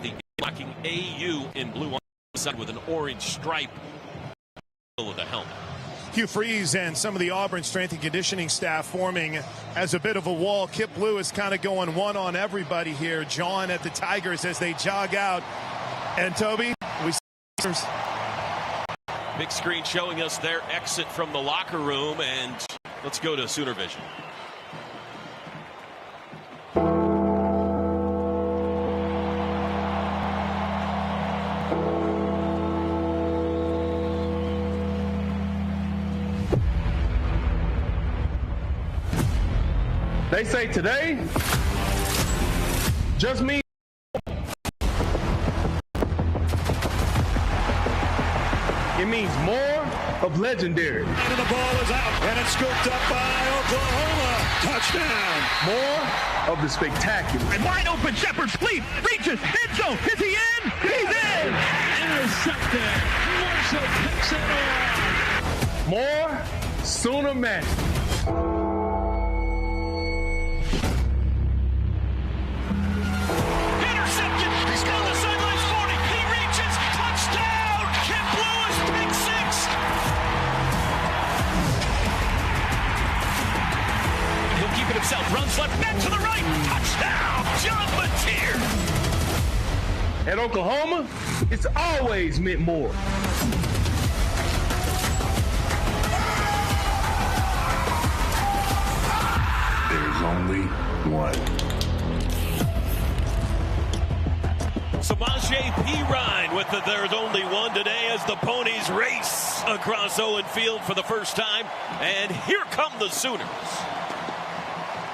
The blocking AU in blue on the side with an orange stripe of the helmet. Hugh Freeze and some of the Auburn strength and conditioning staff forming as a bit of a wall. Kip Blue is kind of going one on everybody here. John at the Tigers as they jog out. And Toby, we see big screen showing us their exit from the locker room, and let's go to Sooner Vision. They say today just means it means more of legendary. And the ball is out, and it's scooped up by Oklahoma. Touchdown. More of the spectacular. And wide open, Shepard leap, reaches, end zone. Is he in? He's in. Intercepted. Marshall picks it off. More Sooner magic. Himself runs left, back to the right, touchdown, John Mateer. At Oklahoma, it's always meant more. There's only one. Samaje Perine with the "There's Only One" today as the Ponies race across Owen Field for the first time. And here come the Sooners.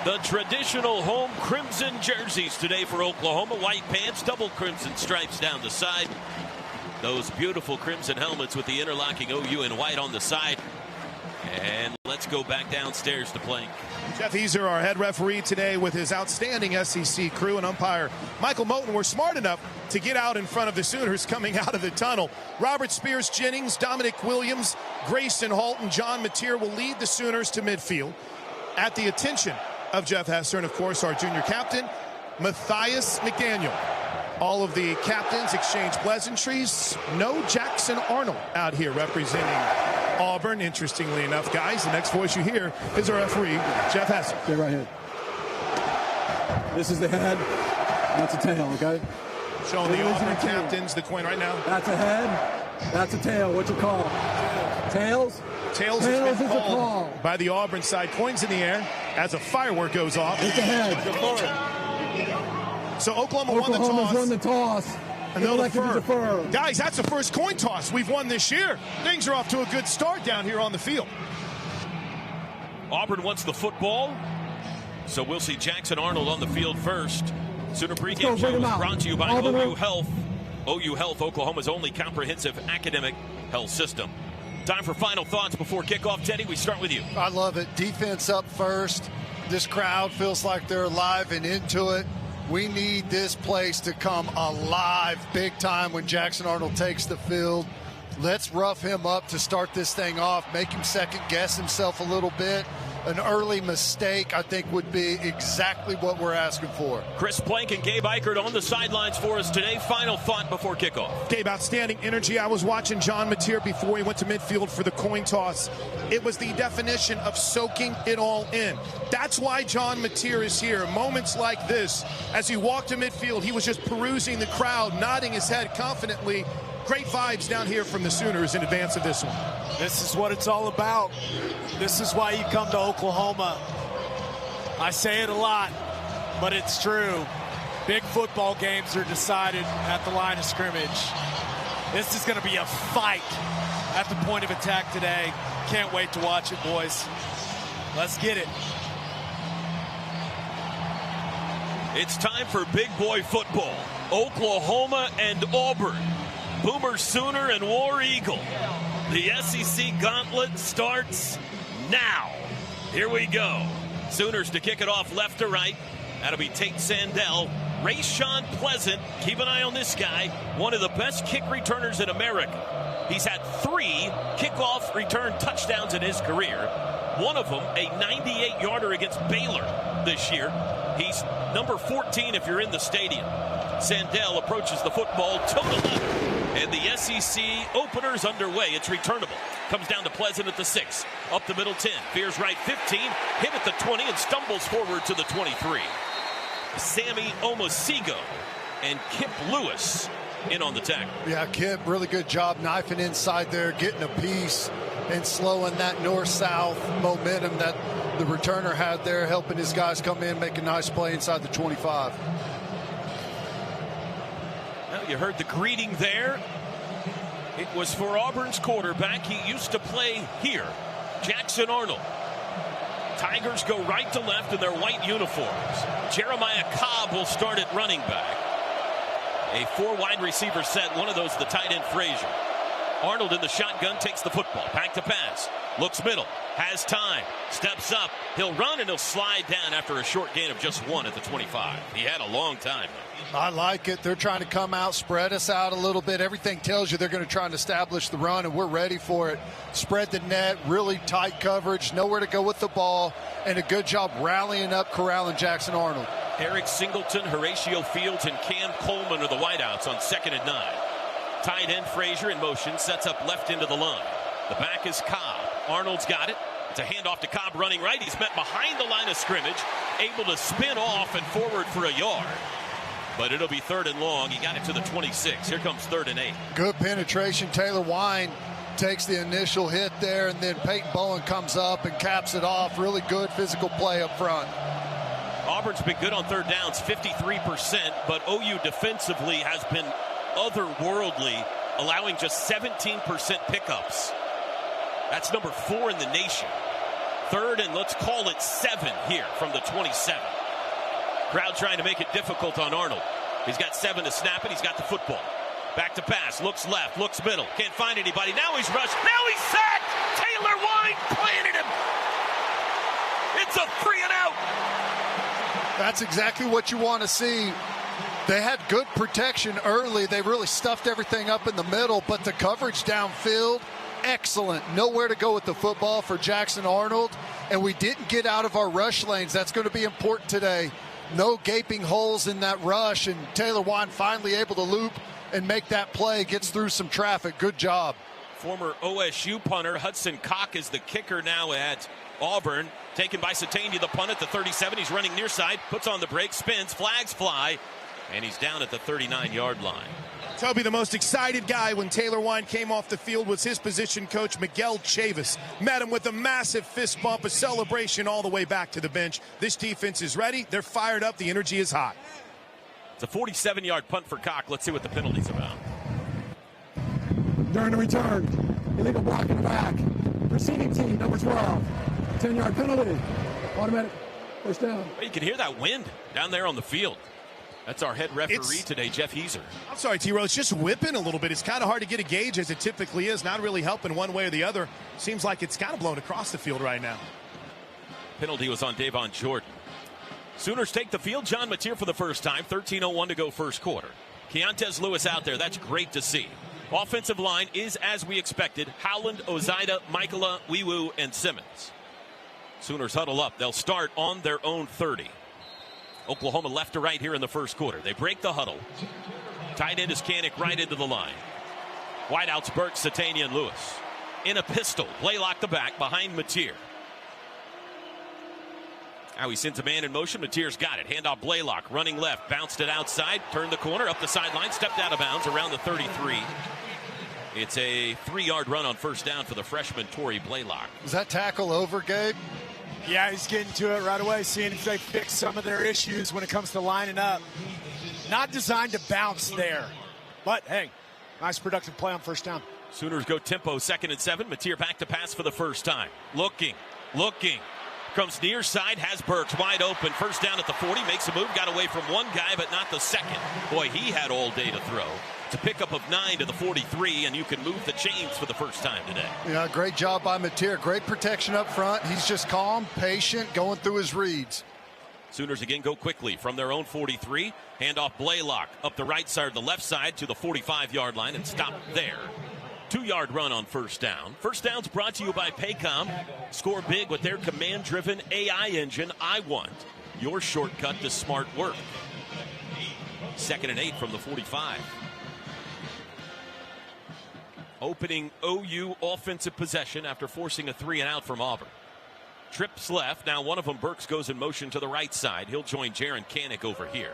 The traditional home crimson jerseys today for Oklahoma. White pants, double crimson stripes down the side. Those beautiful crimson helmets with the interlocking OU in white on the side. And let's go back downstairs to Plank. Jeff Easer, our head referee today, with his outstanding SEC crew, and umpire Michael Moten were smart enough to get out in front of the Sooners coming out of the tunnel. Robert Spears Jennings, Dominic Williams, Grayson Halton, John Mateer will lead the Sooners to midfield. At the attention of Jeff Hester, and of course our junior captain, Matthias McDaniel. All of the captains exchange pleasantries. No Jackson Arnold out here representing Auburn. Interestingly enough, guys, the next voice you hear is our referee, Jeff Hester. Stay right here. This is the head. That's a tail, okay? Showing the Auburn captains the coin right now. That's a head. That's a tail. What you call? Tails? Tails has been called by the Auburn side. Coins in the air as a firework goes off. It's a head. So Oklahoma won the toss. And they'll defer. Guys, that's the first coin toss we've won this year. Things are off to a good start down here on the field. Auburn wants the football, so we'll see Jackson Arnold on the field first. Sooner pregame show is brought to you by OU Health. OU Health, Oklahoma's only comprehensive academic health system. Time for final thoughts before kickoff. Teddy, we start with you. I love it. Defense up first. This crowd feels like they're alive and into it. We need this place to come alive big time when Jackson Arnold takes the field. Let's rough him up to start this thing off, make him second guess himself a little bit. An early mistake, I think, would be exactly what we're asking for. Chris Plank and Gabe Eichert on the sidelines for us today. Final thought before kickoff. Gabe, outstanding energy. I was watching John Mateer before he went to midfield for the coin toss. It was the definition of soaking it all in. That's why John Mateer is here. Moments like this, as he walked to midfield, he was just perusing the crowd, nodding his head confidently. Great vibes down here from the Sooners in advance of this one. This is what it's all about. This is why you come to Oklahoma. I say it a lot, but it's true. Big football games are decided at the line of scrimmage. This is going to be a fight at the point of attack today. Can't wait to watch it, boys. Let's get it. It's time for big boy football. Oklahoma and Auburn. Boomer Sooner and War Eagle. The SEC gauntlet starts now. Here we go. Sooners to kick it off left to right. That'll be Tate Sandell. Rayshawn Pleasant, keep an eye on this guy, one of the best kick returners in America. He's had 3 kickoff return touchdowns in his career. One of them, a 98-yarder against Baylor this year. He's number 14 if you're in the stadium. Sandell approaches the football toe to left. And the SEC opener's underway. It's returnable. Comes down to Pleasant at the 6. Up the middle 10. Veers right 15. Hit at the 20 and stumbles forward to the 23. Sammy Omosigo and Kip Lewis in on the tackle. Yeah, Kip, really good job knifing inside there, getting a piece and slowing that north-south momentum that the returner had there, helping his guys come in, make a nice play inside the 25. Well, you heard the greeting there. It was for Auburn's quarterback. He used to play here, Jackson Arnold. Tigers go right to left in their white uniforms. Jeremiah Cobb will start at running back. A 4 wide receiver set, one of those the tight end Frazier. Arnold in the shotgun takes the football, back to pass, looks middle, has time, steps up, he'll run and he'll slide down after a short gain of just 1 at the 25. He had a long time, though. I like it. They're trying to come out, spread us out a little bit. Everything tells you they're going to try and establish the run, and we're ready for it. Spread the net, really tight coverage, nowhere to go with the ball, and a good job rallying up, corralling Jackson Arnold. Eric Singleton, Horatio Fields, and Cam Coleman are the wideouts on 2nd and 9. Tight end Frazier in motion, sets up left into the line. The back is Cobb. Arnold's got it. It's a handoff to Cobb running right. He's met behind the line of scrimmage, able to spin off and forward for a yard. But it'll be 3rd and long. He got it to the 26. Here comes 3rd and 8. Good penetration. Taylor Wine takes the initial hit there, and then Peyton Bowen comes up and caps it off. Really good physical play up front. Auburn's been good on 3rd downs, 53%, but OU defensively has been otherworldly, allowing just 17% pickups. That's number 4 in the nation. 3rd and let's call it 7 here from the 27. Crowd trying to make it difficult on Arnold. He's got 7 to snap it. He's got the football. Back to pass. Looks left. Looks middle. Can't find anybody. Now he's rushed. Now he's sacked. Taylor Wine planted him. It's a 3 and out. That's exactly what you want to see. They had good protection early. They really stuffed everything up in the middle, but the coverage downfield, excellent. Nowhere to go with the football for Jackson Arnold, and we didn't get out of our rush lanes. That's going to be important today. No gaping holes in that rush, and Taylor Wine finally able to loop and make that play, gets through some traffic. Good job. Former OSU punter Hudson Cock is the kicker now at Auburn. Taken by Satania, the punt at the 37. He's running near side, puts on the brake, spins, flags fly, and he's down at the 39-yard line. Toby, the most excited guy when Taylor Wine came off the field was his position coach, Miguel Chavis. Met him with a massive fist bump, a celebration all the way back to the bench. This defense is ready. They're fired up. The energy is hot. It's a 47-yard punt for Cock. Let's see what the penalty's about. During the return, illegal block in the back. Receiving team, number 12. 10-yard penalty. Automatic first down. Well, you can hear that wind down there on the field. That's our head referee today, Jeff Heiser. I'm sorry, T-Row. It's just whipping a little bit. It's kind of hard to get a gauge, as it typically is. Not really helping one way or the other. Seems like it's kind of blown across the field right now. Penalty was on Davon Jordan. Sooners take the field. John Mateer for the first time. 13:01 to go first quarter. Keontez Lewis out there. That's great to see. Offensive line is as we expected. Howland, Ozida, Michaela, Wiwu, and Simmons. Sooners huddle up. They'll start on their own 30. Oklahoma left to right here in the first quarter. They break the huddle. Tight end is Kanik right into the line. Wideouts Burke, Satania, and Lewis. In a pistol, Blaylock the back behind Mateer. Now he sends a man in motion. Mateer's got it. Handoff Blaylock, running left, bounced it outside, turned the corner, up the sideline, stepped out of bounds around the 33. It's a 3-yard run on first down for the freshman Torrey Blaylock. Is that tackle over, Gabe? Yeah, he's getting to it right away, seeing if they fix some of their issues when it comes to lining up. Not designed to bounce there. But, hey, nice productive play on first down. Sooners go tempo, 2nd and 7. Mateer back to pass for the first time. Looking. Comes near side, has Burks wide open. First down at the 40, makes a move, got away from one guy, but not the second. Boy, he had all day to throw. It's a pickup of 9 to the 43, and you can move the chains for the first time today. Yeah, great job by Mateer. Great protection up front. He's just calm, patient, going through his reads. Sooners again go quickly from their own 43. Handoff Blaylock up the right side, the left side to the 45-yard line and stop there. 2-yard run on first down. First down's brought to you by Paycom. Score big with their command-driven AI engine. I Want your shortcut to smart work. 2nd and 8 from the 45. Opening OU offensive possession after forcing a 3-and-out from Auburn. Trips left. Now one of them, Burks, goes in motion to the right side. He'll join Jaron Kanik over here.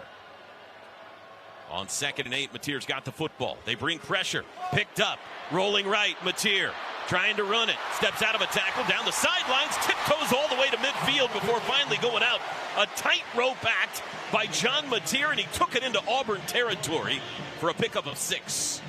On 2nd and 8, Mateer's got the football. They bring pressure. Picked up. Rolling right. Mateer trying to run it. Steps out of a tackle. Down the sidelines. Tiptoes all the way to midfield before finally going out. A tightrope act by John Mateer, and he took it into Auburn territory for a pickup of 6.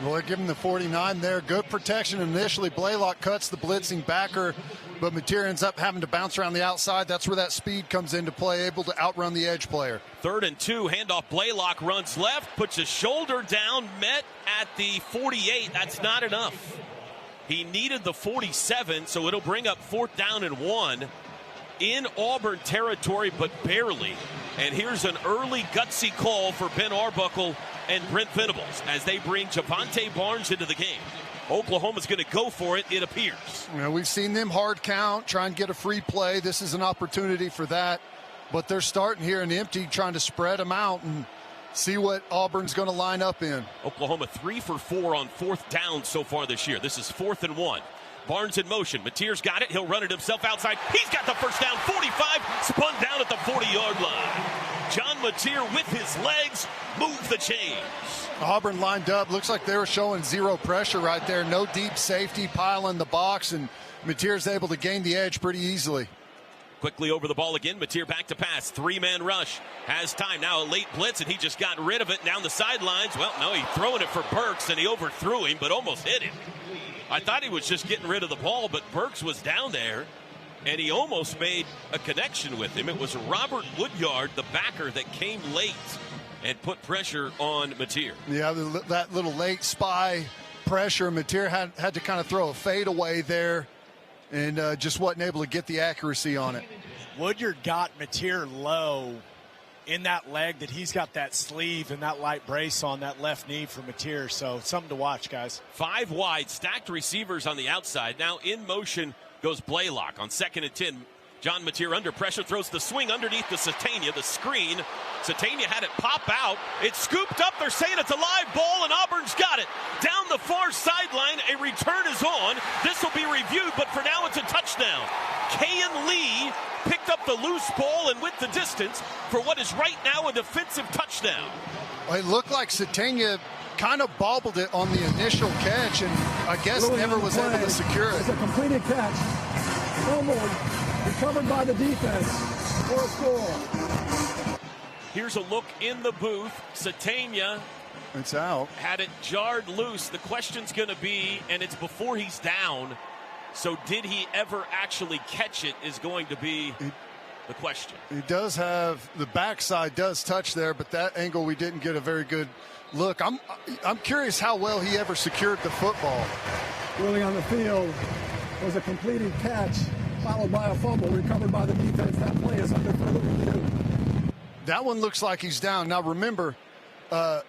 Well, they give him the 49 there. Good protection initially. Blaylock cuts the blitzing backer, but Mateer ends up having to bounce around the outside. That's where that speed comes into play, able to outrun the edge player. 3rd and 2, handoff. Blaylock runs left, puts his shoulder down, met at the 48. That's not enough. He needed the 47, so it'll bring up 4th down and 1 in Auburn territory, but barely. And here's an early gutsy call for Ben Arbuckle and Brent Venables as they bring Javante Barnes into the game. Oklahoma's going to go for it, it appears. You know, we've seen them hard count, try and get a free play. This is an opportunity for that. But they're starting here in empty, trying to spread them out and see what Auburn's going to line up in. Oklahoma 3 for 4 on 4th down so far this year. This is 4th and 1. Barnes in motion. Mateer's got it. He'll run it himself outside. He's got the first down. 45. Spun down at the 40-yard line. John Mateer with his legs moved the chains. Auburn lined up. Looks like they were showing zero pressure right there. No deep safety pile in the box, and Mateer's able to gain the edge pretty easily. Quickly over the ball again. Mateer back to pass. 3-man rush. Has time. Now a late blitz, and he just got rid of it down the sidelines. Well, no, he's throwing it for Burks, and he overthrew him, but almost hit him. I thought he was just getting rid of the ball, but Burks was down there, and he almost made a connection with him. It was Robert Woodyard, the backer, that came late and put pressure on Mateer. Yeah, that little late spy pressure. Mateer had to kind of throw a fade away there and just wasn't able to get the accuracy on it. Woodyard got Mateer low in that leg that he's got that sleeve and that light brace on that left knee for Mateer. So something to watch, guys. 5 wide, stacked receivers on the outside. Now in motion goes Blaylock on 2nd and 10. John Mateer under pressure, throws the swing underneath the Satania, the screen. Satania had it pop out. It's scooped up. They're saying it's a live ball, and Auburn's got it. Down the far sideline, a return is on. This will be reviewed, but for now it's a touchdown. Kayan Lee picked up the loose ball and went the distance for what is right now a defensive touchdown. It looked like Satania kind of bobbled it on the initial catch, and I guess never was able to secure it. It's a completed catch. Fumbled, recovered by the defense for a score. Here's a look in the booth. Satania, it's out. Had it jarred loose. The question's going to be, and it's before he's down, so did he ever actually catch it is going to be the question. He does have, the backside does touch there, but that angle we didn't get a very good look. I'm curious how well he ever secured the football. Really on the field was a completed catch followed by a fumble recovered by the defense. That play is under further review. That one looks like he's down. Now remember,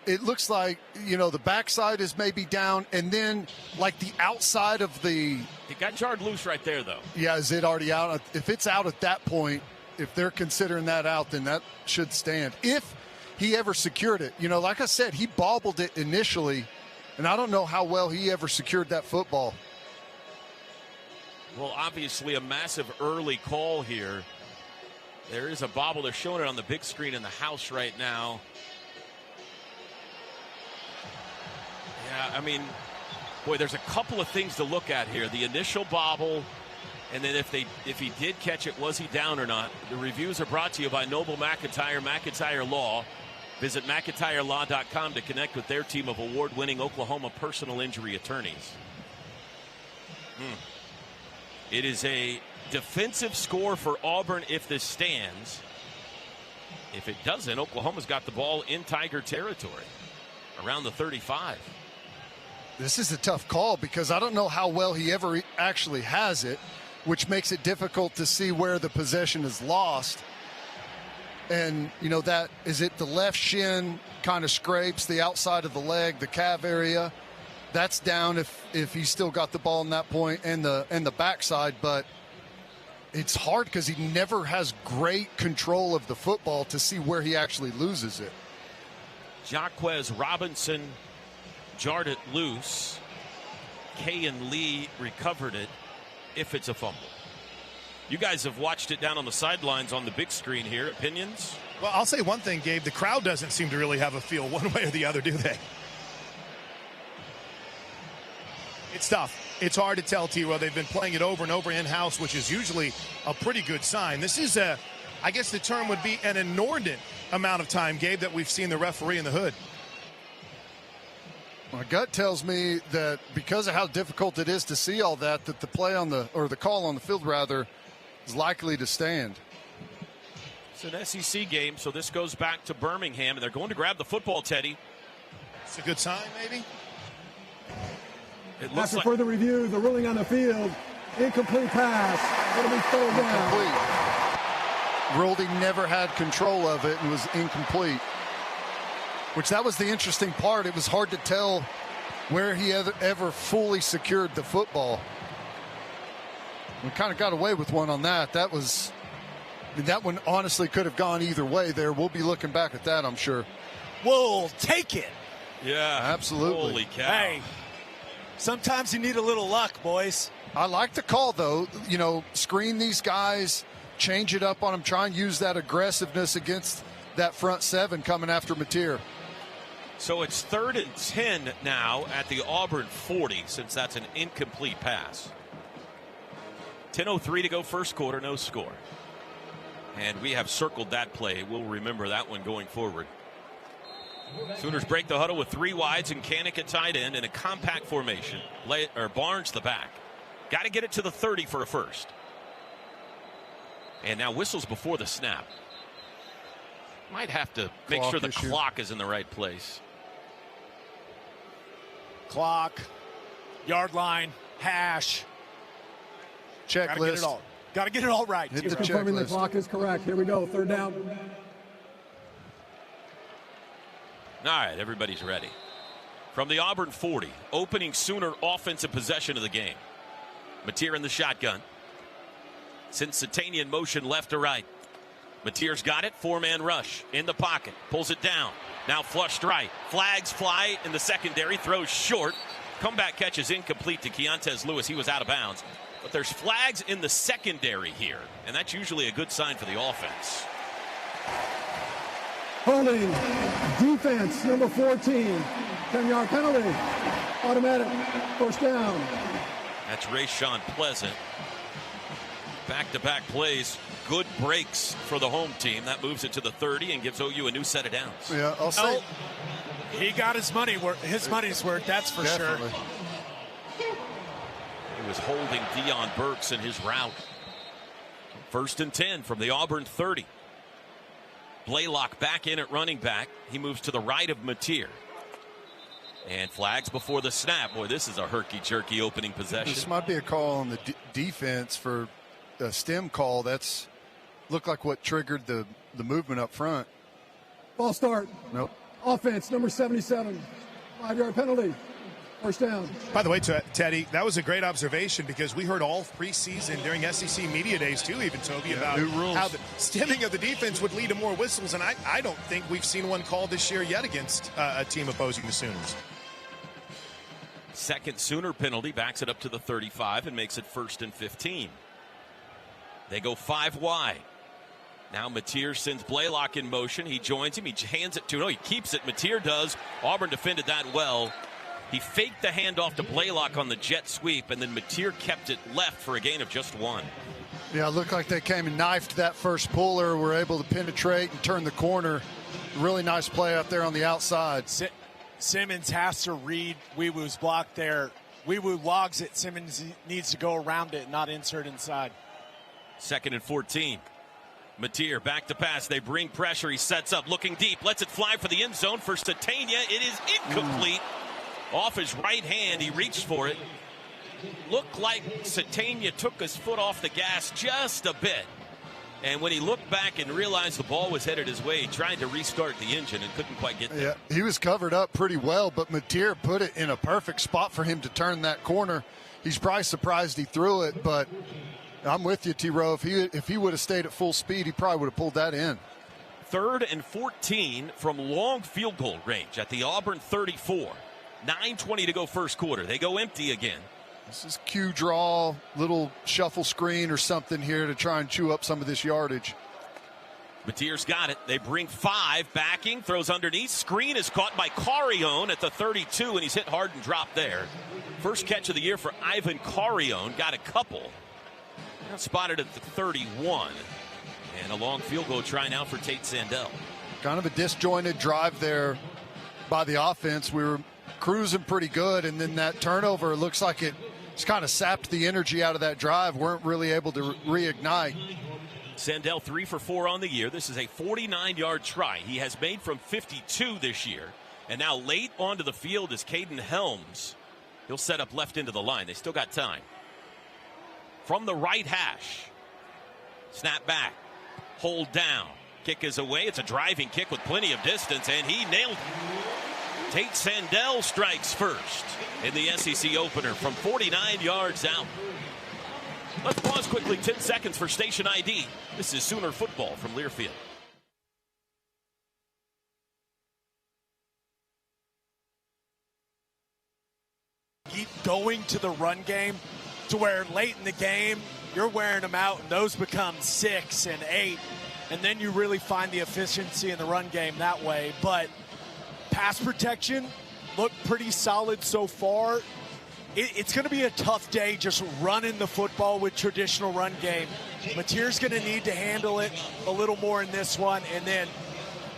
it looks like, you know, the backside is maybe down, and then like the outside of the... It got jarred loose right there, though. Yeah, is it already out? If it's out at that point, if they're considering that out, then that should stand. If he ever secured it, you know, like I said, he bobbled it initially, and I don't know how well he ever secured that football. Well, obviously a massive early call here. There is a bobble. They're showing it on the big screen in the house right now. Yeah, I mean, boy, there's a couple of things to look at here. The initial bobble, and then if he did catch it, was he down or not? The reviews are brought to you by Noble McIntyre, McIntyre Law. Visit McIntyreLaw.com to connect with their team of award-winning Oklahoma personal injury attorneys. It is a defensive score for Auburn if this stands. If it doesn't, Oklahoma's got the ball in Tiger territory around the 35. This is a tough call because I don't know how well he ever actually has it, which makes it difficult to see where the possession is lost. And, you know, that is it, the left shin kind of scrapes the outside of the leg, the calf area. That's down if he's still got the ball in that point, and the backside, but it's hard because he never has great control of the football to see where he actually loses it. Jaquez Robinson jarred it loose. Kay and Lee recovered it if it's a fumble. You guys have watched it down on the sidelines on the big screen here. Opinions? Well, I'll say one thing, Gabe. The crowd doesn't seem to really have a feel one way or the other, do they? It's tough. It's hard to tell, T-Row. They've been playing it over and over in-house, which is usually a pretty good sign. This is I guess the term would be an inordinate amount of time, Gabe, that we've seen the referee in the hood. My gut tells me that because of how difficult it is to see all that the play on the call on the field rather is likely to stand. It's an SEC game, so this goes back to Birmingham, and they're going to grab the football, Teddy. It's a good sign, maybe. It looks After further review, the ruling on the field, incomplete pass. It'll be thrown down. Ruled he never had control of it and was incomplete. Which that was the interesting part. It was hard to tell where he ever fully secured the football. We kind of got away with one on that. That one honestly could have gone either way there. We'll be looking back at that, I'm sure. We'll take it. Yeah. Absolutely. Holy cow. Hey, sometimes you need a little luck, boys. I like the call, though. You know, screen these guys, change it up on them, try and use that aggressiveness against that front seven coming after Mateer. So it's 3rd and 10 now at the Auburn 40, since that's an incomplete pass. 10:03 to go first quarter, no score. And we have circled that play. We'll remember that one going forward. Sooners break the huddle with 3 wides and Kanik at tight end in a compact formation. Barnes the back. Got to get it to the 30 for a first. And now whistles before the snap. Might have to make sure the clock is in the right place. Clock, yard line, hash. Checklist. Got to get it all right. Hit the Confirming the checklist. clock is correct. Here we go. 3rd down. All right, everybody's ready. From the Auburn 40, opening Sooner offensive possession of the game. Mateer in the shotgun. Cincinnati in motion left to right. Mateer's got it. 4-man rush in the pocket. Pulls it down. Now flushed right. Flags fly in the secondary. Throws short. Comeback catch is incomplete to Keontez Lewis. He was out of bounds. But there's flags in the secondary here. And that's usually a good sign for the offense. Holding defense, number 14. 10-yard penalty. Automatic. First down. That's Rayshon Pleasant. Back-to-back plays. Good breaks for the home team. That moves it to the 30 and gives OU a new set of downs. Yeah, I'll say. He got his money's worth, that's for Definitely. sure. He was holding Deion Burks in his route. 1st and 10 from the Auburn 30. Blaylock back in at running back. He moves to the right of Mateer. And flags before the snap. Boy, this is a herky-jerky opening possession. This might be a call on the defense for a stem call. That's looked like what triggered the movement up front. Ball start. Nope. Offense, number 77. 5-yard penalty. First down. By the way, Teddy, that was a great observation because we heard all preseason during SEC Media Days, too, even, Toby, about how the stemming of the defense would lead to more whistles. And I don't think we've seen one called this year yet against a team opposing the Sooners. Second Sooner penalty backs it up to the 35 and makes it 1st and 15. They go 5 wide. Now Mateer sends Blaylock in motion. He joins him. He hands it to him. No, he keeps it. Mateer does. Auburn defended that well. He faked the handoff to Blaylock on the jet sweep, and then Mateer kept it left for a gain of just 1. Yeah, it looked like they came and knifed that first puller, were able to penetrate and turn the corner. Really nice play out there on the outside. Simmons has to read Wee-Woo's block there. Wee-Woo logs it. Simmons needs to go around it, not insert inside. 2nd and 14. Mateer back to pass. They bring pressure. He sets up, looking deep, lets it fly for the end zone for Satania. It is incomplete. Off his right hand, he reached for it. Looked like Satania took his foot off the gas just a bit. And when he looked back and realized the ball was headed his way, he tried to restart the engine and couldn't quite get there. Yeah, he was covered up pretty well, but Mateer put it in a perfect spot for him to turn that corner. He's probably surprised he threw it, but I'm with you, T-Row. If he would have stayed at full speed, he probably would have pulled that in. 3rd and 14 from long field goal range at the Auburn 34. 9:20 to go first quarter. They go empty again. This is Q draw, little shuffle screen or something here to try and chew up some of this yardage. Mateer's got it. They bring 5, backing, throws underneath. Screen is caught by Carrion at the 32, and he's hit hard and dropped there. First catch of the year for Ivan Carrion. Got a couple. Now spotted at the 31. And a long field goal try now for Tate Sandell. Kind of a disjointed drive there by the offense. We were cruising pretty good, and then that turnover looks like it's kind of sapped the energy out of that drive. Weren't really able to reignite. Sandell 3 for 4 on the year. This is a 49-yard try. He has made from 52 this year. And now late onto the field is Caden Helms. He'll set up left into the line. They still got time. From the right hash. Snap back. Hold down. Kick is away. It's a driving kick with plenty of distance, and he nailed it. Tate Sandell strikes first in the SEC opener from 49 yards out. Let's pause quickly, 10 seconds for station ID. This is Sooner football from Learfield. Keep going to the run game to where late in the game, you're wearing them out, and those become 6 and 8. And then you really find the efficiency in the run game that way. But pass protection looked pretty solid so far. It's going to be a tough day just running the football with traditional run game. Mateer's going to need to handle it a little more in this one. And then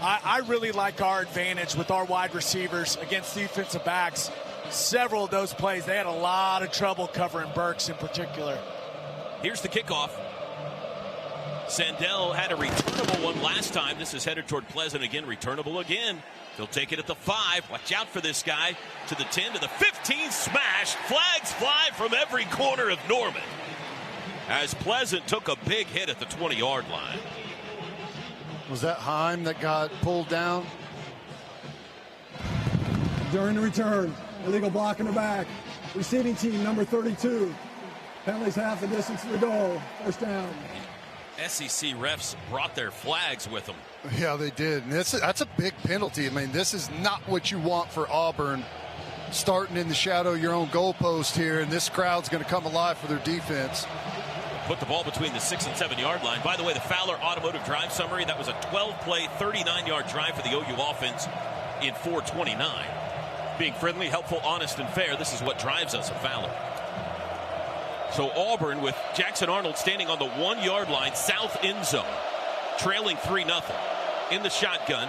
I really like our advantage with our wide receivers against defensive backs. Several of those plays, they had a lot of trouble covering Burks in particular. Here's the kickoff. Sandell had a returnable one last time. This is headed toward Pleasant again. Returnable again. He'll take it at the 5. Watch out for this guy. To the 10, to the 15. Smash. Flags fly from every corner of Norman. As Pleasant took a big hit at the 20-yard line. Was that Heim that got pulled down? During the return, illegal block in the back. Receiving team, number 32. Penalties half the distance to the goal. First down. SEC refs brought their flags with them. Yeah, they did. And that's a big penalty. I mean, this is not what you want for Auburn, starting in the shadow of your own goalpost here, and this crowd's going to come alive for their defense. Put the ball between the 6 and 7-yard line. By the way, the Fowler Automotive Drive summary, that was a 12-play, 39-yard drive for the OU offense in 4:29. Being friendly, helpful, honest, and fair, this is what drives us at Fowler. So Auburn with Jackson Arnold standing on the 1-yard line, south end zone, trailing 3-0. In the shotgun,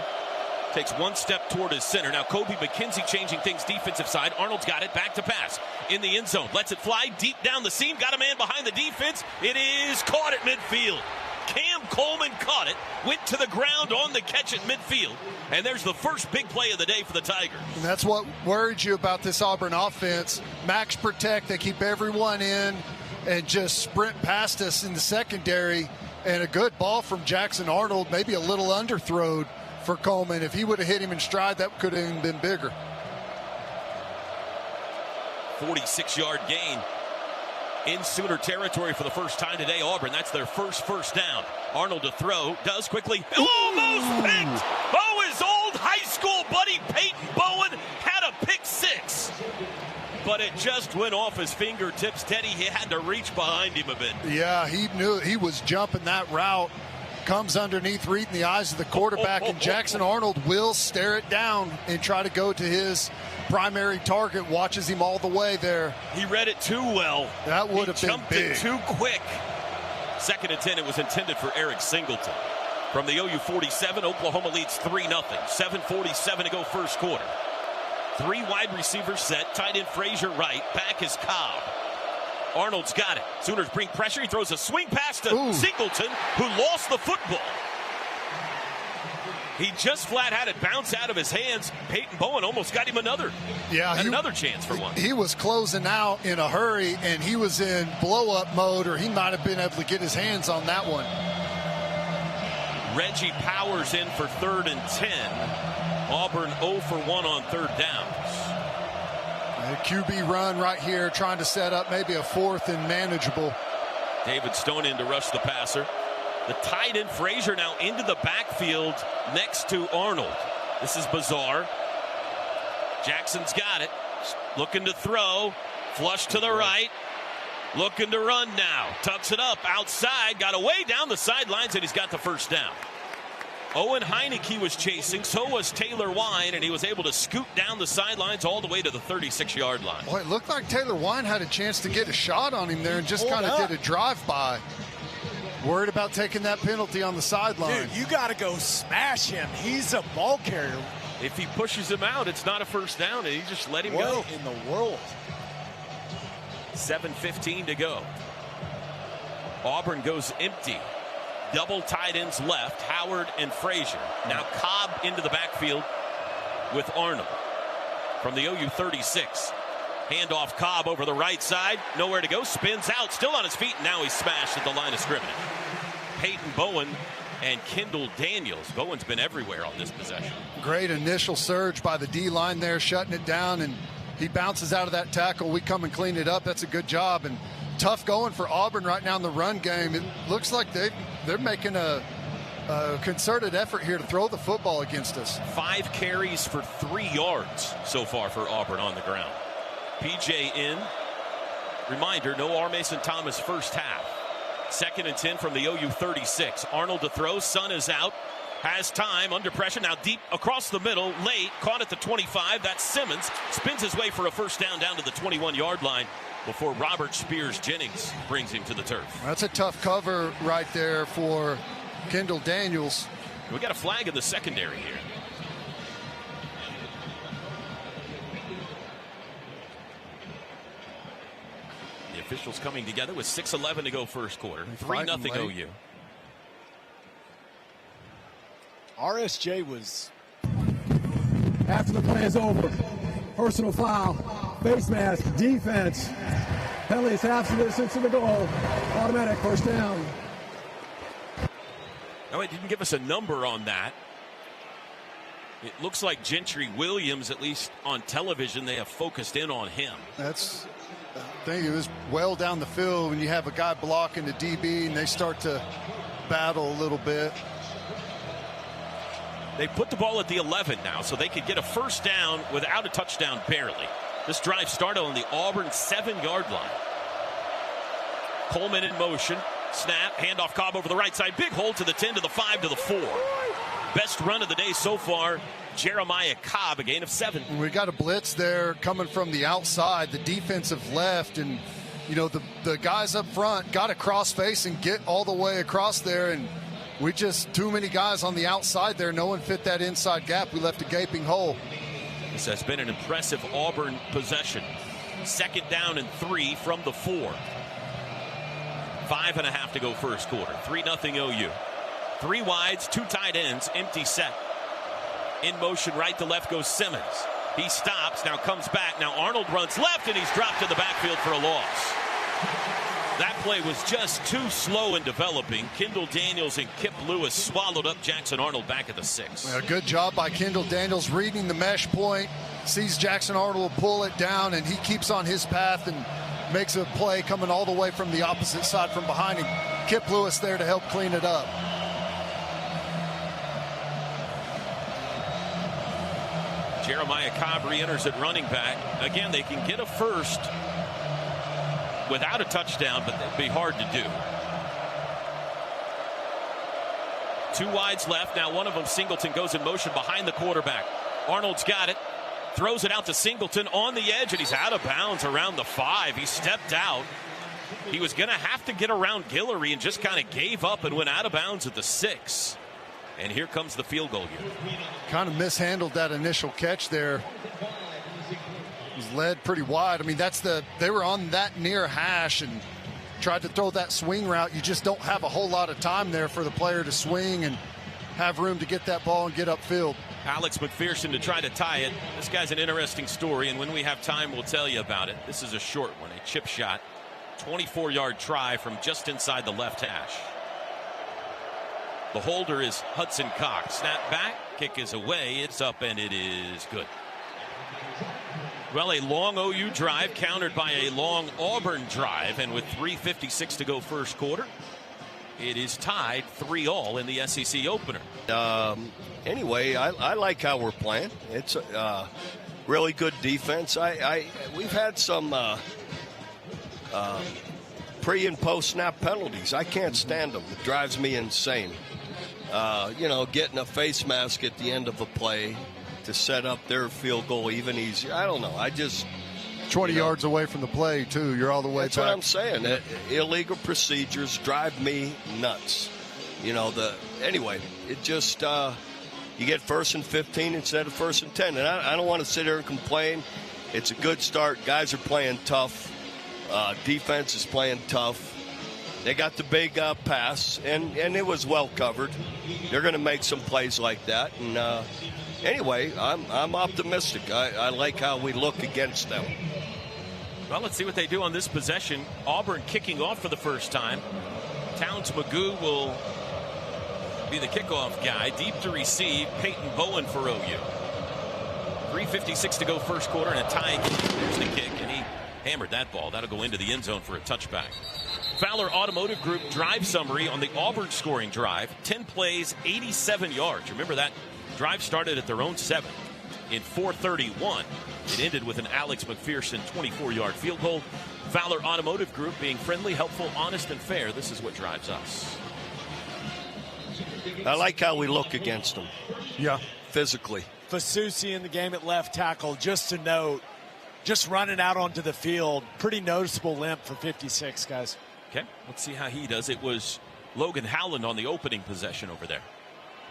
takes one step toward his center. Now Kobe McKenzie changing things defensive side. Arnold's got it, back to pass. In the end zone, lets it fly deep down the seam. Got a man behind the defense. It is caught at midfield. Cam Coleman caught it, went to the ground on the catch at midfield. And there's the first big play of the day for the Tigers. And that's what worried you about this Auburn offense. Max protect, they keep everyone in and just sprint past us in the secondary. And a good ball from Jackson Arnold, maybe a little underthrown for Coleman. If he would have hit him in stride, that could have even been bigger. 46-yard gain in Sooner territory for the first time today. Auburn, that's their first down. Arnold to throw, does quickly, almost picked. Oh, his old high school buddy Peyton Bowen had a pick 6. But it just went off his fingertips. Teddy, he had to reach behind him a bit. Yeah, he knew he was jumping that route. Comes underneath, reading the eyes of the quarterback, and Jackson Arnold will stare it down and try to go to his primary target. Watches him all the way there. He read it too well. That would have been jumped big. It too quick. 2nd and 10. It was intended for Eric Singleton. From the OU 47, Oklahoma leads 3-0. 7:47 to go first quarter. 3 wide receivers set. Tight end Frazier right. Back is Cobb. Arnold's got it. Sooners bring pressure. He throws a swing pass to Singleton, who lost the football. He just flat had it bounce out of his hands. Peyton Bowen almost got him another chance for one. He was closing out in a hurry, and he was in blow-up mode, or he might have been able to get his hands on that one. Reggie Powers in for 3rd and 10. Auburn 0 for 1 on 3rd downs. A QB run right here, trying to set up maybe a 4th and manageable. David Stone in to rush the passer. The tight end Frazier now into the backfield next to Arnold. This is bizarre. Jackson's got it. Looking to throw. Flush to the right. Looking to run now. Tucks it up outside. Got away down the sidelines, and he's got the first down. Owen Heineke was chasing. So was Taylor Wine, and he was able to scoot down the sidelines all the way to the 36-yard line. Boy, it looked like Taylor Wine had a chance to get a shot on him there and just kind of did a drive-by. Worried about taking that penalty on the sideline. Dude, you got to go smash him. He's a ball carrier. If he pushes him out, it's not a first down, and he just let him go. What in the world? 7:15 to go. Auburn goes empty. Double tight ends left, Howard and Frazier. Now Cobb into the backfield with Arnold from the OU 36. Handoff Cobb over the right side. Nowhere to go. Spins out. Still on his feet. And now he's smashed at the line of scrimmage. Peyton Bowen and Kendall Daniels. Bowen's been everywhere on this possession. Great initial surge by the D-line there, shutting it down. And he bounces out of that tackle. We come and clean it up. That's a good job. And tough going for Auburn right now in the run game. It looks like they're making a concerted effort here to throw the football against us. 5 carries for 3 yards so far for Auburn on the ground. PJ in. Reminder, no R. Mason Thomas first half. 2nd and 10 from the OU 36. Arnold to throw. Sun is out. Has time. Under pressure. Now deep across the middle. Late. Caught at the 25. That's Simmons. Spins his way for a first down to the 21-yard line before Robert Spears Jennings brings him to the turf. That's a tough cover right there for Kendall Daniels. We got a flag in the secondary here. The officials coming together with 6:11 to go first quarter. 3-0 OU. RSJ was... After the play is over, personal foul, face mask, defense, penalties half the distance to the goal, automatic first down. No, it didn't give us a number on that. It looks like Gentry Williams, at least on television, they have focused in on him. That's, I think it was well down the field when you have a guy blocking the DB and they start to battle a little bit. They put the ball at the 11 now, so they could get a first down without a touchdown barely. This drive started on the Auburn 7-yard line. Coleman in motion. Snap, handoff Cobb over the right side. Big hole to the 10, to the 5, to the 4. Best run of the day so far, Jeremiah Cobb, a gain of 7. We got a blitz there coming from the outside, the defensive left, and you know the guys up front got to cross face and get all the way across there, and we just too many guys on the outside there. No one fit that inside gap. We left a gaping hole. This has been an impressive Auburn possession. 2nd down and 3 from the 4. 5.5 to go first quarter. 3-0 OU. 3 wides, 2 tight ends, empty set. In motion right to left goes Simmons. He stops, now comes back. Now Arnold runs left, and he's dropped to the backfield for a loss. That play was just too slow in developing. Kendall Daniels and Kip Lewis swallowed up Jackson Arnold back at the 6. A good job by Kendall Daniels reading the mesh point. Sees Jackson Arnold pull it down, and he keeps on his path and makes a play coming all the way from the opposite side from behind him. Kip Lewis there to help clean it up. Jeremiah Cobb re-enters at running back. Again, they can get a first without a touchdown, but that'd be hard to do. 2 wides left. Now one of them, Singleton, goes in motion behind the quarterback. Arnold's got it. Throws it out to Singleton on the edge, and he's out of bounds around the 5. He stepped out. He was going to have to get around Guillory and just kind of gave up and went out of bounds at the 6. And here comes the field goal unit. Kind of mishandled that initial catch there. It was led pretty wide. I mean, they were on that near hash and tried to throw that swing route. You just don't have a whole lot of time there for the player to swing and have room to get that ball and get upfield. Alex McPherson to try to tie it. This guy's an interesting story, and when we have time, we'll tell you about it. This is a short one, a chip shot. 24-yard try from just inside the left hash. The holder is Hudson Cox. Snap back, kick is away, it's up, and it is good. Well, a long OU drive countered by a long Auburn drive, and with 3:56 to go first quarter, It is tied 3-3 in the SEC opener. Anyway, I like how we're playing. It's really good defense. We've had some pre and post snap penalties. I can't stand them. It drives me insane. Getting a face mask at the end of a play to set up their field goal even easier. I don't know. 20 yards away from the play, too. You're all the way that's back. That's what I'm saying. Illegal procedures drive me nuts. Anyway, it just, you get 1st and 15 instead of 1st and 10. And I don't want to sit here and complain. It's a good start. Guys are playing tough. Defense is playing tough. They got the big pass, and it was well covered. They're going to make some plays like that. And anyway, I'm optimistic. I like how we look against them. Well, let's see what they do on this possession. Auburn kicking off for the first time. Towns Magoo will be the kickoff guy. Deep to receive, Peyton Bowen for OU. 3:56 to go first quarter, and a tie. There's the kick, and he hammered that ball. That'll go into the end zone for a touchback. Fowler Automotive Group drive summary on the Auburn scoring drive. 10 plays, 87 yards. Remember that drive started at their own 7 in 4:31. It ended with an Alex McPherson 24-yard field goal. Fowler Automotive Group being friendly, helpful, honest, and fair. This is what drives us. I like how we look against them. Yeah. Physically. Fasusi in the game at left tackle, just to note, just running out onto the field. Pretty noticeable limp for 56, guys. Okay, let's see how he does. It was Logan Howland on the opening possession over there.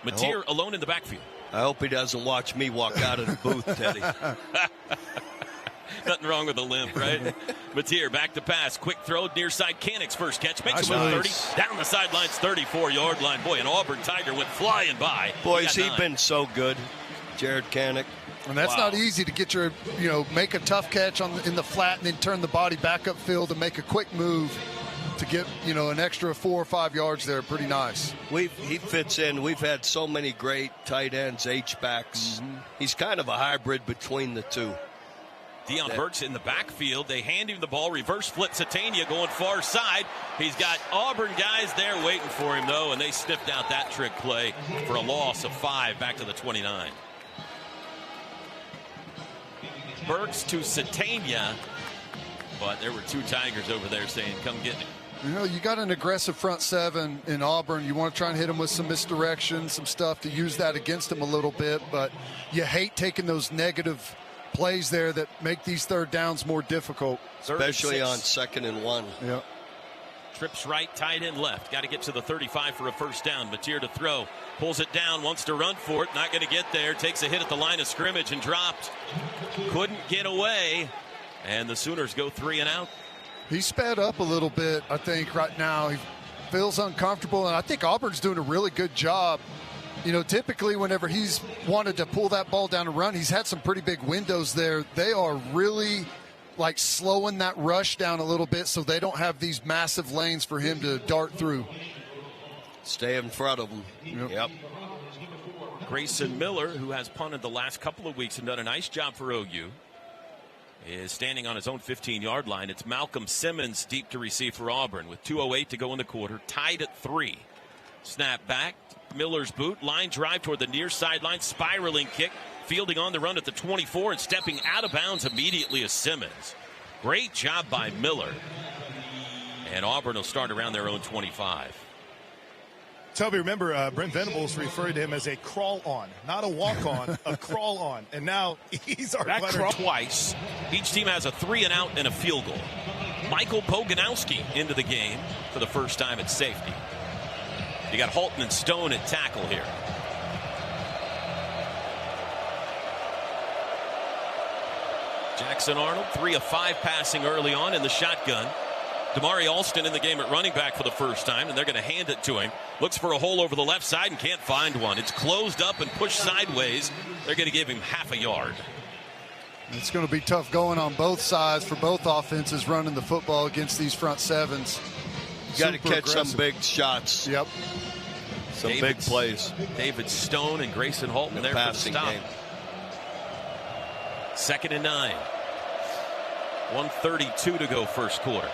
Mateer alone in the backfield. I hope he doesn't watch me walk out of the booth, Teddy. Nothing wrong with the limp, right? Mateer back to pass. Quick throw, near side. Canik's first catch. Makes him with 30. Down the sidelines, 34-yard line. Boy, an Auburn Tiger went flying by. Boys, he's been so good, Jared Canik. And that's not easy to get your, make a tough catch in the flat and then turn the body back upfield and make a quick move to get, an extra 4 or 5 yards there. Pretty nice. He fits in. We've had so many great tight ends, H-backs. Mm-hmm. He's kind of a hybrid between the two. Deion Burks in the backfield. They hand him the ball. Reverse flip. Satania going far side. He's got Auburn guys there waiting for him, though, and they sniffed out that trick play for a loss of 5 back to the 29. Burks to Satania, but there were 2 Tigers over there saying, come get me. You got an aggressive front 7 in Auburn. You want to try and hit them with some misdirection, some stuff to use that against them a little bit, but you hate taking those negative plays there that make these third downs more difficult. Especially on 2nd and 1. Yeah. Trips right, tight end left. Got to get to the 35 for a first down. Mateer to throw. Pulls it down, wants to run for it. Not going to get there. Takes a hit at the line of scrimmage and dropped. Couldn't get away. And the Sooners go 3 and out. He sped up a little bit, I think, right now. He feels uncomfortable, and I think Auburn's doing a really good job. Typically whenever he's wanted to pull that ball down and run, he's had some pretty big windows there. They are really slowing that rush down a little bit so they don't have these massive lanes for him to dart through. Stay in front of him. Yep. Grayson Miller, who has punted the last couple of weeks and done a nice job for OU, is standing on his own 15-yard line. It's Malcolm Simmons deep to receive for Auburn with 2:08 to go in the quarter, tied at 3. Snap back, Miller's boot, line drive toward the near sideline, spiraling kick, fielding on the run at the 24 and stepping out of bounds immediately is Simmons. Great job by Miller. And Auburn will start around their own 25. Toby, remember Brent Venables referred to him as a crawl-on, not a walk-on, a crawl-on. And now he's our crawl twice. Each team has a 3 and out and a field goal. Michael Poganowski into the game for the first time at safety. You got Halton and Stone at tackle here. Jackson Arnold, 3 of 5 passing early on in the shotgun. Damari Alston in the game at running back for the first time, and they're going to hand it to him. Looks for a hole over the left side and can't find one. It's closed up and pushed sideways. They're going to give him half a yard. It's going to be tough going on both sides for both offenses running the football against these front 7s. You got to catch some big shots. Yep. Some big plays. David Stone and Grayson Halton there for the stop. Game. 2nd and 9. 1:32 to go first quarter.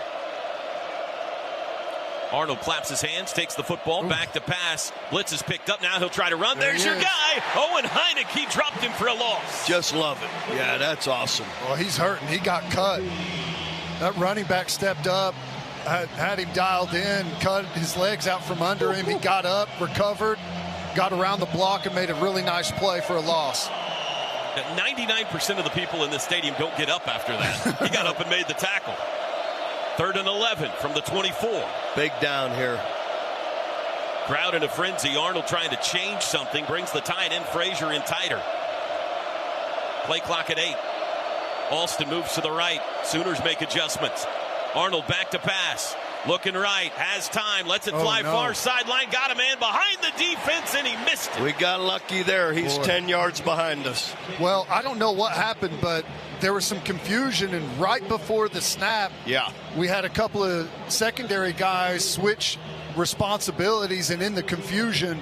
Arnold claps his hands, takes the football, back to pass. Blitz is picked up. Now he'll try to run. There's your guy. Owen Heineke dropped him for a loss. Just love it. Yeah, that's awesome. Well, he's hurting. He got cut. That running back stepped up, had him dialed in, cut his legs out from under him. He got up, recovered, got around the block, and made a really nice play for a loss. 99% of the people in this stadium don't get up after that. He got up and made the tackle. 3rd and 11 from the 24. Big down here. Crowd in a frenzy. Arnold trying to change something. Brings the tight end Frazier in tighter. Play clock at 8. Alston moves to the right. Sooners make adjustments. Arnold back to pass. Looking right. Has time. Lets it fly far sideline. Got a man behind the defense, and he missed it. We got lucky there. He's 10 yards behind us. Well, I don't know what happened, but there was some confusion, and right before the snap, we had a couple of secondary guys switch responsibilities, and in the confusion,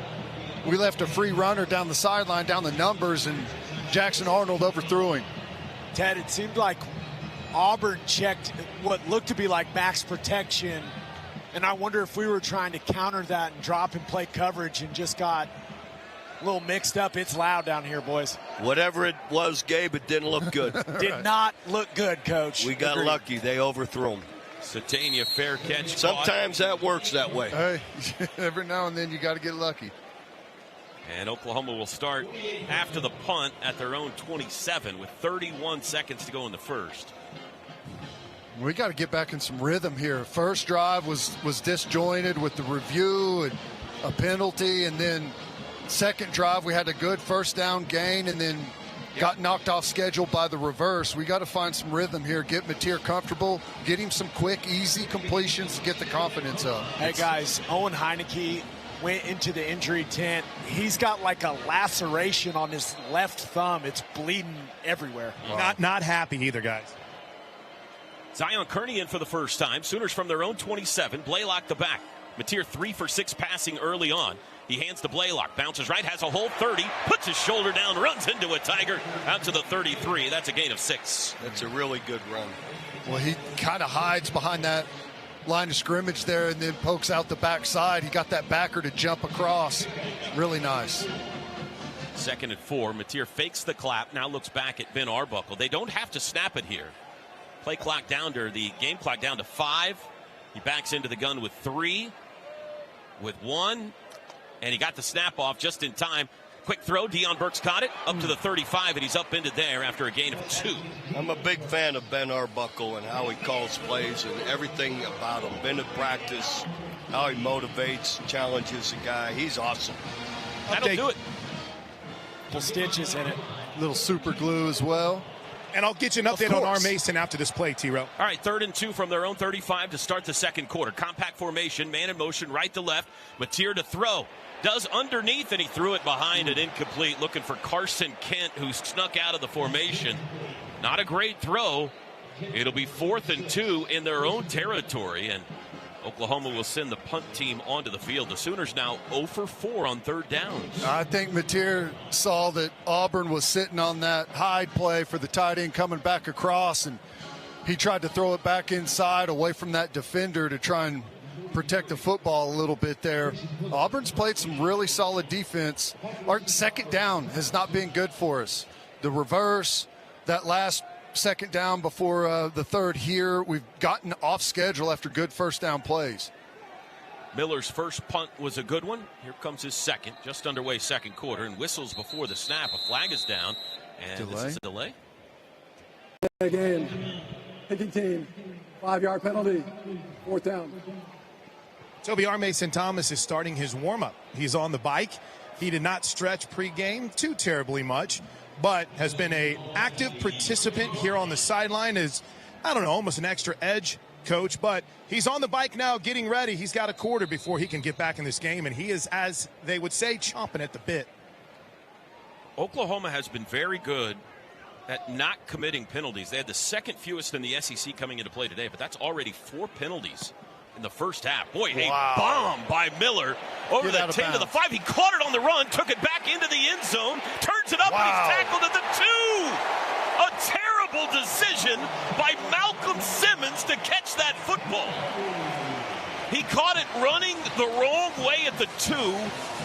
we left a free runner down the sideline, down the numbers, and Jackson Arnold overthrew him. Ted, it seemed like Auburn checked what looked to be like max protection, and I wonder if we were trying to counter that and drop and play coverage and just got a little mixed up. It's loud down here, boys. Whatever it was, Gabe, it didn't look good. Did not look good, Coach. We got lucky. They overthrew him. Satania, fair catch. Sometimes that works that way. Hey, every now and then you got to get lucky. And Oklahoma will start after the punt at their own 27 with 31 seconds to go in the first. We got to get back in some rhythm here. First drive was disjointed with the review and a penalty, and then second drive we had a good first down gain and then got knocked off schedule by the reverse. We got to find some rhythm here, get Mateer comfortable, get him some quick, easy completions to get the confidence up. Hey, guys, Owen Heineke went into the injury tent. He's got like a laceration on his left thumb. It's bleeding everywhere. Wow. Not happy either, guys. Zion Kearney in for the first time. Sooners from their own 27. Blaylock the back. Mateer 3 for 6 passing early on. He hands to Blaylock. Bounces right, has a hole 30. Puts his shoulder down, runs into a Tiger. Out to the 33. That's a gain of 6. That's a really good run. Well, he kind of hides behind that line of scrimmage there and then pokes out the backside. He got that backer to jump across. Really nice. 2nd and 4. Mateer fakes the clap. Now looks back at Ben Arbuckle. They don't have to snap it here. Play clock down to the game clock down to 5. He backs into the gun with 3, with 1, and he got the snap off just in time. Quick throw. Deion Burks caught it up to the 35, and he's up into there after a gain of 2. I'm a big fan of Ben Arbuckle and how he calls plays and everything about him. Been to practice, how he motivates, challenges a guy. He's awesome. That'll do it. Little stitches in it. Little super glue as well. And I'll get you an update on R. Mason after this play, T-Row. All right, 3rd and 2 from their own 35 to start the second quarter. Compact formation, man in motion, right to left. Mateer to throw. Does underneath, and he threw it behind and incomplete. Looking for Carson Kent, who snuck out of the formation. Not a great throw. It'll be 4th and 2 in their own territory, and Oklahoma will send the punt team onto the field. The Sooners now 0 for 4 on 3rd downs. I think Mateer saw that Auburn was sitting on that hide play for the tight end coming back across, and he tried to throw it back inside away from that defender to try and protect the football a little bit there. Auburn's played some really solid defense. Our 2nd down has not been good for us. The reverse, that last 2nd down before the 3rd here, we've gotten off schedule after good first down plays. Miller's first punt was a good one. Here comes his second, just underway second quarter, and whistles before the snap. A flag is down, and this is a delay. Game, kicking team, 5-yard penalty, 4th down. Toby R. Mason Thomas is starting his warm-up. He's on the bike. He did not stretch pregame too terribly much, but has been an active participant here on the sideline as, I don't know, almost an extra edge coach, but he's on the bike now getting ready. He's got a quarter before he can get back in this game, and he is, as they would say, chomping at the bit. Oklahoma has been very good at not committing penalties. They had the 2nd fewest in the SEC coming into play today, but that's already 4 penalties in the first half. Boy, a bomb by Miller over the 10 to the 5. He caught it on the run, took it back into the end zone, turns it up, and he's tackled at the 2. A terrible decision by Malcolm Simmons to catch that football. He caught it running the wrong way at the 2.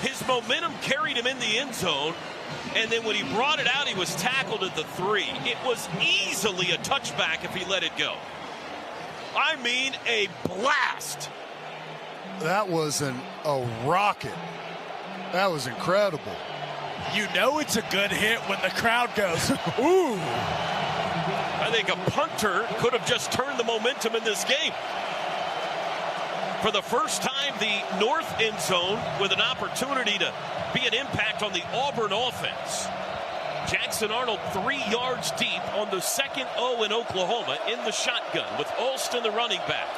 His momentum carried him in the end zone. And then when he brought it out, he was tackled at the 3. It was easily a touchback if he let it go. I mean, a blast. That was a rocket. That was incredible. You know it's a good hit when the crowd goes, ooh. I think a punter could have just turned the momentum in this game. For the first time, the north end zone with an opportunity to be an impact on the Auburn offense. Jackson Arnold 3 yards deep on the second O in Oklahoma in the shotgun with Alston the running back.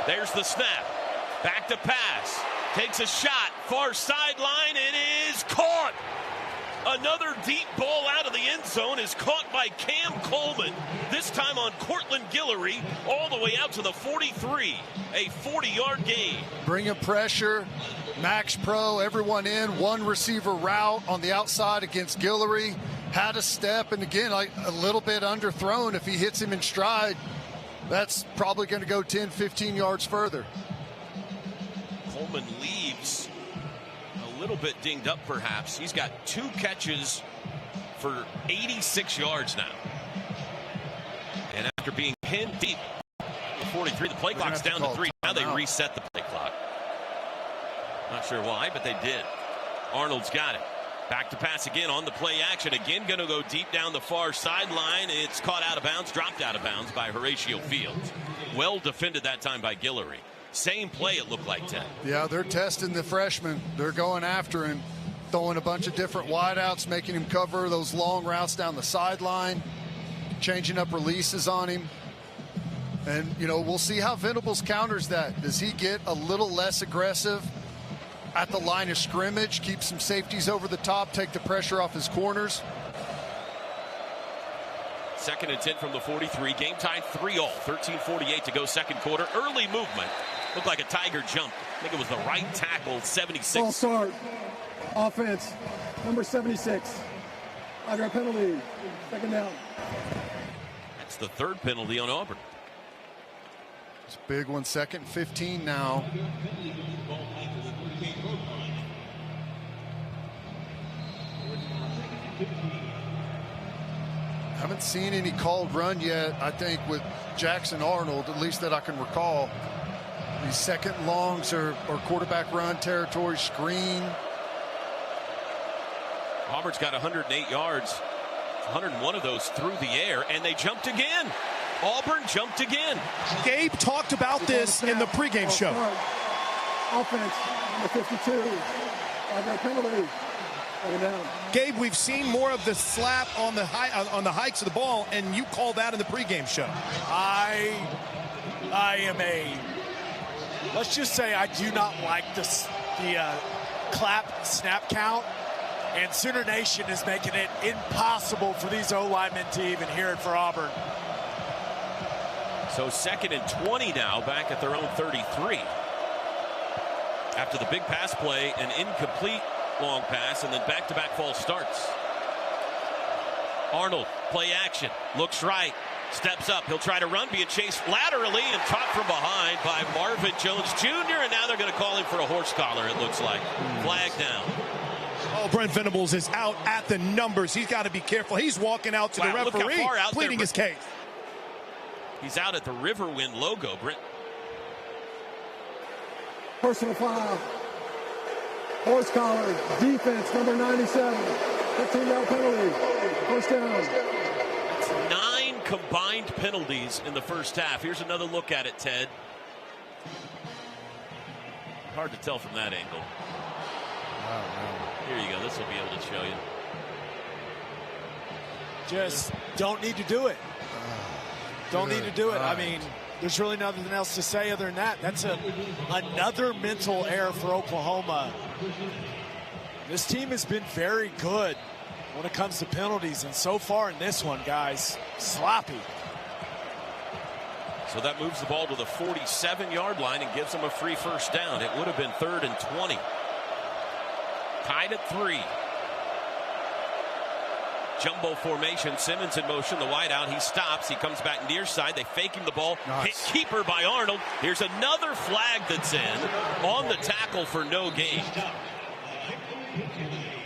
There's the snap. Back to pass. Takes a shot. Far sideline. It is caught. Another deep ball out of the end zone is caught by Cam Coleman. This time on Cortland Guillory, all the way out to the 43. A 40-yard gain. Bringing pressure. Max Pro, everyone in. One receiver route on the outside against Guillory. Had a step, and again, like a little bit underthrown. If he hits him in stride, that's probably going to go 10, 15 yards further. Coleman leaves a little bit dinged up, perhaps. He's got 2 catches for 86 yards now. And after being pinned deep, the 43, the play clock's down to 3. Now they reset the play clock. Not sure why, but they did. Arnold's got it. Back to pass again on the play action. Again, going to go deep down the far sideline. It's caught out of bounds, dropped out of bounds by Horatio Fields. Well defended that time by Guillory. Same play, it looked like, Ted. Yeah, they're testing the freshman. They're going after him, throwing a bunch of different wideouts, making him cover those long routes down the sideline, changing up releases on him. And, you know, we'll see how Venables counters that. Does he get a little less aggressive at the line of scrimmage, keep some safeties over the top, take the pressure off his corners? 2nd and 10 from the 43. Game tied 3-all. 13:48 to go second quarter. Early movement. Looked like a Tiger jump. I think it was the right tackle, 76. False start. Offense, number 76. I got a penalty. 2nd down. That's the 3rd penalty on Auburn. It's a big one. 2nd and 15 now. Haven't seen any called run yet, I think, with Jackson Arnold, at least that I can recall. These second longs or quarterback run territory, screen. Auburn's got 108 yards. 101 of those through the air, and they jumped again. Auburn jumped again. Gabe talked about this in the pregame show. Offense, number 52. I got a penalty. Gabe, we've seen more of the slap on the hikes of the ball, and you called that in the pregame show. I am let's just say I do not like the clap snap count, and Sooner Nation is making it impossible for these O-linemen to even hear it for Auburn. So 2nd and 20 now, back at their own 33. After the big pass play, an incomplete long pass, and then back-to-back false starts. Arnold, play action, looks right, steps up, he'll try to run, being chased laterally and caught from behind by Marvin Jones Jr., and now they're going to call him for a horse collar, it looks like. Flag down. Oh, Brent Venables is out at the numbers. He's got to be careful. He's walking out to the referee, pleading his case. He's out at the Riverwind logo, Brent. Personal foul. Horse collar, defense, number 97. 15-yard penalty. First down. It's 9 combined penalties in the first half. Here's another look at it, Ted. Hard to tell from that angle. Here you go. This will be able to show you. Just don't need to do it. Don't need to do it. I mean, there's really nothing else to say other than that. That's another mental error for Oklahoma. This team has been very good when it comes to penalties, and so far in this one, guys, sloppy. So that moves the ball to the 47-yard line and gives them a free first down. It would have been 3rd and 20. Tied at 3. Jumbo formation. Simmons in motion. The wide out. He stops. He comes back near side. They fake him the ball. Nice. Hit keeper by Arnold. Here's another flag that's in on the tackle for no gain.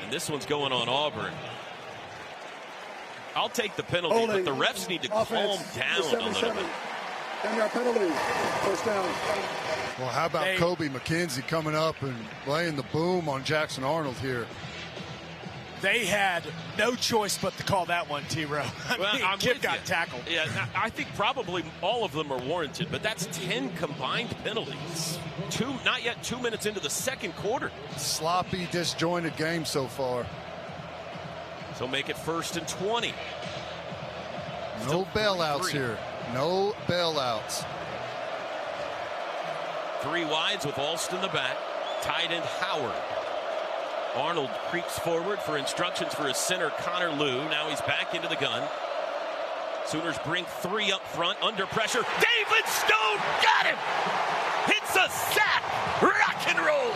And this one's going on Auburn. I'll take the penalty, but the refs need to calm down a little bit. 10-yard penalty. First down. Well, how about Kobe McKenzie coming up and laying the boom on Jackson Arnold here? They had no choice but to call that one, T-Row. Kip got tackled. Yeah, I think probably all of them are warranted, but that's 10 combined penalties. Not yet 2 minutes into the second quarter. Sloppy, disjointed game so far. So make it 1st and 20. No bailouts here. No bailouts. 3 wides with Alston in the back. Tight end Howard. Arnold creeps forward for instructions for his center, Connor Liu. Now he's back into the gun. Sooners bring 3 up front, under pressure. David Stone got him! Hits a sack! Rock and roll!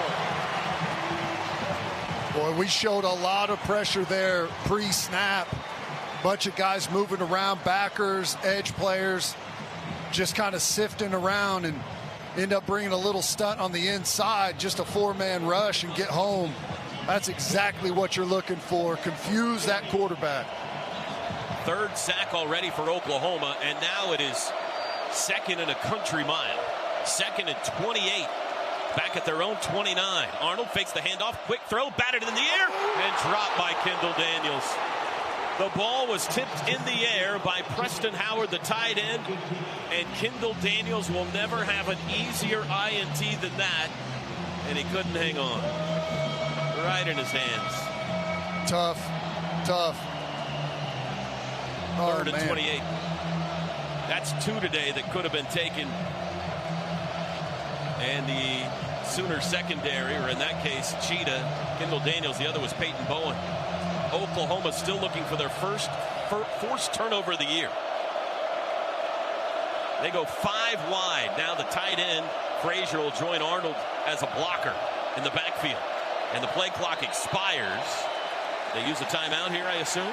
Boy, we showed a lot of pressure there pre-snap. Bunch of guys moving around, backers, edge players, just kind of sifting around and end up bringing a little stunt on the inside, just a 4-man rush and get home. That's exactly what you're looking for. Confuse that quarterback. 3rd sack already for Oklahoma, and now it is 2nd and a country mile. 2nd and 28. Back at their own 29. Arnold fakes the handoff. Quick throw, batted in the air, and dropped by Kendall Daniels. The ball was tipped in the air by Preston Howard, the tight end, and Kendall Daniels will never have an easier INT than that, and he couldn't hang on. Right in his hands. Tough. 3rd and 28. That's 2 today that could have been taken. And the Sooner secondary, or in that case, Cheetah, Kendall Daniels, the other was Peyton Bowen. Oklahoma still looking for their first forced turnover of the year. They go 5 wide. Now the tight end, Frazier, will join Arnold as a blocker in the backfield. And the play clock expires. They use a timeout here, I assume.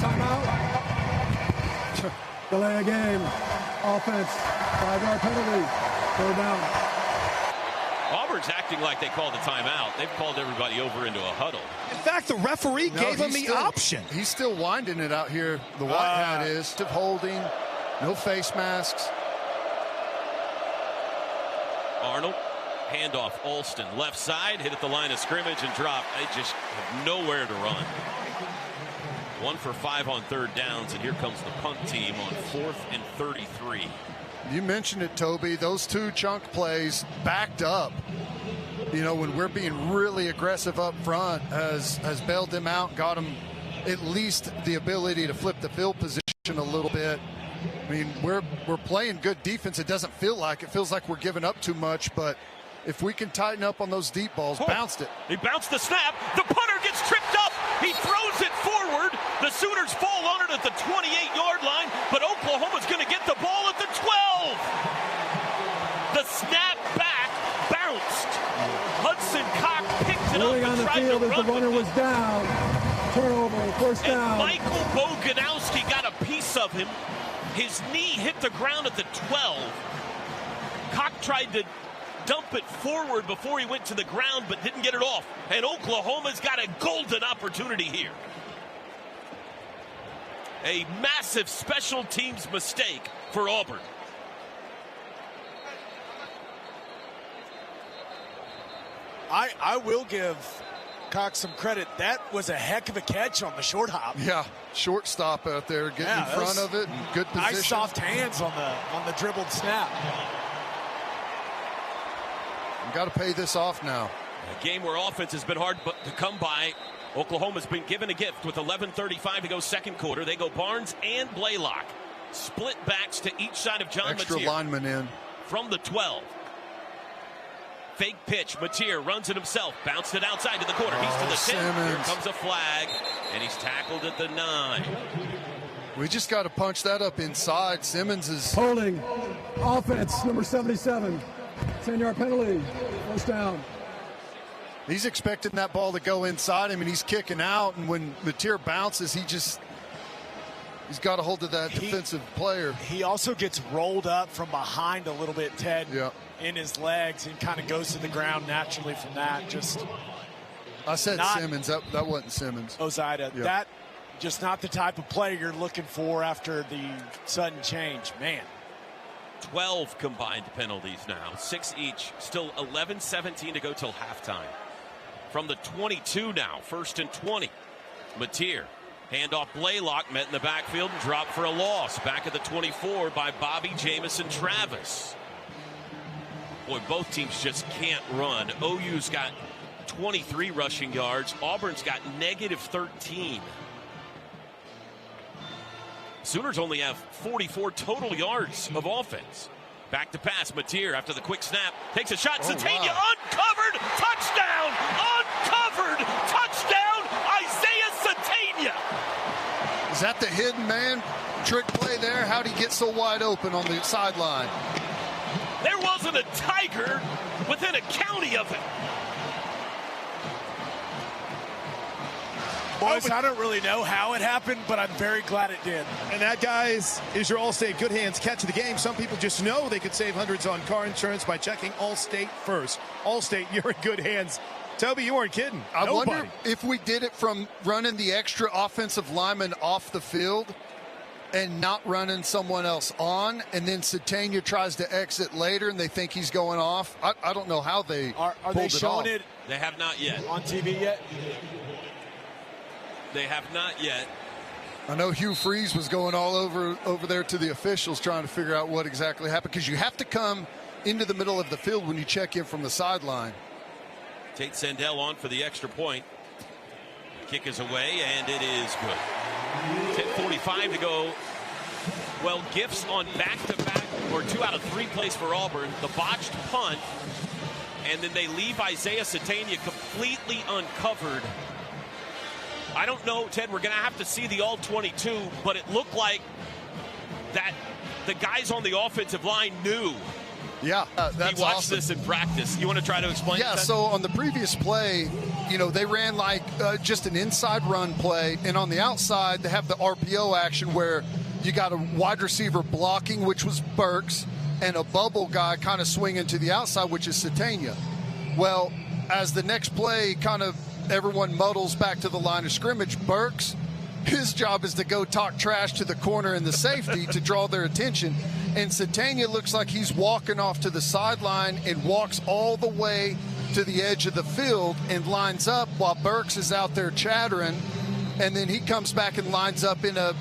Timeout. Delay a game. Offense. 5-yard penalty. 3rd down. Auburn's acting like they called a timeout. They've called everybody over into a huddle. In fact, the referee gave him the option. He's still winding it out here. The white hat is holding. No face masks. Arnold. Handoff, Alston, left side, hit at the line of scrimmage and dropped. They just have nowhere to run. 1 for 5 on 3rd downs, and here comes the punt team on 4th and 33. You mentioned it, Toby. Those 2 chunk plays backed up. You know, when we're being really aggressive up front, has bailed them out, got them at least the ability to flip the field position a little bit. I mean, we're playing good defense. It doesn't feel like it. Feels like we're giving up too much, but if we can tighten up on those deep balls, bounced it. He bounced the snap. The punter gets tripped up. He throws it forward. The Sooners fall on it at the 28-yard line, but Oklahoma's going to get the ball at the 12. The snap back bounced. Hudson Cox picked it up and tried to run. The runner was down. Turnover, 1st down. And Michael Boganowski got a piece of him. His knee hit the ground at the 12. Cox tried to dump it forward before he went to the ground, but didn't get it off. And Oklahoma's got a golden opportunity here. A massive special teams mistake for Auburn. I will give Cox some credit. That was a heck of a catch on the short hop. Yeah, shortstop out there, getting in front of it, and good position. Nice soft hands on the dribbled snap. Got to pay this off now. A game where offense has been hard to come by. Oklahoma's been given a gift with 11:35 to go 2nd quarter. They go Barnes and Blaylock. Split backs to each side of John Extra Mateer. lineman in. From the 12. Fake pitch. Mateer runs it himself. Bounced it outside to the corner. He's to the 10. Simmons. Here comes a flag. And he's tackled at the 9. We just got to punch that up inside. Simmons is holding. Offense, number 77. 10-yard penalty. 1st down. He's expecting that ball to go inside him, and he's kicking out. And when Mateer bounces, he's got a hold of that defensive player. He also gets rolled up from behind a little bit, Ted, in his legs, and kind of goes to the ground naturally from that. I said Simmons. That wasn't Simmons. Ozida. Yeah. That just not the type of play you're looking for after the sudden change. Man. 12 combined penalties now, 6 each. Still 11-17 to go till halftime. From the 22 now, 1st and 20. Mateer, handoff Blaylock, met in the backfield and dropped for a loss. Back at the 24 by Bobby Jamison Travis. Boy, both teams just can't run. OU's got 23 rushing yards. Auburn's got -13. Sooners only have 44 total yards of offense. Back to pass. Mateer after the quick snap takes a shot. Satania uncovered. Touchdown. Uncovered. Touchdown. Isaiah Satania. Is that the hidden man trick play there? How'd he get so wide open on the sideline? There wasn't a tiger within a county of it. Boys, I don't really know how it happened, but I'm very glad it did. And that, guys, is your Allstate Good Hands catch of the game. Some people just know they could save hundreds on car insurance by checking Allstate first. Allstate, you're in good hands. Toby, you weren't kidding. I wonder if we did it from running the extra offensive lineman off the field and not running someone else on, and then Satania tries to exit later and they think he's going off. I don't know how they are they showing it. They have not yet. On TV yet? They have not yet. I know Hugh Freeze was going all over there to the officials trying to figure out what exactly happened, because you have to come into the middle of the field when you check in from the sideline. Tate Sandell on for the extra point. Kick is away, and it is good. 10:45 to go. Well, gifts on back-to-back, or 2 out of 3 plays for Auburn. The botched punt, and then they leave Isaiah Satania completely uncovered. I don't know, Ted, we're going to have to see the all-22, but it looked like that the guys on the offensive line knew. Yeah, that's he watched awesome. this in practice. You want to try to explain Yeah, that? so on the previous play, they ran like just an inside run play, and on the outside they have the RPO action where you got a wide receiver blocking, which was Burks, and a bubble guy kind of swinging to the outside, which is Satania. Well, as the next play kind of everyone muddles back to the line of scrimmage, Burks, his job is to go talk trash to the corner and the safety to draw their attention. And Satania looks like he's walking off to the sideline and walks all the way to the edge of the field and lines up while Burks is out there chattering. And then he comes back and lines up in a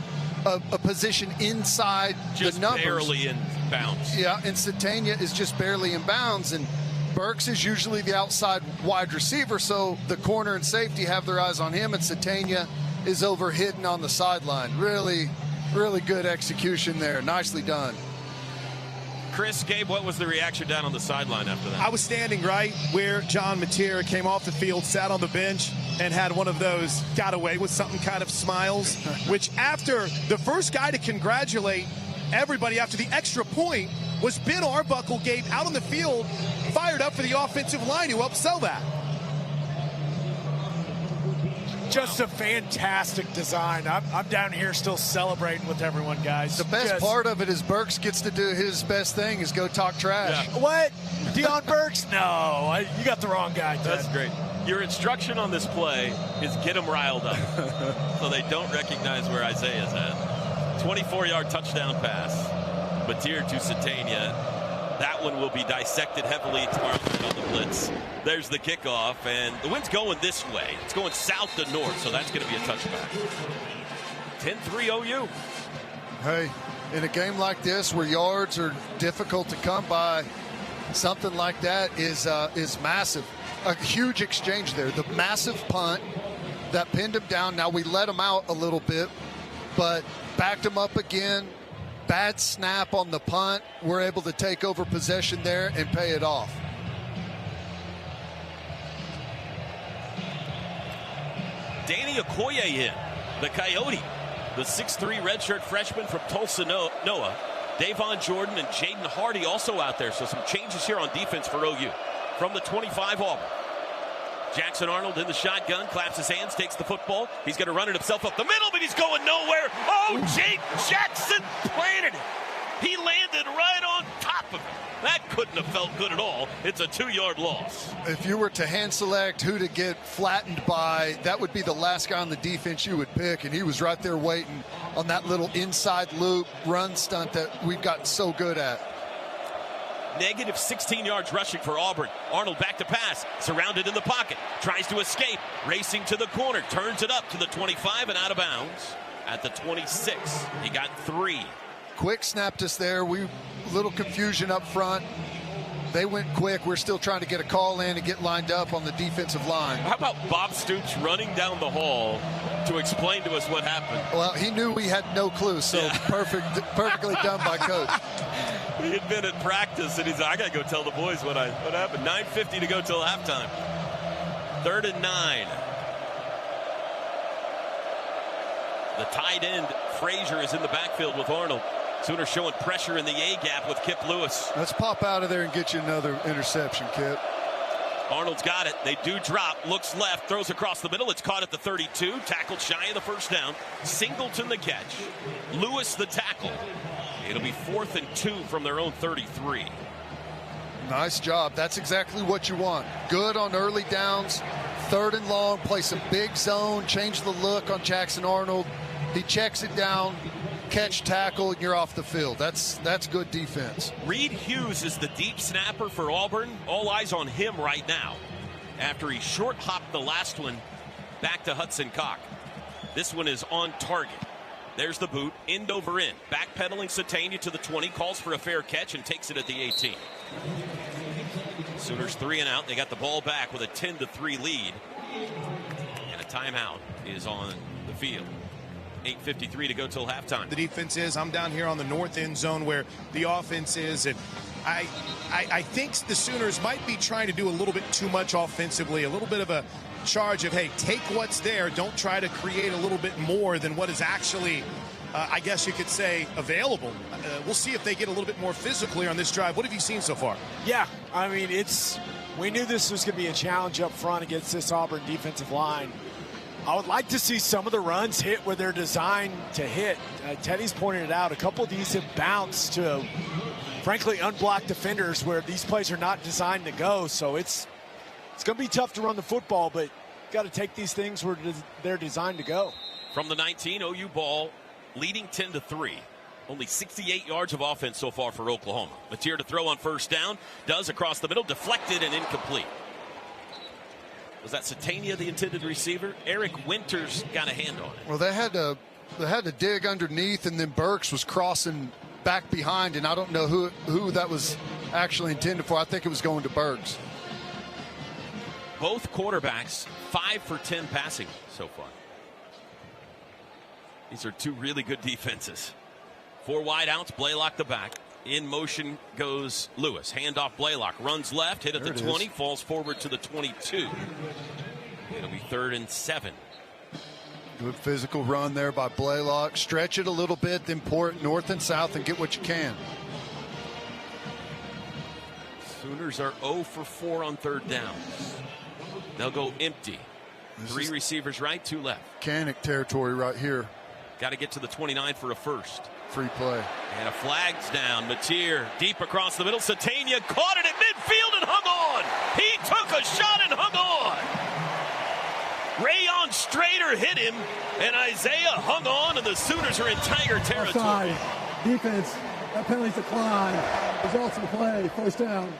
position inside just the numbers. Barely in bounds. Yeah, and Satania is just barely in bounds. And Burks is usually the outside wide receiver, so the corner and safety have their eyes on him, and Satania is over hidden on the sideline. Really, really good execution there. Nicely done. Chris, Gabe, what was the reaction down on the sideline after that? I was standing right where John Mateer came off the field, sat on the bench, and had one of those got away with something kind of smiles, which after the first guy to congratulate everybody after the extra point was Ben Arbuckle, Gabe, out on the field, fired up for the offensive line who helped sell that. Just a fantastic design. I'm down here still celebrating with everyone, guys. The best part of it is Burks gets to do his best thing, is go talk trash. Yeah. What? Deion Burks? No, you got the wrong guy, Ted. That's great. Your instruction on this play is get them riled up so they don't recognize where Isaiah's at. 24-yard touchdown pass. Mateer to Satania. That one will be dissected heavily tomorrow night on the Blitz. There's the kickoff, and the wind's going this way. It's going south to north, so that's going to be a touchback. 10-3 OU. Hey, in a game like this where yards are difficult to come by, something like that is massive. A huge exchange there. The massive punt that pinned him down. Now we let him out a little bit, but backed him up again. Bad snap on the punt. We're able to take over possession there and pay it off. Danny Okoye in, the Coyote, the 6'3 redshirt freshman from Tulsa, Noah. Davon Jordan and Jaden Hardy also out there, so some changes here on defense for OU. From the 25, Auburn. Jackson Arnold in the shotgun, claps his hands, takes the football. He's going to run it himself up the middle, but he's going nowhere. Oh, Jake Jackson planted it. He landed right on top of it. That couldn't have felt good at all. It's a 2-yard loss. If you were to hand select who to get flattened by, that would be the last guy on the defense you would pick, and he was right there waiting on that little inside loop run stunt that we've gotten so good at. Negative 16 yards rushing for Auburn. Arnold back to pass, surrounded in the pocket, tries to escape, racing to the corner, turns it up to the 25 and out of bounds at the 26. He got 3. Quick snapped us there. Little confusion up front. They went quick. We're still trying to get a call in and get lined up on the defensive line. How about Bob Stoops running down the hall to explain to us what happened? Well, he knew we had no clue, so yeah. Perfectly done by Coach. He had been at practice, and he's like, I got to go tell the boys what happened. 9:50 to go till halftime. 3rd and 9. The tight end, Frazier, is in the backfield with Arnold. Sooners showing pressure in the A-gap with Kip Lewis. Let's pop out of there and get you another interception, Kip. Arnold's got it. They do drop. Looks left. Throws across the middle. It's caught at the 32. Tackled shy of the first down. Singleton the catch. Lewis the tackle. It'll be 4th and 2 from their own 33. Nice job. That's exactly what you want. Good on early downs. 3rd and long. Play some big zone. Change the look on Jackson Arnold. He checks it down. Catch, tackle, and you're off the field. That's good defense. Reed Hughes is the deep snapper for Auburn. All eyes on him right now after he short hopped the last one back to Hudson Cock. This one is on target. There's the boot, end over end. Backpedaling Satania to the 20, calls for a fair catch and takes it at the 18. Sooners 3 and out. They got the ball back with a 10-3 lead. And a timeout is on the field. 8:53 to go till halftime. The defense is, I'm down here on the north end zone where the offense is, and I think the Sooners might be trying to do a little bit too much offensively, a little bit of a charge of, hey, take what's there, don't try to create a little bit more than what is actually, I guess you could say, available. We'll see if they get a little bit more physical here on this drive. What have you seen so far? Yeah, I mean, we knew this was going to be a challenge up front against this Auburn defensive line. I would like to see some of the runs hit where they're designed to hit. Teddy's pointed it out. A couple of these have bounced to, frankly, unblocked defenders where these plays are not designed to go. So it's going to be tough to run the football, but got to take these things where they're designed to go. From the 19, OU ball, leading 10-3. Only 68 yards of offense so far for Oklahoma. Mateer to throw on first down. Does across the middle. Deflected and incomplete. Was that Satania, the intended receiver? Eric Winters got a hand on it. Well, they had to dig underneath, and then Burks was crossing back behind, and I don't know who that was actually intended for. I think it was going to Burks. Both quarterbacks 5 for 10 passing so far. These are 2 really good defenses. 4 wide outs, Blaylock the back. In motion goes Lewis. Handoff Blaylock. Runs left, hit at the 20, falls forward to the 22. It'll be 3rd and 7. Good physical run there by Blaylock. Stretch it a little bit, then pour it north and south and get what you can. Sooners are 0 for 4 on 3rd downs. They'll go empty. 3 receivers right, 2 left. Canic territory right here. Got to get to the 29 for a first. Free play. And a flag's down. Mateer deep across the middle. Satania caught it at midfield and hung on. He took a shot and hung on. Rayon Strader hit him, and Isaiah hung on, and the Sooners are in Tiger territory. Offside. Defense. That penalty's declined. Results of the play. First down.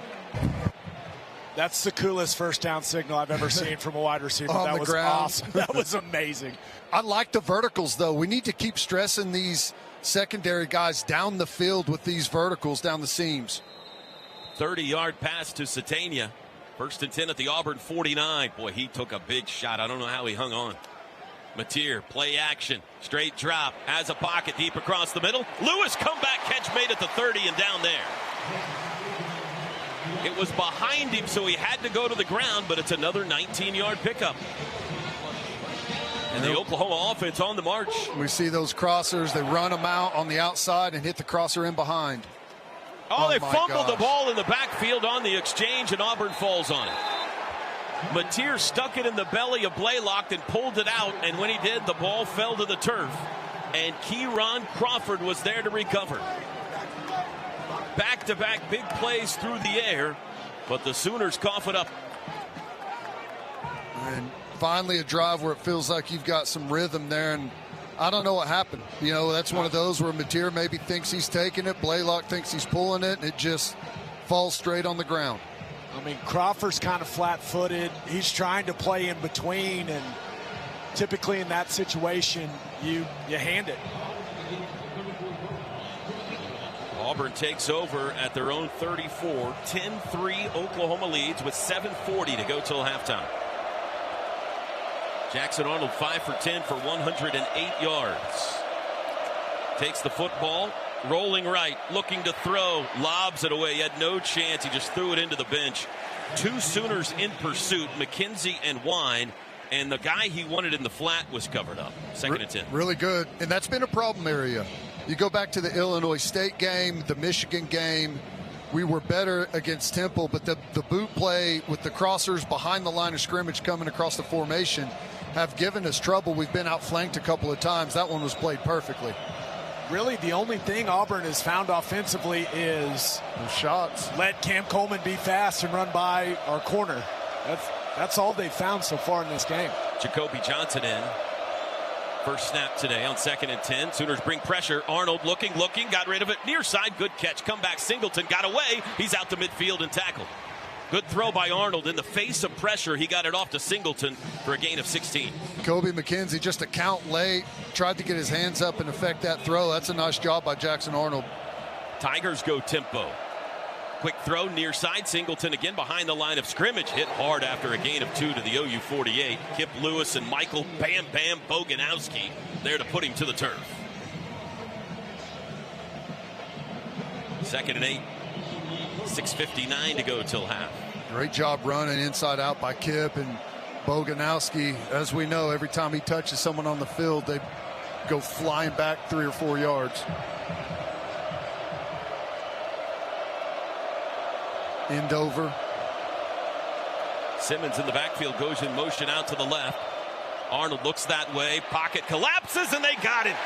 That's the coolest first down signal I've ever seen from a wide receiver. That was awesome. That was amazing. I like the verticals, though. We need to keep stressing these secondary guys down the field with these verticals down the seams. 30-yard pass to Satania. 1st and 10 at the Auburn 49. Boy, he took a big shot. I don't know how he hung on. Mateer, play action. Straight drop. Has a pocket deep across the middle. Lewis, comeback catch made at the 30 and down there. It was behind him, so he had to go to the ground, but it's another 19-yard pickup. And the Oklahoma offense on the march. We see those crossers. They run them out on the outside and hit the crosser in behind. Oh, they fumbled the ball in the backfield on the exchange, and Auburn falls on it. Mateer stuck it in the belly of Blaylock and pulled it out, and when he did, the ball fell to the turf. And Kieron Crawford was there to recover. Back-to-back big plays through the air, but the Sooners cough it up. And finally a drive where it feels like you've got some rhythm there, and I don't know what happened. You know, that's one of those where Mateer maybe thinks he's taking it, Blaylock thinks he's pulling it, and it just falls straight on the ground. I mean, Crawford's kind of flat-footed. He's trying to play in between, and typically in that situation, you hand it. Auburn takes over at their own 34. 10-3 Oklahoma leads with 7:40 to go till halftime. Jackson Arnold 5 for 10 for 108 yards. Takes the football, rolling right, looking to throw, lobs it away. He had no chance. He just threw it into the bench. Two Sooners in pursuit, McKenzie and Wine, and the guy he wanted in the flat was covered up. Second and 10. Really good, and that's been a problem area. You go back to the Illinois State game, the Michigan game, we were better against Temple, but the boot play with the crossers behind the line of scrimmage coming across the formation have given us trouble. We've been outflanked a couple of times. That one was played perfectly. Really, the only thing Auburn has found offensively is those shots. Let Cam Coleman be fast and run by our corner. That's all they've found so far in this game. Jacoby Johnson in. First snap today on 2nd and 10. Sooners bring pressure. Arnold looking, got rid of it. Near side, good catch. Come back, Singleton got away. He's out to midfield and tackled. Good throw by Arnold. In the face of pressure, he got it off to Singleton for a gain of 16. Kobe McKenzie just a count late. Tried to get his hands up and affect that throw. That's a nice job by Jackson Arnold. Tigers go tempo. Quick throw near side. Singleton again behind the line of scrimmage. Hit hard after a gain of 2 to the OU 48. Kip Lewis and Michael Bam Bam Boganowski there to put him to the turf. 2nd and 8. 6:59 to go till half. Great job running inside out by Kip and Boganowski. As we know, every time he touches someone on the field, they go flying back 3 or 4 yards. End over. Simmons in the backfield goes in motion out to the left. Arnold looks that way. Pocket collapses, and they got him.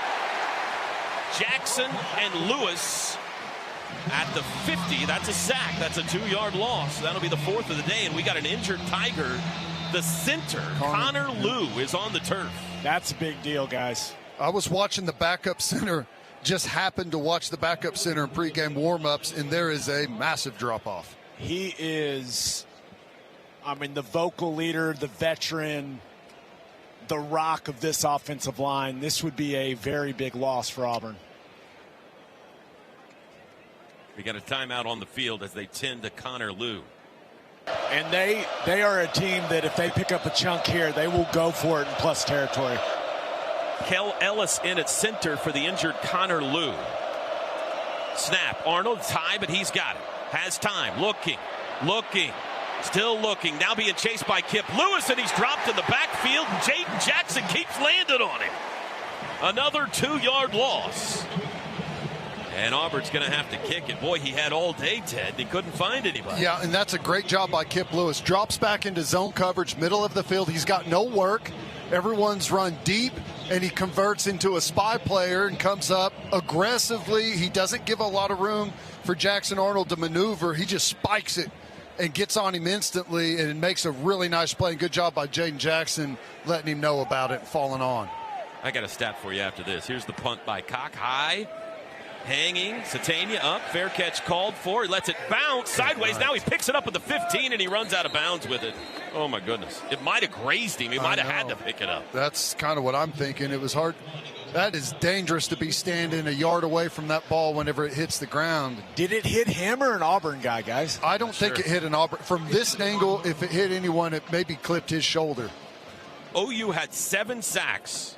Jackson and Lewis at the 50. That's a sack. That's a 2-yard loss. That'll be the 4th of the day, and we got an injured Tiger. The center, Connor Lew, is on the turf. That's a big deal, guys. I was watching the backup center, just happened to watch the backup center in pregame warm-ups, and there is a massive drop-off. He is, I mean, the vocal leader, the veteran, the rock of this offensive line. This would be a very big loss for Auburn. We got a timeout on the field as they tend to Connor Lew. And they are a team that if they pick up a chunk here, they will go for it in plus territory. Kel Ellis in at center for the injured Connor Lew. Snap. Arnold's high, but he's got it. Has time. Looking. Still looking. Now being chased by Kip Lewis, and he's dropped in the backfield. Jaden Jackson keeps landing on him. Another 2-yard loss. And Auburn's going to have to kick it. Boy, he had all day, Ted. He couldn't find anybody. Yeah, and that's a great job by Kip Lewis. Drops back into zone coverage, middle of the field. He's got no work. Everyone's run deep, and he converts into a spy player and comes up aggressively. He doesn't give a lot of room for Jackson Arnold to maneuver. He just spikes it and gets on him instantly, and it makes a really nice play. Good job by Jaden Jackson letting him know about it and falling on. I got a stat for you after this. Here's the punt by Cock. High. Hanging, Satania up, fair catch called for. He lets it bounce sideways. Now he picks it up at the 15 and he runs out of bounds with it. Oh my goodness. It might have grazed him. He might have had to pick it up. That's kind of what I'm thinking. It was hard. That is dangerous to be standing a yard away from that ball whenever it hits the ground. Did it hit him or an Auburn guy, guys? I don't think it hit an Auburn. From this angle, if it hit anyone, it maybe clipped his shoulder. OU had 7 sacks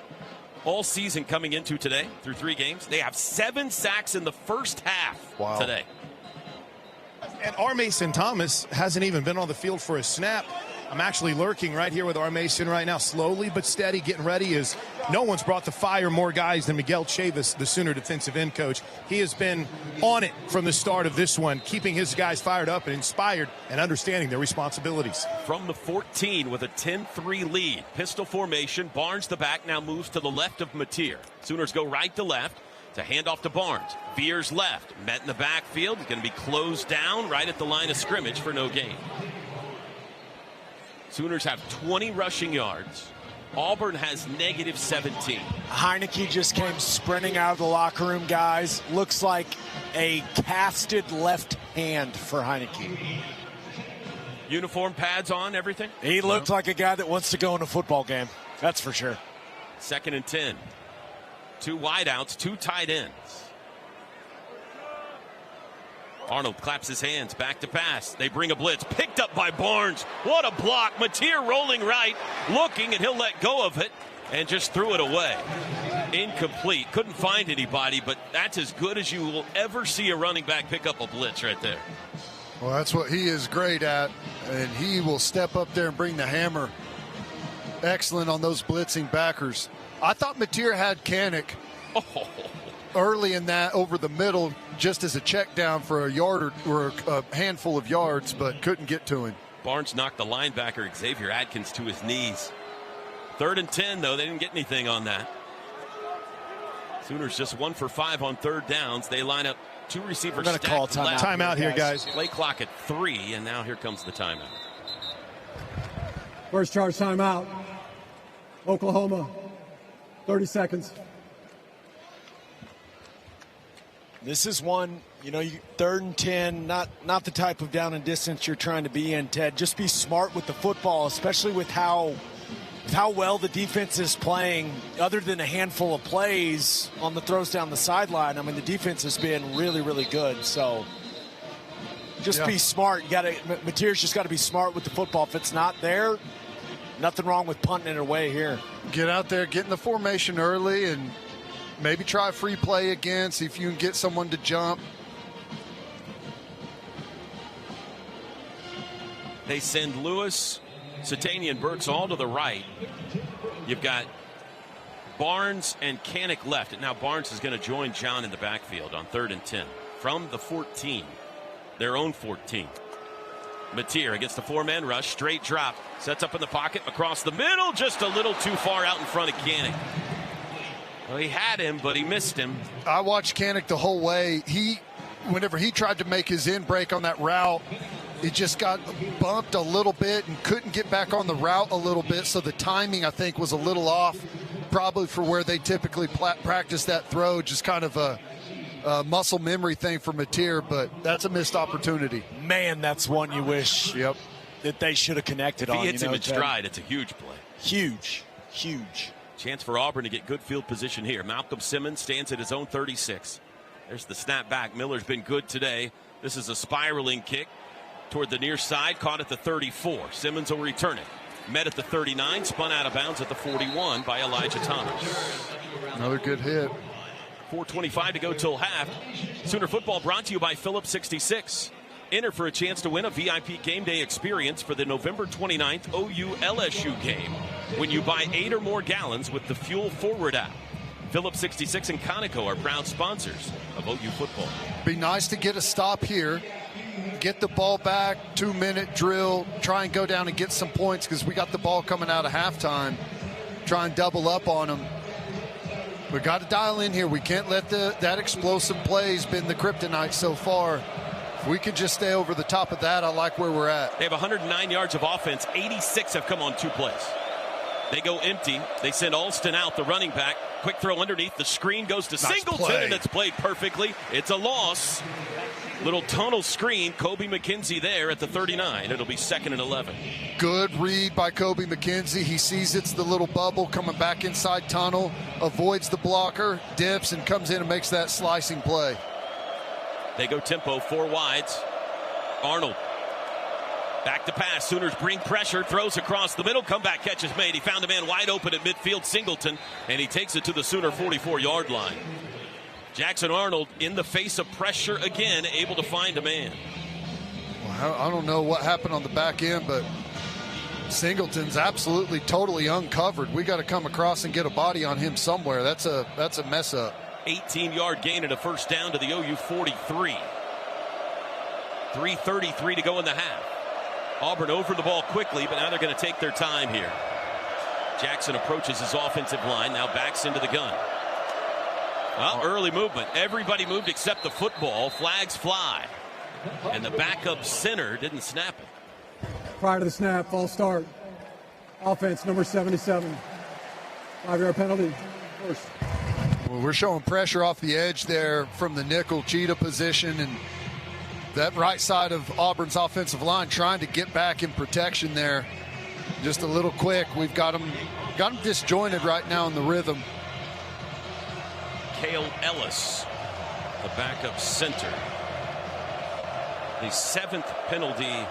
all season coming into today through 3 games. They have 7 sacks in the first half today. And our Mason Thomas hasn't even been on the field for a snap. I'm actually lurking right here with our Mason right now, slowly but steady, getting ready, as no one's brought the fire more guys than Miguel Chavis, the Sooner defensive end coach. He has been on it from the start of this one, keeping his guys fired up and inspired and understanding their responsibilities. From the 14 with a 10-3 lead. Pistol formation. Barnes, the back, now moves to the left of Mateer. Sooners go right to left. To hand off to Barnes. Veers left. Met in the backfield. He's going to be closed down right at the line of scrimmage for no gain. Sooners have 20 rushing yards. Auburn has -17. Heineke just came sprinting out of the locker room, guys. Looks like a casted left hand for Heineke. Uniform pads on, everything? He looked like a guy that wants to go in a football game. That's for sure. 2nd and 10. 2 wideouts, 2 tight ends. Arnold claps his hands, back to pass. They bring a blitz, picked up by Barnes. What a block. Mateer rolling right, looking, and he'll let go of it and just threw it away. Incomplete. Couldn't find anybody, but that's as good as you will ever see a running back pick up a blitz right there. Well, that's what he is great at, and he will step up there and bring the hammer. Excellent on those blitzing backers. I thought Mateer had Kanik early in that over the middle just as a check down for a yard or a handful of yards, but couldn't get to him. Barnes knocked the linebacker Xavier Adkins to his knees. 3rd and 10, though. They didn't get anything on that. Sooners just 1 for 5 on 3rd downs. They line up 2 receivers. We're going to call timeout here, guys. Play clock at 3, and now here comes the timeout. First charge timeout. Oklahoma. 30 seconds. This is one, 3rd and 10, not the type of down and distance you're trying to be in, Ted. Just be smart with the football, especially with how well the defense is playing. Other than a handful of plays on the throws down the sideline, I mean, the defense has been really, really good. So just be smart. Mateer's just got to be smart with the football. If it's not there, nothing wrong with punting it away here. Get out there, get in the formation early, and maybe try a free play again, see if you can get someone to jump. They send Lewis, Satania, and Burks all to the right. You've got Barnes and Kanik left. And now Barnes is going to join John in the backfield on 3rd and 10. From the 14, their own 14. Mateer against the 4-man rush, straight drop. Sets up in the pocket, across the middle, just a little too far out in front of Kanik. Well, he had him, but he missed him. I watched Kanik the whole way. Whenever he tried to make his in break on that route, it just got bumped a little bit and couldn't get back on the route a little bit. So the timing, I think, was a little off, probably for where they typically practice that throw. Just kind of a muscle memory thing for Mateer, but that's a missed opportunity. Man, that's one you wish that they should have connected on. If he hits him in stride, it's a huge play. Huge. Chance for Auburn to get good field position here. Malcolm Simmons stands at his own 36. There's the snap back. Miller's been good today. This is a spiraling kick toward the near side, caught at the 34. Simmons will return it. Met at the 39, spun out of bounds at the 41 by Elijah Thomas. Another good hit. 4:25 to go till half. Sooner football brought to you by Phillips 66. Enter for a chance to win a VIP game day experience for the November 29th OU-LSU game when you buy 8 or more gallons with the Fuel Forward app. Phillips 66 and Conoco are proud sponsors of OU football. Be nice to get a stop here. Get the ball back, 2-minute drill, try and go down and get some points because we got the ball coming out of halftime. Try and double up on them. We got to dial in here. We can't let that explosive plays been the kryptonite so far. If we could just stay over the top of that, I like where we're at. They have 109 yards of offense. 86 have come on 2 plays. They go empty. They send Alston out, the running back. Quick throw underneath. The screen goes to Singleton, and it's played perfectly. It's a loss. Little tunnel screen. Kobe McKenzie there at the 39. It'll be 2nd and 11. Good read by Kobe McKenzie. He sees it's the little bubble coming back inside tunnel, avoids the blocker, dips, and comes in and makes that slicing play. They go tempo, 4 wides. Arnold. Back to pass. Sooners bring pressure. Throws across the middle. Comeback catch is made. He found a man wide open at midfield, Singleton, and he takes it to the Sooner 44-yard line. Jackson Arnold in the face of pressure again, able to find a man. Well, I don't know what happened on the back end, but Singleton's absolutely totally uncovered. We got to come across and get a body on him somewhere. That's a mess up. 18-yard gain and a first down to the OU 43. 3:33 to go in the half. Auburn over the ball quickly, but now they're going to take their time here. Jackson approaches his offensive line, now backs into the gun. Well, early movement. Everybody moved except the football. Flags fly. And the backup center didn't snap it. Prior to the snap, false start. Offense, number 77. 5-yard penalty. First. Well, we're showing pressure off the edge there from the nickel cheetah position, and that right side of Auburn's offensive line trying to get back in protection there. Just a little quick. We've got them disjointed right now in the rhythm. Cale Ellis, the backup center. The 7th penalty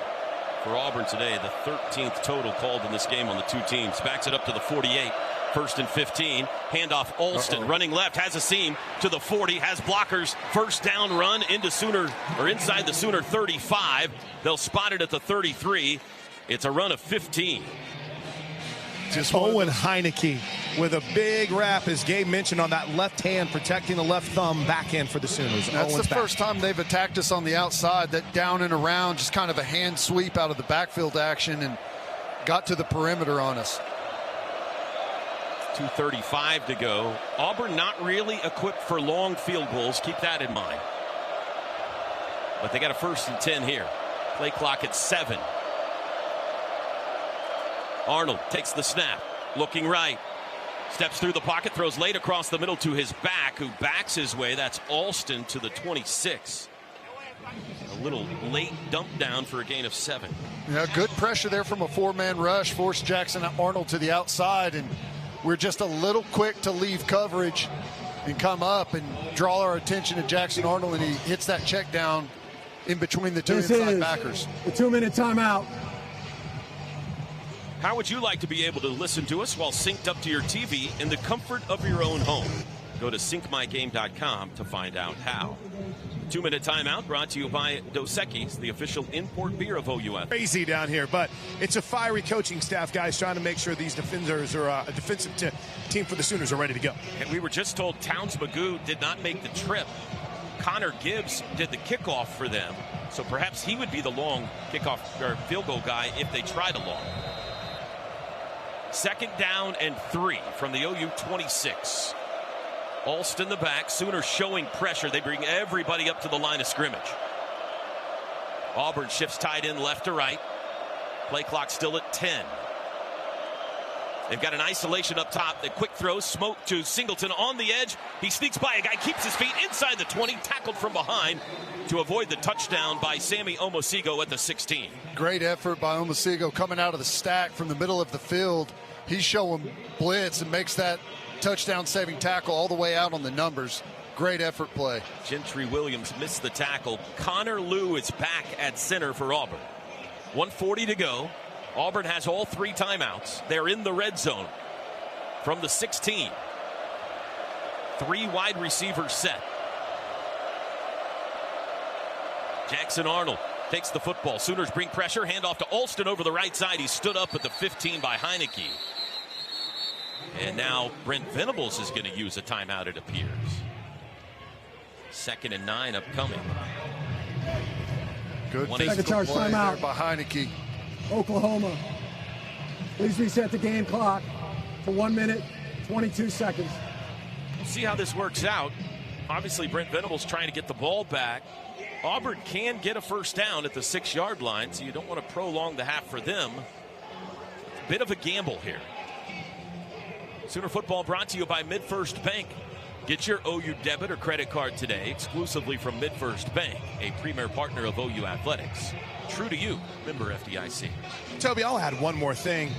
for Auburn today, the 13th total called in this game on the two teams. Backs it up to the 48. 1st and 15. Handoff Alston running left, has a seam to the 40, has blockers. First down run into Sooner, or inside the Sooner 35. They'll spot it at the 33. It's a run of 15. Just Owen Heineke with a big wrap, as Gabe mentioned, on that left hand, protecting the left thumb backhand for the Sooners. That's Owen's the first time they've attacked us on the outside. That down and around, just kind of a hand sweep out of the backfield action and got to the perimeter on us. 2:35 to go. Auburn not really equipped for long field goals. Keep that in mind. But they got a 1st and 10 here. Play clock at 7. Arnold takes the snap. Looking right. Steps through the pocket. Throws late across the middle to his back, who backs his way. That's Alston to the 26. A little late dump down for a gain of 7. Yeah, good pressure there from a 4-man rush. Forced Jackson Arnold to the outside, and we're just a little quick to leave coverage and come up and draw our attention to Jackson Arnold, and he hits that check down in between the two inside backers. The 2-minute timeout. How would you like to be able to listen to us while synced up to your TV in the comfort of your own home? Go to syncmygame.com to find out how. 2-minute timeout brought to you by Dos Equis, the official import beer of OUF. Crazy down here, but it's a fiery coaching staff, guys, trying to make sure these defenders are a defensive team for the Sooners are ready to go. And we were just told Towns Magoo did not make the trip. Connor Gibbs did the kickoff for them, so perhaps he would be the long kickoff or field goal guy if they tried a long. 2nd down and 3 from the OU 26. Alston the back. Sooners showing pressure. They bring everybody up to the line of scrimmage. Auburn shifts tight end left to right. Play clock still at 10. They've got an isolation up top. The quick throw, smoke to Singleton on the edge. He sneaks by a guy, keeps his feet inside the 20, tackled from behind to avoid the touchdown by Sammy Omosigo at the 16. Great effort by Omosigo coming out of the stack from the middle of the field. He's showing blitz and makes that touchdown-saving tackle all the way out on the numbers. Great effort play. Gentry Williams missed the tackle. Connor Lew is back at center for Auburn. 1:40 to go. Auburn has all 3 timeouts. They're in the red zone from the 16. 3 wide receivers set. Jackson Arnold takes the football. Sooners bring pressure. Handoff to Alston over the right side. He stood up at the 15 by Heineke. And now Brent Venables is going to use a timeout, it appears. 2nd and 9 upcoming. Good physical play there by Heineke. Oklahoma, please reset the game clock to 1 minute, 22 seconds. We'll see how this works out. Obviously, Brent Venables trying to get the ball back. Auburn can get a first down at the 6-yard line, so you don't want to prolong the half for them. Bit of a gamble here. Sooner football brought to you by MidFirst Bank. Get your OU debit or credit card today exclusively from MidFirst Bank, a premier partner of OU Athletics. True to you, member FDIC. Toby, I'll add one more thing.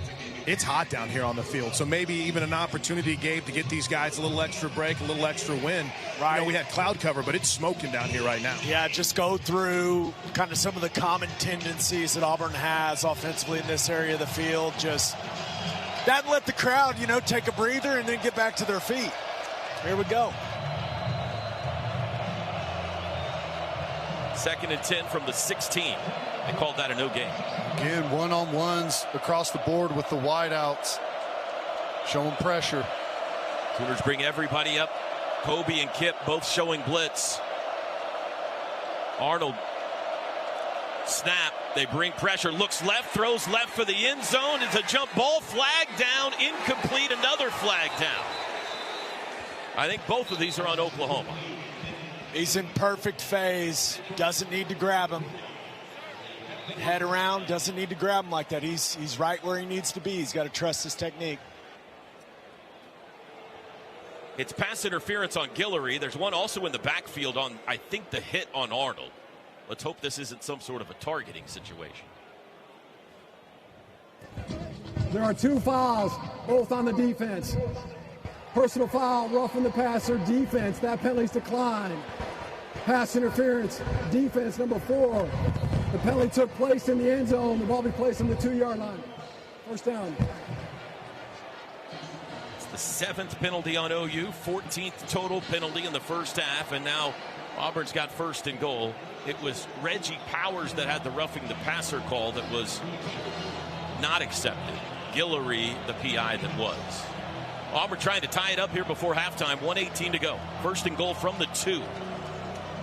It's hot down here on the field, so maybe even an opportunity, Gabe, to get these guys a little extra break, a little extra win. Right. You know, we had cloud cover, but it's smoking down here right now. Yeah, just go through kind of some of the common tendencies that Auburn has offensively in this area of the field. Just that let the crowd, you know, take a breather and then get back to their feet. Here we go. 2nd and 10 from the 16. They called that a no gain. Again, one-on-ones across the board with the wideouts. Showing pressure. Sooners bring everybody up. Kobe and Kip both showing blitz. Arnold snap. They bring pressure. Looks left. Throws left for the end zone. It's a jump ball. Flag down. Incomplete. Another flag down. I think both of these are on Oklahoma. He's in perfect phase. Doesn't need to grab him. Head around. Doesn't need to grab him like that. He's right where he needs to be. He's got to trust his technique. It's pass interference on Guillory. There's one also in the backfield on, I think, the hit on Arnold. Let's hope this isn't some sort of a targeting situation. There are 2 fouls, both on the defense. Personal foul, roughing the passer, defense. That penalty's declined. Pass interference, defense, number 4. The penalty took place in the end zone. The ball be placed on the 2-yard line. First down. The 7th penalty on OU, 14th total penalty in the first half, and now Auburn's got first and goal. It was Reggie Powers that had the roughing the passer call that was not accepted. Guillory, the PI that was. Auburn trying to tie it up here before halftime, 1:18 to go. First and goal from the 2.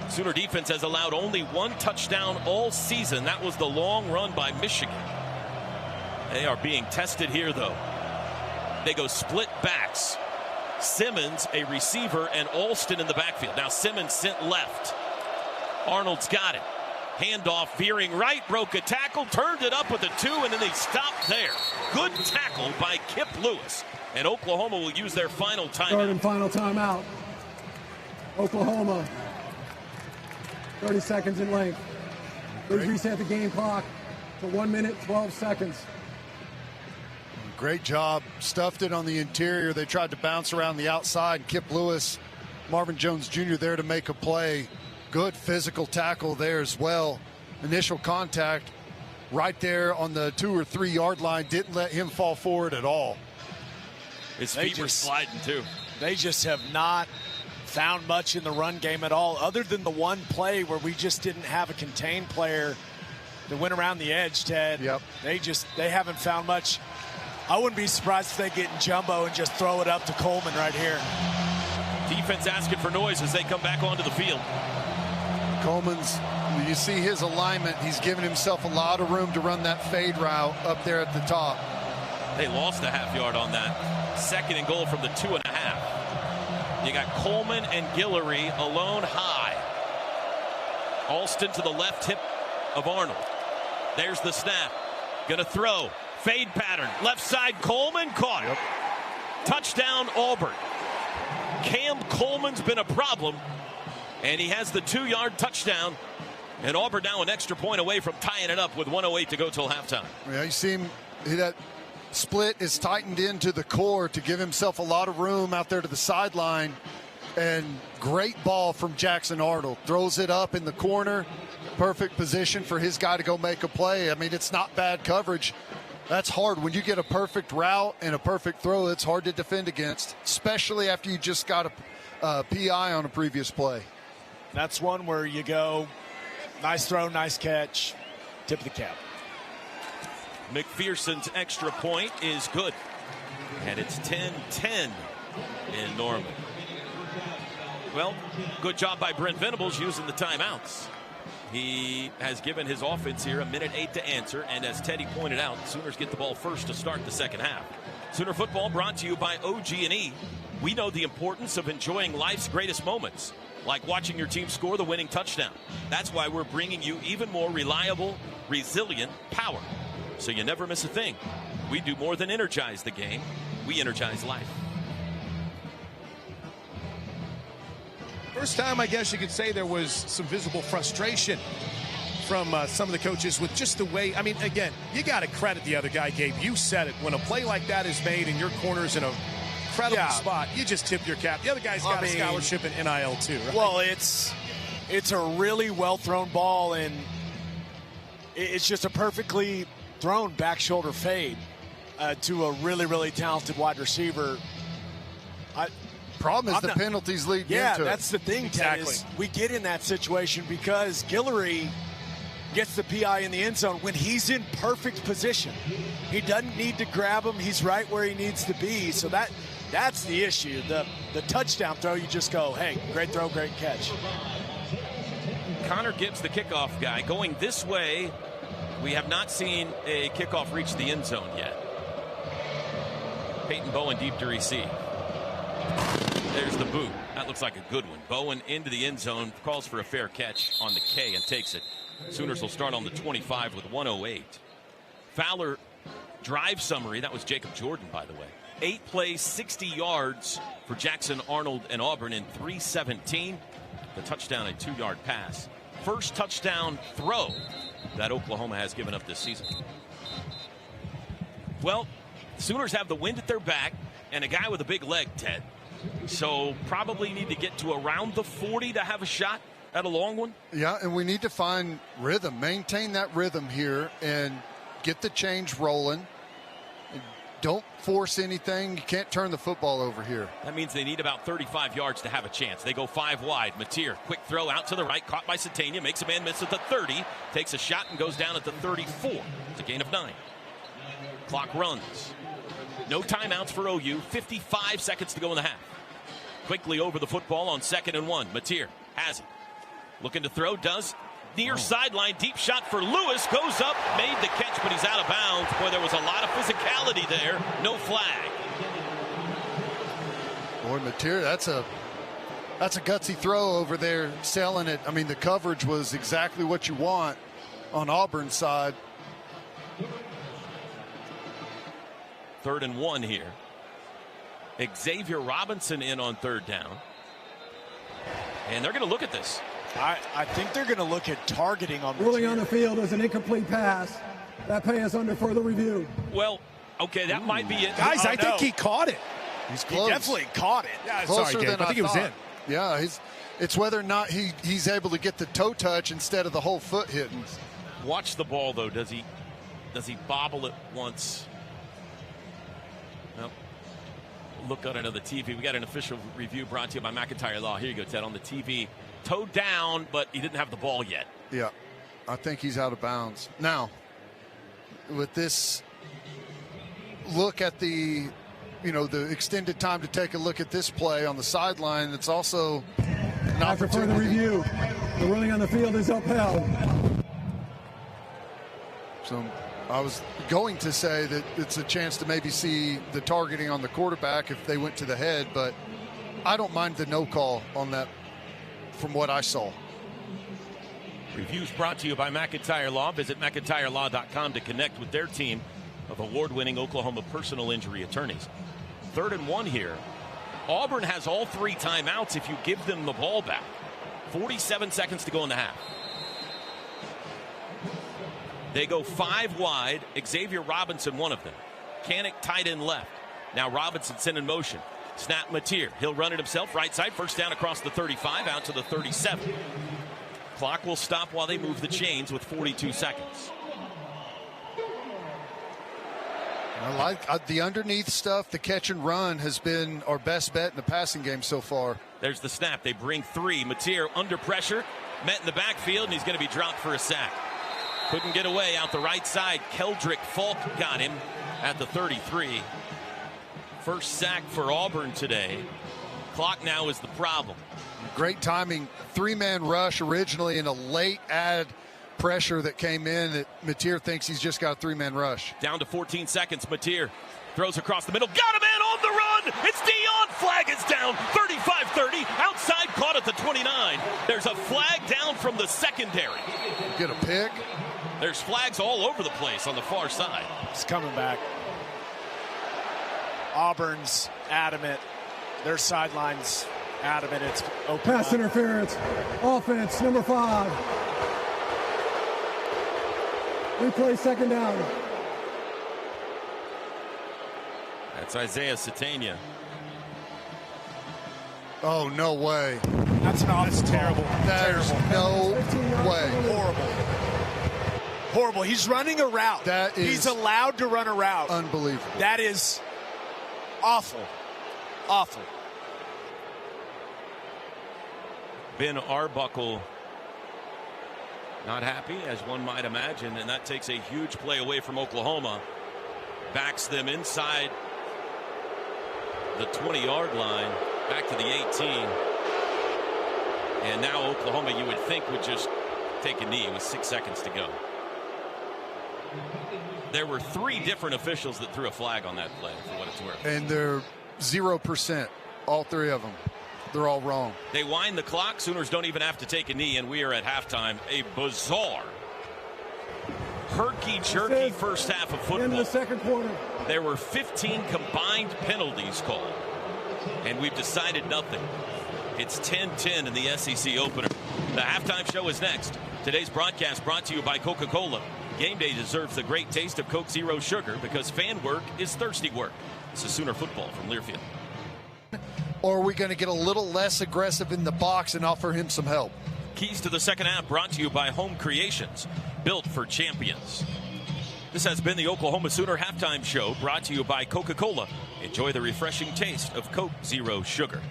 Sooner defense has allowed only 1 touchdown all season. That was the long run by Michigan. They are being tested here, though. They go split backs. Simmons, a receiver, and Alston in the backfield. Now Simmons sent left. Arnold's got it. Handoff veering right, broke a tackle, turned it up with a 2, and then they stopped there. Good tackle by Kip Lewis. And Oklahoma will use their final timeout. Third and final timeout. Oklahoma. 30 seconds in length. Please reset the game clock to 1 minute, 12 seconds. Great job. Stuffed it on the interior. They tried to bounce around the outside. Kip Lewis, Marvin Jones Jr. there to make a play. Good physical tackle there as well. Initial contact right there on the 2 or 3 yard line. Didn't let him fall forward at all. His feet were sliding too. They just have not found much in the run game at all, other than the one play where we just didn't have a contained player that went around the edge, Ted. Yep. They haven't found much. I wouldn't be surprised if they get in jumbo and just throw it up to Coleman right here. Defense asking for noise as they come back onto the field. Coleman's, you see his alignment. He's given himself a lot of room to run that fade route up there at the top. They lost a half yard on that. Second and goal from the 2.5. You got Coleman and Guillory alone high. Alston to the left hip of Arnold. There's the snap. Gonna throw. Fade pattern. Left side, Coleman caught it. Yep. Touchdown, Auburn. Cam Coleman's been a problem, and he has the 2-yard touchdown. And Auburn now an extra point away from tying it up with 1:08 to go till halftime. Yeah, you see him, that split is tightened into the core to give himself a lot of room out there to the sideline. And great ball from Jackson Arnold. Throws it up in the corner. Perfect position for his guy to go make a play. I mean, it's not bad coverage. That's hard. When you get a perfect route and a perfect throw, it's hard to defend against, especially after you just got a PI on a previous play. That's one where you go, nice throw, nice catch, tip of the cap. McPherson's extra point is good. And it's 10-10 in Norman. Well, good job by Brent Venables using the timeouts. He has given his offense here 1:08 to answer, and as Teddy pointed out, Sooners get the ball first to start the second half. Sooner football brought to you by OG&E. We know the importance of enjoying life's greatest moments, like watching your team score the winning touchdown. That's why we're bringing you even more reliable, resilient power, so you never miss a thing. We do more than energize the game. We energize life. First time, I guess you could say, there was some visible frustration from some of the coaches with just the way. I mean, again, you got to credit the other guy, Gabe. You said it. When a play like that is made and your corner's in a incredible spot, you just tip your cap. The other guy's got a scholarship in NIL too, right? Well, it's a really well-thrown ball, and it's just a perfectly thrown back shoulder fade to a really, really talented wide receiver. Problem is the penalties lead into it. Yeah, that's the thing, Ted, is we get in that situation because Guillory gets the PI in the end zone when he's in perfect position. He doesn't need to grab him. He's right where he needs to be. So that's the issue. The touchdown throw, you just go, hey, great throw, great catch. Connor Gibbs, the kickoff guy, going this way. We have not seen a kickoff reach the end zone yet. Peyton Bowen deep to receive. There's the boot. That looks like a good one. Bowen into the end zone, calls for a fair catch on the K and takes it. Sooners will start on the 25 with 1:08. Fowler drive summary. That was Jacob Jordan, by the way. 8 plays, 60 yards for Jackson Arnold and Auburn in 3:17. The touchdown, a 2-yard pass. First touchdown throw that Oklahoma has given up this season. Well, Sooners have the wind at their back and a guy with a big leg, Ted. So probably need to get to around the 40 to have a shot at a long one. Yeah, and we need to find rhythm, maintain that rhythm here and get the change rolling. Don't force anything. You can't turn the football over here. That means they need about 35 yards to have a chance. They go 5 wide. Mateer, quick throw out to the right, caught by Satania, makes a man miss at the 30, takes a shot and goes down at the 34. It's a gain of 9. Clock runs. No timeouts for OU. 55 seconds to go in the half. Quickly over the football on 2nd and 1. Mateer has it. Looking to throw, does. Near sideline, deep shot for Lewis, goes up, made the catch, but he's out of bounds. Boy, there was a lot of physicality there. No flag. Boy, Mateer, that's a gutsy throw over there, selling it. I mean, the coverage was exactly what you want on Auburn's side. 3rd and 1 here. Xavier Robinson in on 3rd down. And they're going to look at this. I think they're going to look at targeting on the ruling on the field is an incomplete pass. That play is under further review. Well, okay, that might be it. Guys, I think he caught it. He's close. He definitely caught it. Yeah, closer sorry, than I think it was in. Yeah, it's whether or not he's able to get the toe touch instead of the whole foot hitting. Watch the ball, though. Does he bobble it once? Well, look on another TV. We got an official review brought to you by McIntyre Law. Here you go, Ted, on the TV. Toe down, but he didn't have the ball yet. Yeah, I think he's out of bounds. Now, with this look at the extended time to take a look at this play on the sideline, it's also an After further review, the ruling on the field is upheld. So I was going to say that it's a chance to maybe see the targeting on the quarterback if they went to the head, but I don't mind the no call on that from what I saw. Reviews brought to you by McIntyre Law. Visit McIntyreLaw.com to connect with their team of award-winning Oklahoma personal injury attorneys. 3rd and 1 here. Auburn has all 3 timeouts if you give them the ball back. 47 seconds to go in the half. They go 5 wide. Xavier Robinson, one of them. Canick tight end left. Now Robinson's in motion. Snap Mateer. He'll run it himself. Right side. First down across the 35 out to the 37. Clock will stop while they move the chains with 42 seconds. I like the underneath stuff. The catch and run has been our best bet in the passing game so far. There's the snap. They bring 3. Mateer under pressure. Met in the backfield, and he's going to be dropped for a sack. Couldn't get away out the right side. Keldrick Falk got him at the 33. First sack for Auburn today. Clock now is the problem. Great timing. 3-man rush originally and a late add pressure that came in that Mateer thinks he's just got a 3-man rush. Down to 14 seconds. Mateer throws across the middle. Got a man on the run. It's Dion. Flag is down. 35-30. Outside, caught at the 29. There's a flag down from the secondary. Get a pick. There's flags all over the place on the far side. It's coming back. Auburn's adamant. Their sidelines adamant. It's open. Pass interference. Offense, number 5. Replay 2nd down. That's Isaiah Satania. Oh, no way. That's an awful That's terrible. There's no way. Horrible. Horrible. He's running a route. He's allowed to run a route. Unbelievable. That is awful. Awful. Ben Arbuckle Not happy, as one might imagine, and that takes a huge play away from Oklahoma. Backs them inside the 20-yard line, back to the 18. And now Oklahoma, you would think, would just take a knee with 6 seconds to go. There were 3 different officials that threw a flag on that play, for what it's worth. And they're 0%, all 3 of them. They're all wrong. They wind the clock. Sooners don't even have to take a knee, and we are at halftime. A bizarre, herky-jerky first half of football. In the second quarter. There were 15 combined penalties called, and we've decided nothing. It's 10-10 in the SEC opener. The halftime show is next. Today's broadcast brought to you by Coca-Cola. Game day deserves the great taste of Coke Zero Sugar because fan work is thirsty work. This is Sooner football from Learfield. Or are we going to get a little less aggressive in the box and offer him some help? Keys to the second half brought to you by Home Creations, built for champions. This has been the Oklahoma Sooner halftime show brought to you by Coca-Cola. Enjoy the refreshing taste of Coke Zero Sugar.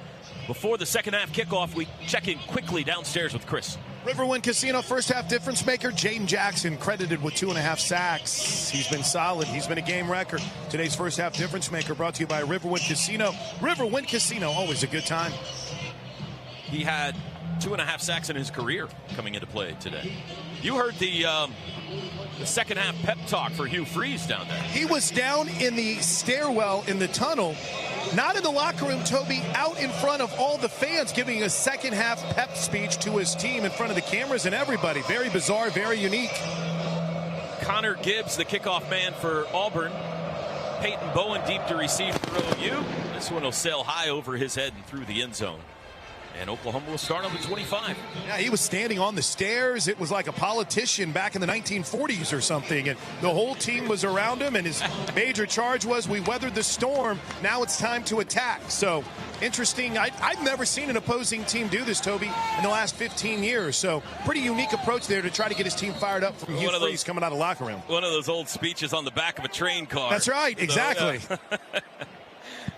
Before the second half kickoff, we check in quickly downstairs with Chris. Riverwind Casino first half difference maker Jaden Jackson credited with 2.5 sacks. He's been solid. He's been a game wrecker. Today's first half difference maker brought to you by Riverwind Casino. Riverwind Casino, always a good time. He had 2.5 sacks in his career coming into play today. You heard the second half pep talk for Hugh Freeze down there. He was down in the stairwell in the tunnel. Not in the locker room, Toby, out in front of all the fans, giving a second half pep speech to his team in front of the cameras and everybody. Very bizarre, very unique. Connor Gibbs, the kickoff man for Auburn. Peyton Bowen deep to receive for OU. This one will sail high over his head and through the end zone. And Oklahoma will start on the 25. Yeah, he was standing on the stairs. It was like a politician back in the 1940s or something. And the whole team was around him. And his major charge was, we weathered the storm. Now it's time to attack. So interesting. I've never seen an opposing team do this, Toby, in the last 15 years. So pretty unique approach there to try to get his team fired up from Hugh Freeze coming out of the locker room. One of those old speeches on the back of a train car. That's right. Exactly. So, yeah.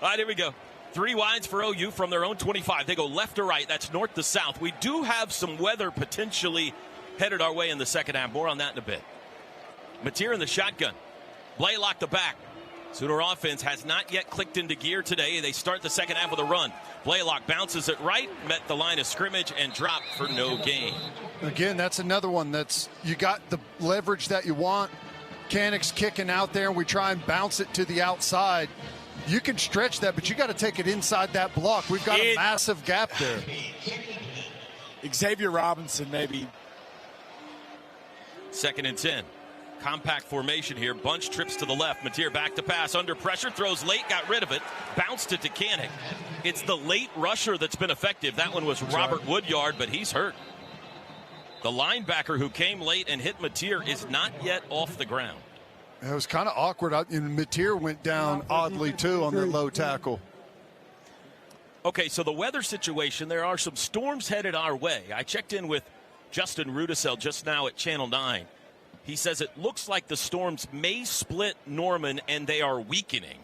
All right, here we go. 3 wides for OU from their own 25. They go left to right. That's north to south. We do have some weather potentially headed our way in the second half. More on that in a bit. Mateer in the shotgun. Blaylock the back. Sooner offense has not yet clicked into gear today. They start the second half with a run. Blaylock bounces it right, met the line of scrimmage, and dropped for no gain. Again, that's another one that's you got the leverage that you want. Canic's kicking out there, and we try and bounce it to the outside. You can stretch that, but you got to take it inside that block. We've got a massive gap there. Xavier Robinson, maybe. 2nd and 10. Compact formation here. Bunch trips to the left. Mateer back to pass. Under pressure. Throws late. Got rid of it. Bounced it to Canic. It's the late rusher that's been effective. That one was Robert Woodyard, but he's hurt. The linebacker who came late and hit Mateer is not yet off the ground. It was kind of awkward. Mateer went down oddly, too, on the low tackle. Okay, so the weather situation, there are some storms headed our way. I checked in with Justin Rudisell just now at Channel 9. He says it looks like the storms may split Norman, and they are weakening.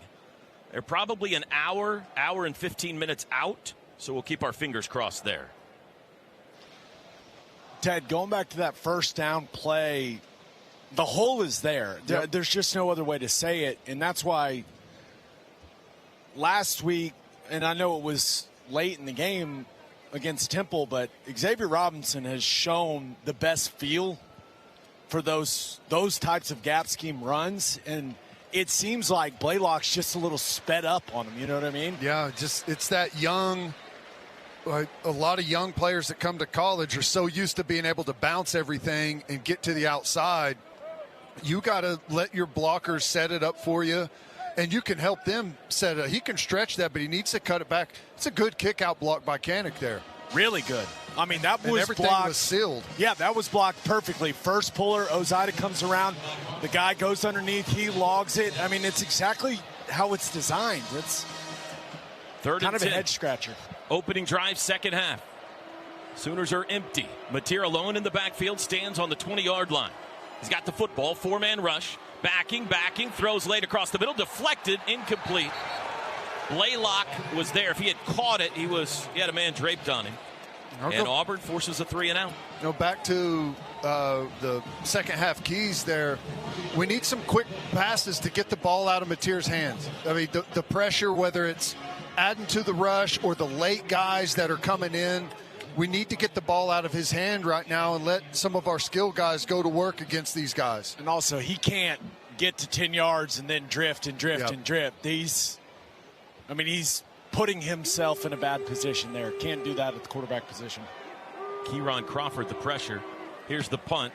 They're probably an hour and 15 minutes out, so we'll keep our fingers crossed there. Ted, going back to that first down play, the hole is there. Yep. There's just no other way to say it. And that's why last week, and I know it was late in the game against Temple, but Xavier Robinson has shown the best feel for those types of gap scheme runs. And it seems like Blaylock's just a little sped up on him. You know what I mean? Yeah, just it's that young. A lot of young players that come to college are so used to being able to bounce everything and get to the outside. You got to let your blockers set it up for you, and you can help them set it. He can stretch that, but he needs to cut it back. It's a good kick-out block by Canic there. Really good. I mean, that was everything blocked. Was sealed. Yeah, that was blocked perfectly. First puller, Ozida comes around. The guy goes underneath. He logs it. I mean, it's exactly how it's designed. It's 3rd kind and of 10. a head scratcher. Opening drive, second half. Sooners are empty. Mateer alone in the backfield, stands on the 20-yard line. He's got the football, 4-man rush. Backing, throws late across the middle, deflected, incomplete. Blaylock was there. If he had caught it, he had a man draped on him. And Auburn forces a 3 and out. Back to the second half keys there. We need some quick passes to get the ball out of Mateer's hands. I mean, the pressure, whether it's adding to the rush or the late guys that are coming in, we need to get the ball out of his hand right now and let some of our skill guys go to work against these guys. And also, he can't get to 10 yards and then drift and drift and drift. He's putting himself in a bad position there. Can't do that at the quarterback position. Kieron Crawford, the pressure. Here's the punt.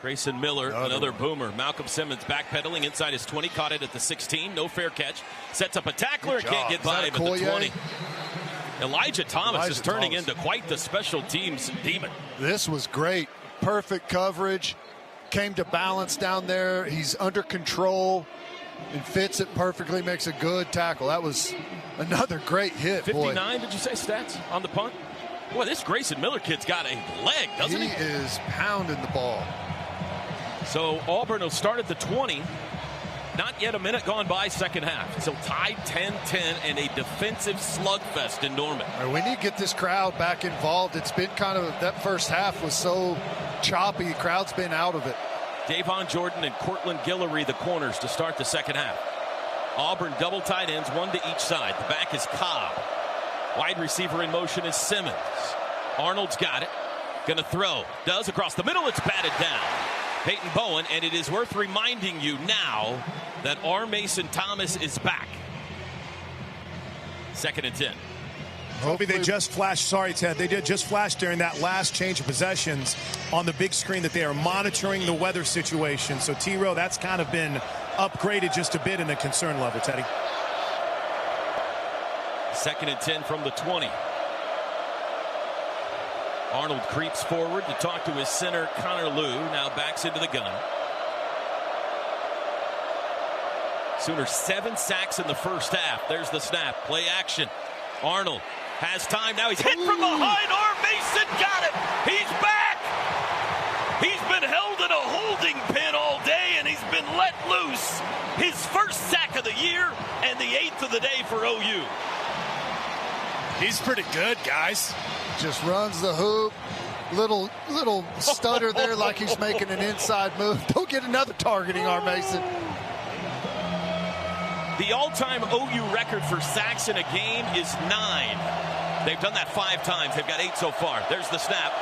Grayson Miller, another boomer. Malcolm Simmons backpedaling inside his 20, caught it at the 16. No fair catch. Sets up a tackler, can't get by him at the 20. Elijah Thomas is turning into quite the special teams demon. This was great. Perfect coverage. Came to balance down there. He's under control and fits it perfectly, makes a good tackle. That was another great hit. 59, did you say, stats on the punt? Boy, this Grayson Miller kid's got a leg, doesn't he? He is pounding the ball. So Auburn will start at the 20. Not yet a minute gone by second half. So tied 10-10 and a defensive slugfest in Norman. We need to get this crowd back involved. It's been kind of, that first half was so choppy. The crowd's been out of it. Davon Jordan and Cortland Guillory, the corners, to start the second half. Auburn double tight ends, one to each side. The back is Cobb. Wide receiver in motion is Simmons. Arnold's got it. Gonna throw. Does across the middle. It's batted down. Peyton Bowen, and it is worth reminding you now that R. Mason Thomas is back. 2nd and 10. Hopefully they just flashed. Sorry, Ted. They did just flash during that last change of possessions on the big screen that they are monitoring the weather situation. So, T-Row, that's kind of been upgraded just a bit in the concern level, Teddy. 2nd and 10 from the 20. Arnold creeps forward to talk to his center, Connor Lew. Now backs into the gun. Sooners 7 sacks in the first half. There's the snap. Play action. Arnold has time. Now he's hit from behind. R. Mason got it. He's back. He's been held in a holding pen all day, and he's been let loose. His first sack of the year and the 8th of the day for OU. He's pretty good, guys. Just runs the hoop. Little stutter there like he's making an inside move. Don't get another targeting, R. Mason. The all-time OU record for sacks in a game is 9. They've done that 5 times. They've got 8 so far. There's the snap.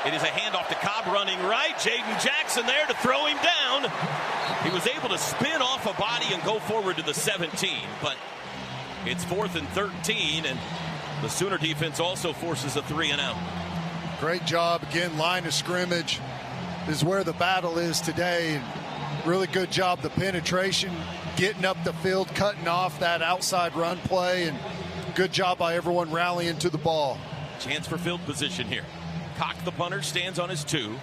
It is a handoff to Cobb running right. Jaden Jackson there to throw him down. He was able to spin off a body and go forward to the 17. But it's 4th and 13, and the Sooner defense also forces a 3 and out. Great job. Again, line of scrimmage is where the battle is today. And really good job. The penetration, getting up the field, cutting off that outside run play, and good job by everyone rallying to the ball. Chance for field position here. Cock, the punter, stands on his 2.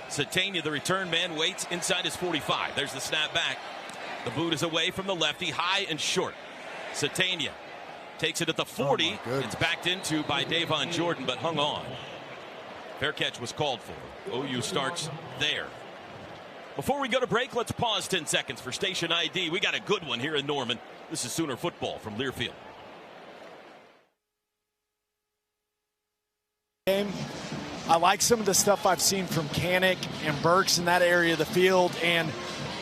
Satania, the return man, waits inside his 45. There's the snap back. The boot is away from the lefty, high and short. Satania takes it at the 40. It's backed into by Davon Jordan, but hung on. Fair catch was called for. OU starts there. Before we go to break, let's pause 10 seconds for station ID. We got a good one here in Norman. This is Sooner football from Learfield. I like some of the stuff I've seen from Canick and Burks in that area of the field, and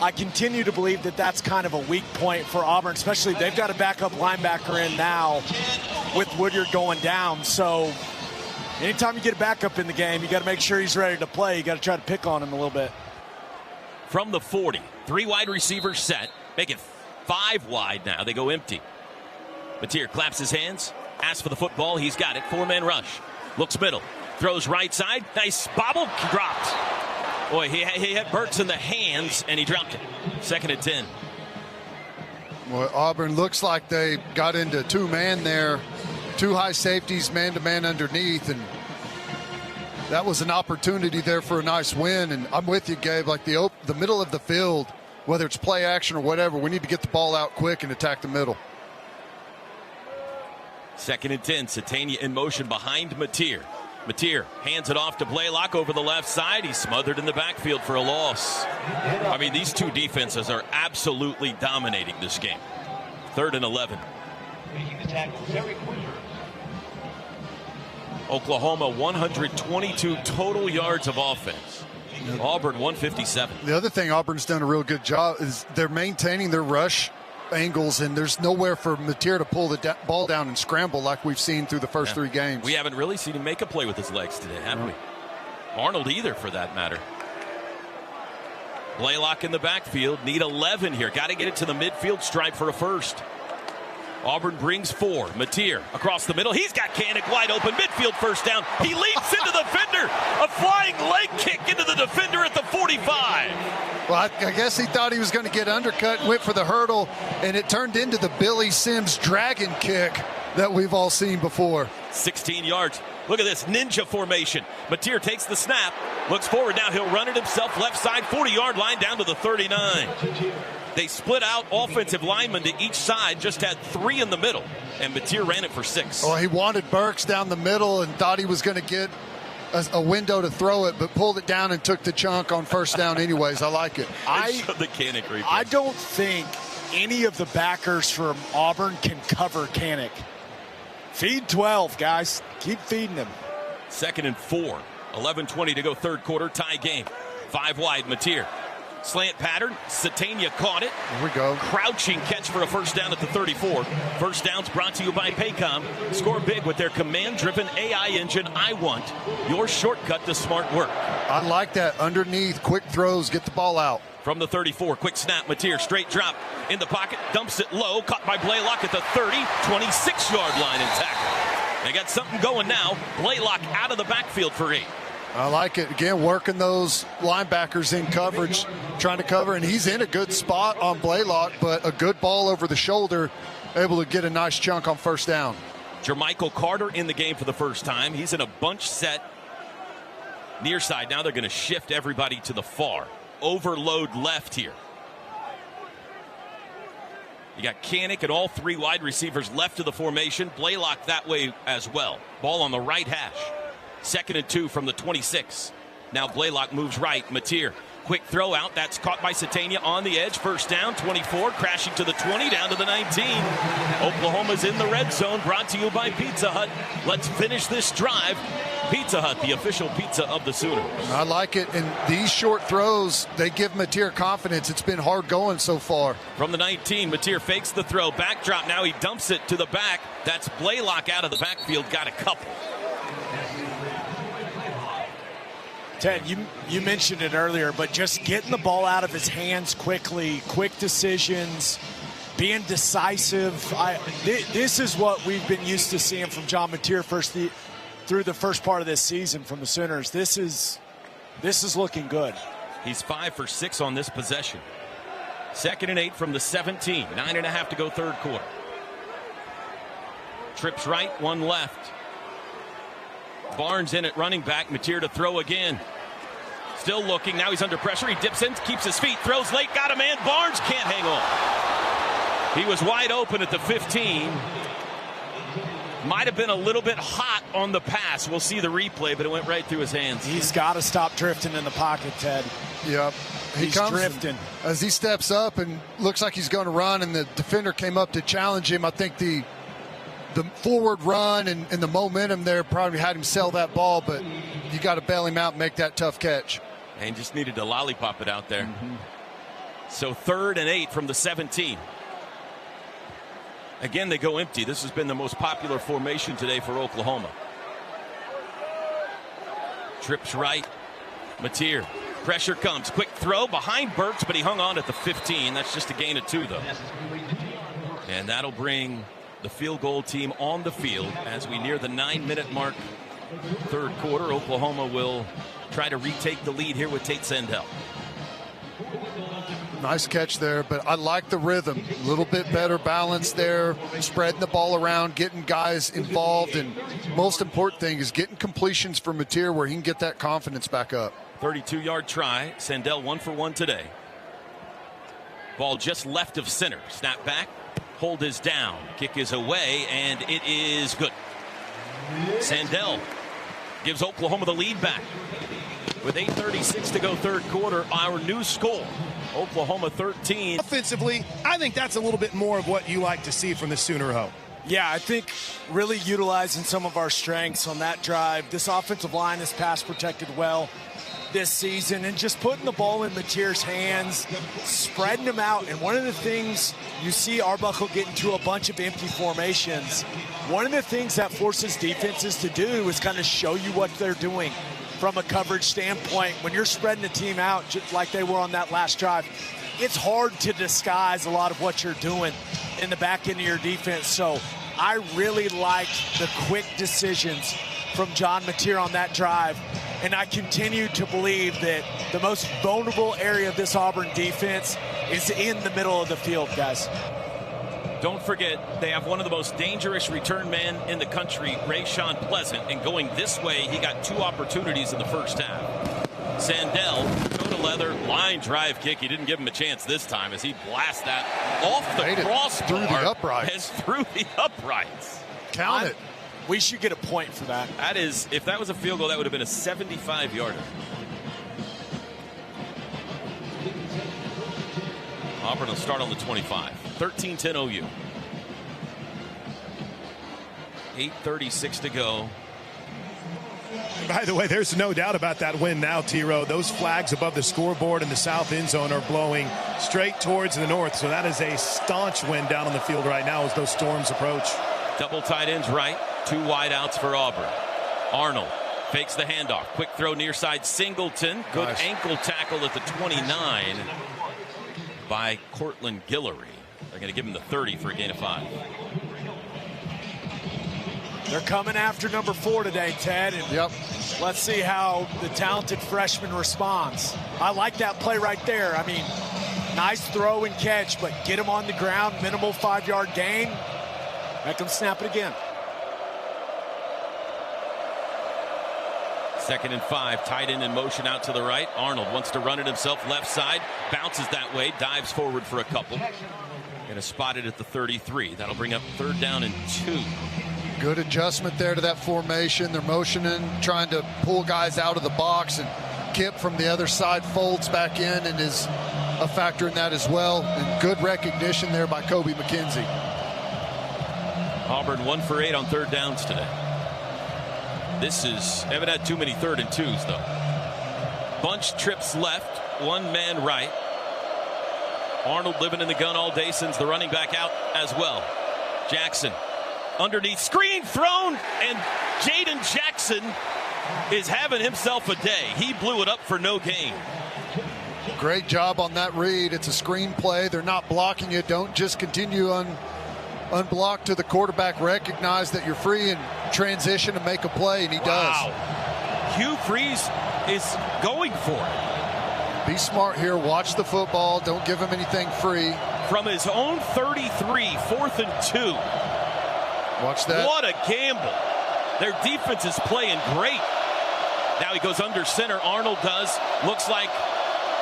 I continue to believe that that's kind of a weak point for Auburn, especially they've got a backup linebacker in now with Woodyard going down. So anytime you get a backup in the game, you got to make sure he's ready to play. You got to try to pick on him a little bit. From the 40, 3 wide receivers set, make it 5 wide now. They go empty. Mateer claps his hands, asks for the football. He's got it. 4-man rush. Looks middle. Throws right side. Nice bobble. Dropped. Boy, he hit Burks in the hands, and he dropped it. 2nd and 10. Well, Auburn looks like they got into 2-man there. 2 high safeties, man-to-man underneath, and that was an opportunity there for a nice win. And I'm with you, Gabe. Like the middle of the field, whether it's play action or whatever, we need to get the ball out quick and attack the middle. 2nd and 10. Satania in motion behind Mateer. Mateer hands it off to Blaylock over the left side. He's smothered in the backfield for a loss. I mean, these 2 defenses are absolutely dominating this game. 3rd and 11. Oklahoma 122 total yards of offense. Auburn 157. The other thing Auburn's done a real good job is they're maintaining their rush angles, and there's nowhere for Mateer to pull the ball down and scramble like we've seen through the first 3 games. We haven't really seen him make a play with his legs today, have we? Arnold either, for that matter. Blaylock in the backfield. Need 11 here. Got to get it to the midfield stripe for a first. Auburn brings 4. Mateer across the middle. He's got Kanik wide open. Midfield first down. He leaps into the defender. A flying leg kick into the defender at the 45. Well, I guess he thought he was going to get undercut and went for the hurdle, and it turned into the Billy Sims dragon kick that we've all seen before. 16 yards. Look at this ninja formation. Mateer takes the snap, looks forward. Now he'll run it himself left side, 40-yard line down to the 39. They split out offensive linemen to each side, just had 3 in the middle, and Mateer ran it for 6. Well, he wanted Burks down the middle and thought he was going to get a window to throw it, but pulled it down and took the chunk on first down anyways. I like it. I don't think any of the backers from Auburn can cover Kanik. Feed 12, guys. Keep feeding him. 2nd and 4. 11:20 to go, third quarter. Tie game. 5 wide. Mateer. Slant pattern. Satania caught it. Here we go. Crouching catch for a first down at the 34. First downs brought to you by Paycom. Score big with their command-driven AI engine. I want your shortcut to smart work. I like that. Underneath, quick throws, get the ball out. From the 34, quick snap. Mateer, straight drop in the pocket, dumps it low, caught by Blaylock at the 30, 26-yard line and tackle. They got something going now. Blaylock out of the backfield for 8. I like it. Again, working those linebackers in coverage, trying to cover, and he's in a good spot on Blaylock, but a good ball over the shoulder, able to get a nice chunk on first down. Jermichael Carter in the game for the first time. He's in a bunch set near side. Now they're going to shift everybody to the far. Overload left here. You got Kanik and all 3 wide receivers left of the formation. Blaylock that way as well. Ball on the right hash. 2nd and 2 from the 26. Now Blaylock moves right. Mateer, quick throw out. That's caught by Satania on the edge. First down, 24, crashing to the 20, down to the 19. Oklahoma's in the red zone, brought to you by Pizza Hut. Let's finish this drive. Pizza Hut, the official pizza of the Sooners. I like it. And these short throws, they give Mateer confidence. It's been hard going so far. From the 19, Mateer fakes the throw. Backdrop, now he dumps it to the back. That's Blaylock out of the backfield, got a couple. Ted, you mentioned it earlier, but just getting the ball out of his hands quickly, quick decisions, being decisive. This is what we've been used to seeing from John Mateer through the first part of this season from the Sooners. This is looking good. He's 5 for 6 on this possession. 2nd and 8 from the 17. 9.5 to go, third quarter. Trips right, 1 left. Barnes in at running back. Mateer to throw again. Still looking. Now he's under pressure. He dips in, keeps his feet, throws late, got a man. Barnes can't hang on. He was wide open at the 15. Might have been a little bit hot on the pass. We'll see the replay, but it went right through his hands. He's got to stop drifting in the pocket, Ted. Yep. He's drifting. As he steps up and looks like he's going to run, and the defender came up to challenge him, I think the forward run and the momentum there probably had him sell that ball, but you got to bail him out and make that tough catch. And just needed to lollipop it out there. Mm-hmm. So 3rd and 8 from the 17. Again, they go empty. This has been the most popular formation today for Oklahoma. Trips right. Mateer. Pressure comes. Quick throw behind Burks, but he hung on at the 15. That's just a gain of 2, though. And that'll bring the field goal team on the field as we near the 9-minute mark. Third quarter, Oklahoma will try to retake the lead here with Tate Sendell. Nice catch there, but I like the rhythm. A little bit better balance there, spreading the ball around, getting guys involved, and most important thing is getting completions for Mateer where he can get that confidence back up. 32-yard try. Sendell 1 for 1 today. Ball just left of center. Snap back. Hold is down. Kick is away, and it is good. Sandell gives Oklahoma the lead back. With 8:36 to go, third quarter, our new score, Oklahoma 13. Offensively, I think that's a little bit more of what you like to see from the Sooner Ho. Yeah, I think really utilizing some of our strengths on that drive. This offensive line is pass protected well this season, and just putting the ball in Mateer's hands, spreading them out. And one of the things you see Arbuckle get into a bunch of empty formations. One of the things that forces defenses to do is kind of show you what they're doing from a coverage standpoint. When you're spreading the team out just like they were on that last drive, it's hard to disguise a lot of what you're doing in the back end of your defense. So I really like the quick decisions from John Mateer on that drive. And I continue to believe that the most vulnerable area of this Auburn defense is in the middle of the field, guys. Don't forget, they have one of the most dangerous return men in the country, Rayshawn Pleasant. And going this way, he got 2 opportunities in the first half. Sandell, toe to leather, line drive kick. He didn't give him a chance this time as he blasts that off the crossbar. Through the uprights. Through the uprights. Count it. We should get a point for that. That is, if that was a field goal, that would have been a 75-yarder. Auburn will start on the 25. 13-10 OU. 8:36 to go. And by the way, there's no doubt about that win now, T-Row. Those flags above the scoreboard in the south end zone are blowing straight towards the north. So that is a staunch win down on the field right now as those storms approach. Double tight ends right. 2 wideouts for Auburn. Arnold fakes the handoff. Quick throw near side Singleton. Good ankle tackle at the 29 by Cortland Guillory. They're going to give him the 30 for a gain of 5. They're coming after number 4 today, Ted. And let's see how the talented freshman responds. I like that play right there. I mean, nice throw and catch, but get him on the ground, minimal 5-yard gain. Make him snap it again. 2nd and 5, tight end in motion out to the right. Arnold wants to run it himself, left side, bounces that way, dives forward for a couple. And is spotted at the 33. That'll bring up 3rd down and 2. Good adjustment there to that formation. They're motioning, trying to pull guys out of the box, and Kip from the other side folds back in and is a factor in that as well. And good recognition there by Kobe McKenzie. Auburn 1 for 8 on 3rd downs today. Haven't had too many 3rd and 2s though. Bunch trips left, 1 man right. Arnold living in the gun all day, sends the running back out as well. Jackson underneath, screen thrown, and Jaden Jackson is having himself a day. He blew it up for no gain. Great job on that read. It's a screen play. They're not blocking you. Don't just continue unblocked to the quarterback. Recognize that you're free and transition and make a play, and he does. Hugh Freeze is going for it. Be smart here. Watch the football. Don't give him anything free. From his own 33, 4th and 2. Watch that. What a gamble. Their defense is playing great. Now he goes under center. Arnold does. Looks like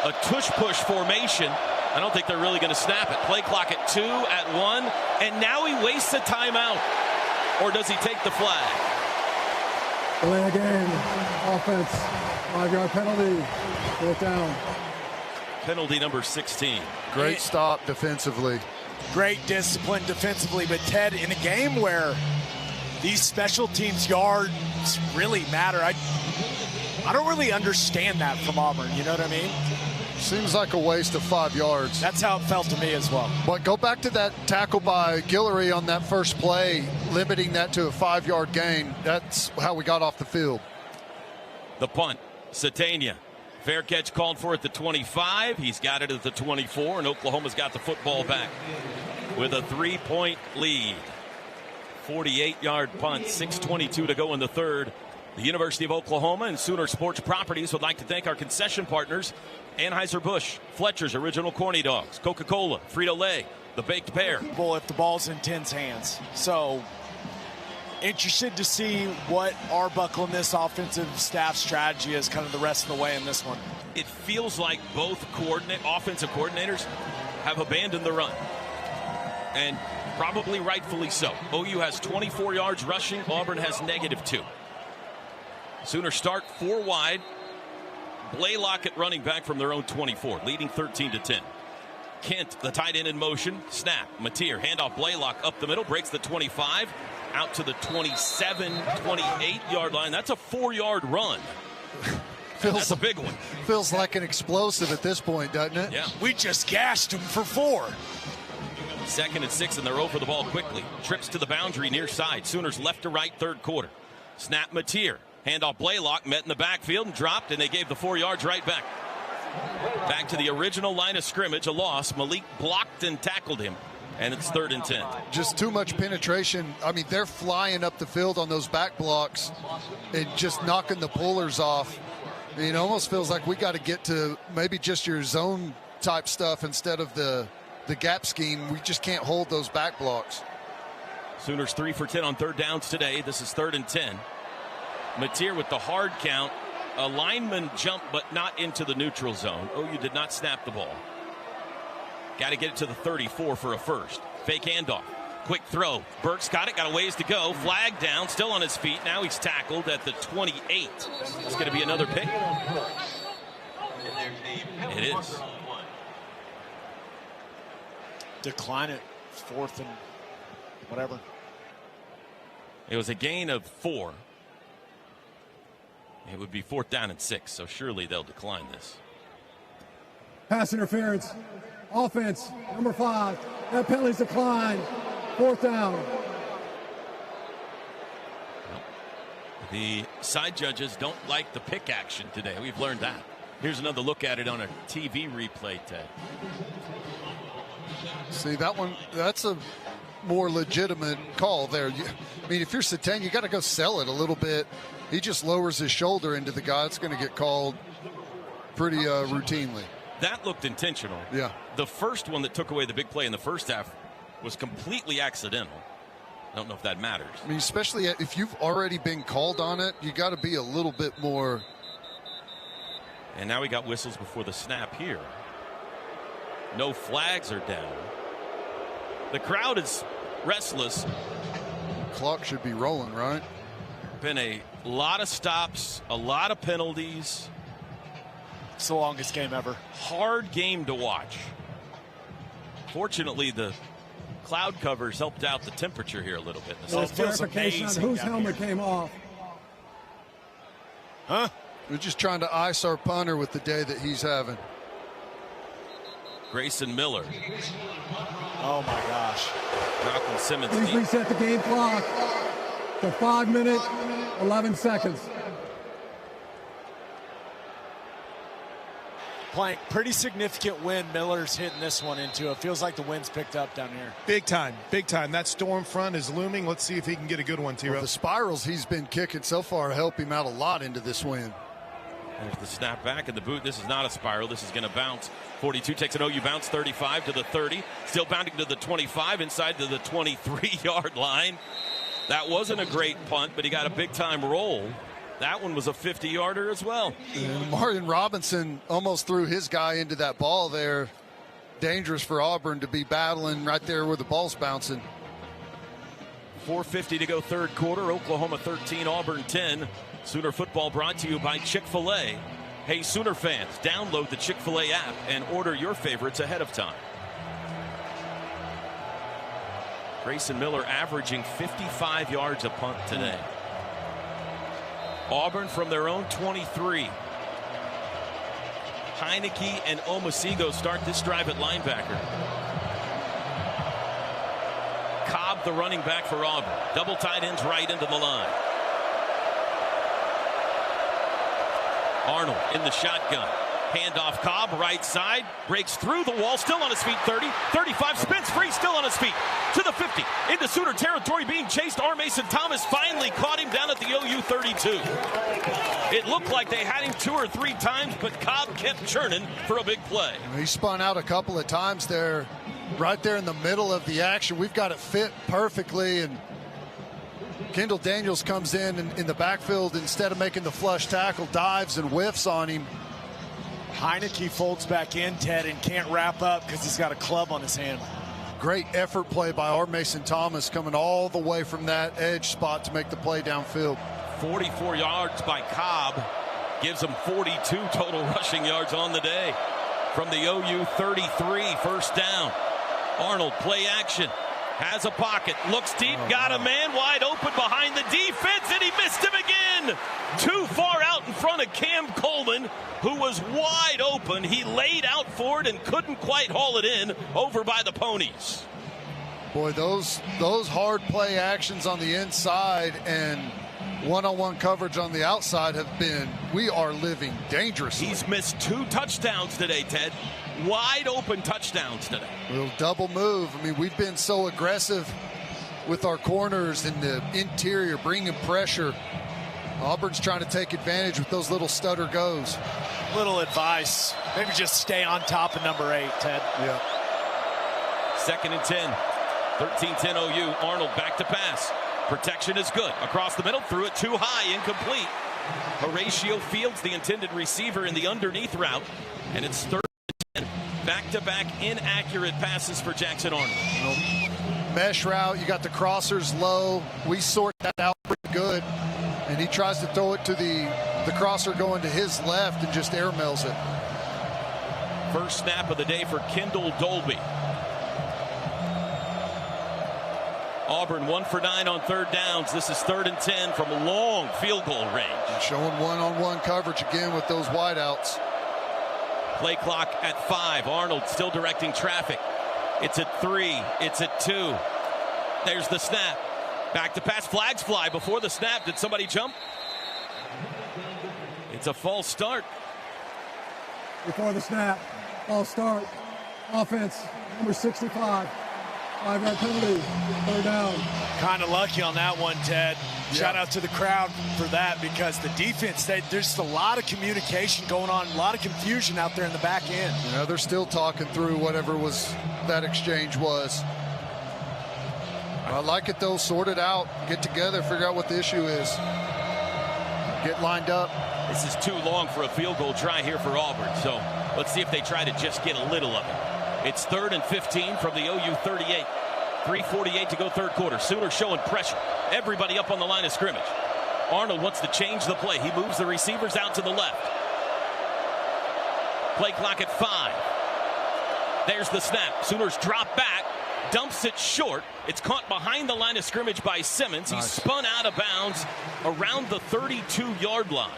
a tush-push formation. I don't think they're really going to snap it. Play clock at 2, at 1, and now he wastes a timeout. Or does he take the flag? Delay again. Offense. 5-yard penalty. 4th down. Penalty number 16. Great stop defensively. Great discipline defensively, but Ted, in a game where these special teams yards really matter, I don't really understand that from Auburn. You know what I mean? Seems like a waste of 5 yards. That's how it felt to me as well. But go back to that tackle by Guillory on that first play, limiting that to a 5-yard gain. That's how we got off the field. The punt, Satania. Fair catch called for at the 25. He's got it at the 24, and Oklahoma's got the football back with a 3-point lead. 48-yard punt, 6:22 to go in the 3rd. The University of Oklahoma and Sooner Sports Properties would like to thank our concession partners, Anheuser-Busch, Fletcher's Original Corny Dogs, Coca-Cola, Frito-Lay, the Baked Bear. If the ball's in Ten's hands. So interested to see what Arbuckle and this offensive staff strategy is kind of the rest of the way in this one. It feels like both offensive coordinators have abandoned the run. And probably rightfully so. OU has 24 yards rushing. Auburn has -2. Sooners start 4 wide. Blaylock at running back from their own 24, leading 13-10. Kent, the tight end in motion. Snap. Mateer, handoff. Blaylock up the middle. Breaks the 25. Out to the 27, 28-yard line. That's a 4-yard run. That's a big one. Feels like an explosive at this point, doesn't it? Yeah. We just gashed him for 4. 2nd and 6, and they're over the ball quickly. Trips to the boundary near side. Sooners left to right, third quarter. Snap. Mateer. Handoff. Blaylock met in the backfield and dropped, and they gave the 4 yards right back. Back to the original line of scrimmage, a loss. Malik blocked and tackled him, and it's 3rd and 10. Just too much penetration. I mean, they're flying up the field on those back blocks and just knocking the pullers off. It almost feels like we got to get to maybe just your zone type stuff instead of the gap scheme. We just can't hold those back blocks. Sooners 3 for 10 on 3rd downs today. This is 3rd and 10. Mateer with the hard count. A lineman jumped, but not into the neutral zone. OU did not snap the ball. Got to get it to the 34 for a first. Fake handoff. Quick throw. Burks got it. Got a ways to go. Flag down. Still on his feet. Now he's tackled at the 28. It's going to be another pick. It is. Decline it. 4th and whatever. It was a gain of 4. It would be 4th down and 6, so surely they'll decline this. Pass interference. Offense, number 5. That penalty's declined. 4th down. The side judges don't like the pick action today. We've learned that. Here's another look at it on a TV replay, Ted. See, that one, that's a more legitimate call there. I mean, if you're Satang, you got to go sell it a little bit. He just lowers his shoulder into the guy. It's going to get called pretty routinely. That looked intentional. Yeah. The first one that took away the big play in the first half was completely accidental. I don't know if that matters. I mean, especially if you've already been called on it, you got to be a little bit more. And now we got whistles before the snap here. No flags are down. The crowd is restless. Clock should be rolling, right? Been a lot of stops, a lot of penalties. It's the longest game ever. Hard game to watch. Fortunately, the cloud covers helped out the temperature here a little bit. There's clarification on whose helmet came off. Huh? We're just trying to ice our punter with the day that he's having. Grayson Miller. Oh, my gosh. Malcolm Simmons. Please reset the game clock to 5 minutes, 11 seconds. Plank, pretty significant wind Miller's hitting this one into. It feels like the wind's picked up down here. Big time, big time. That storm front is looming. Let's see if he can get a good one, T-Row. Well, the spirals he's been kicking so far help him out a lot into this wind. There's the snap back in the boot. This is not a spiral. This is going to bounce. 42 takes an OU bounce. 35 to the 30. Still bounding to the 25. Inside to the 23-yard line. That wasn't a great punt, but he got a big-time roll. That one was a 50-yarder as well. And Marion Robinson almost threw his guy into that ball there. Dangerous for Auburn to be battling right there where the ball's bouncing. 4:50 to go third quarter. Oklahoma 13, Auburn 10. Sooner football brought to you by Chick-fil-A. Hey, Sooner fans, download the Chick-fil-A app and order your favorites ahead of time. Grayson Miller averaging 55 yards a punt today. Auburn from their own 23. Heineke and Omosigo start this drive at linebacker. Cobb, the running back for Auburn. Double tight ends right into the line. Arnold in the shotgun. Handoff Cobb, right side. Breaks through the wall, still on his feet. 30, 35, spins free, still on his feet. To the 50, into Sooner territory, being chased. R. Mason Thomas finally caught him down at the OU 32. It looked like they had him 2 or 3 times, but Cobb kept churning for a big play. He spun out a couple of times there, right there in the middle of the action. We've got it fit perfectly, and Kendall Daniels comes in the backfield. Instead of making the flush tackle, dives and whiffs on him. Heineke folds back in, Ted, and can't wrap up because he's got a club on his hand. Great effort play by R. Mason Thomas, coming all the way from that edge spot to make the play downfield. 44 yards by Cobb gives him 42 total rushing yards on the day. from the OU 33, first down. Arnold, play action, has a pocket, looks deep, got a man wide open behind the defense, and he missed him again. Too far out in front of Cam Coleman, who was wide open. He laid out for it and couldn't quite haul it in, over by the Ponies. Boy, those hard play actions on the inside and one-on-one coverage on the outside we are living dangerously. He's missed 2 touchdowns today, Ted. Wide open touchdowns today. A little double move. I mean, we've been so aggressive with our corners in the interior, bringing pressure. Auburn's trying to take advantage with those little stutter goes. Little advice. Maybe just stay on top of number 8, Ted. Yeah. 2nd and 10. 13-10 OU. Arnold back to pass. Protection is good. Across the middle, threw it too high, incomplete. Horatio Fields, the intended receiver, in the underneath route. And it's 3rd and 10. Back-to-back inaccurate passes for Jackson Arnold. Mesh route, you got the crossers low. We sort that out pretty good. And he tries to throw it to the crosser going to his left and just airmails it. First snap of the day for Kendall Dolby. Auburn 1 for 9 on 3rd downs. This is 3rd and 10 from a long field goal range. And showing one-on-one coverage again with those wideouts. Play clock at 5. Arnold still directing traffic. It's at 3. It's at 2. There's the snap. Back to pass. Flags fly before the snap. Did somebody jump? It's a false start. Before the snap, false start. Offense, number 65. 5-yard penalty, 3rd down. Kind of lucky on that one, Ted. Shout out to the crowd for that, because the defense, there's just a lot of communication going on, a lot of confusion out there in the back end. You know, they're still talking through whatever that exchange was. I like it, though. Sort it out, get together, figure out what the issue is. Get lined up. This is too long for a field goal try here for Auburn, so let's see if they try to just get a little of it. It's 3rd and 15 from the OU 38. 3:48 to go, 3rd quarter. Sooners showing pressure. Everybody up on the line of scrimmage. Arnold wants to change the play. He moves the receivers out to the left. Play clock at 5. There's the snap. Sooners drop back. Dumps it short. It's caught behind the line of scrimmage by Simmons. He's spun out of bounds around the 32-yard line.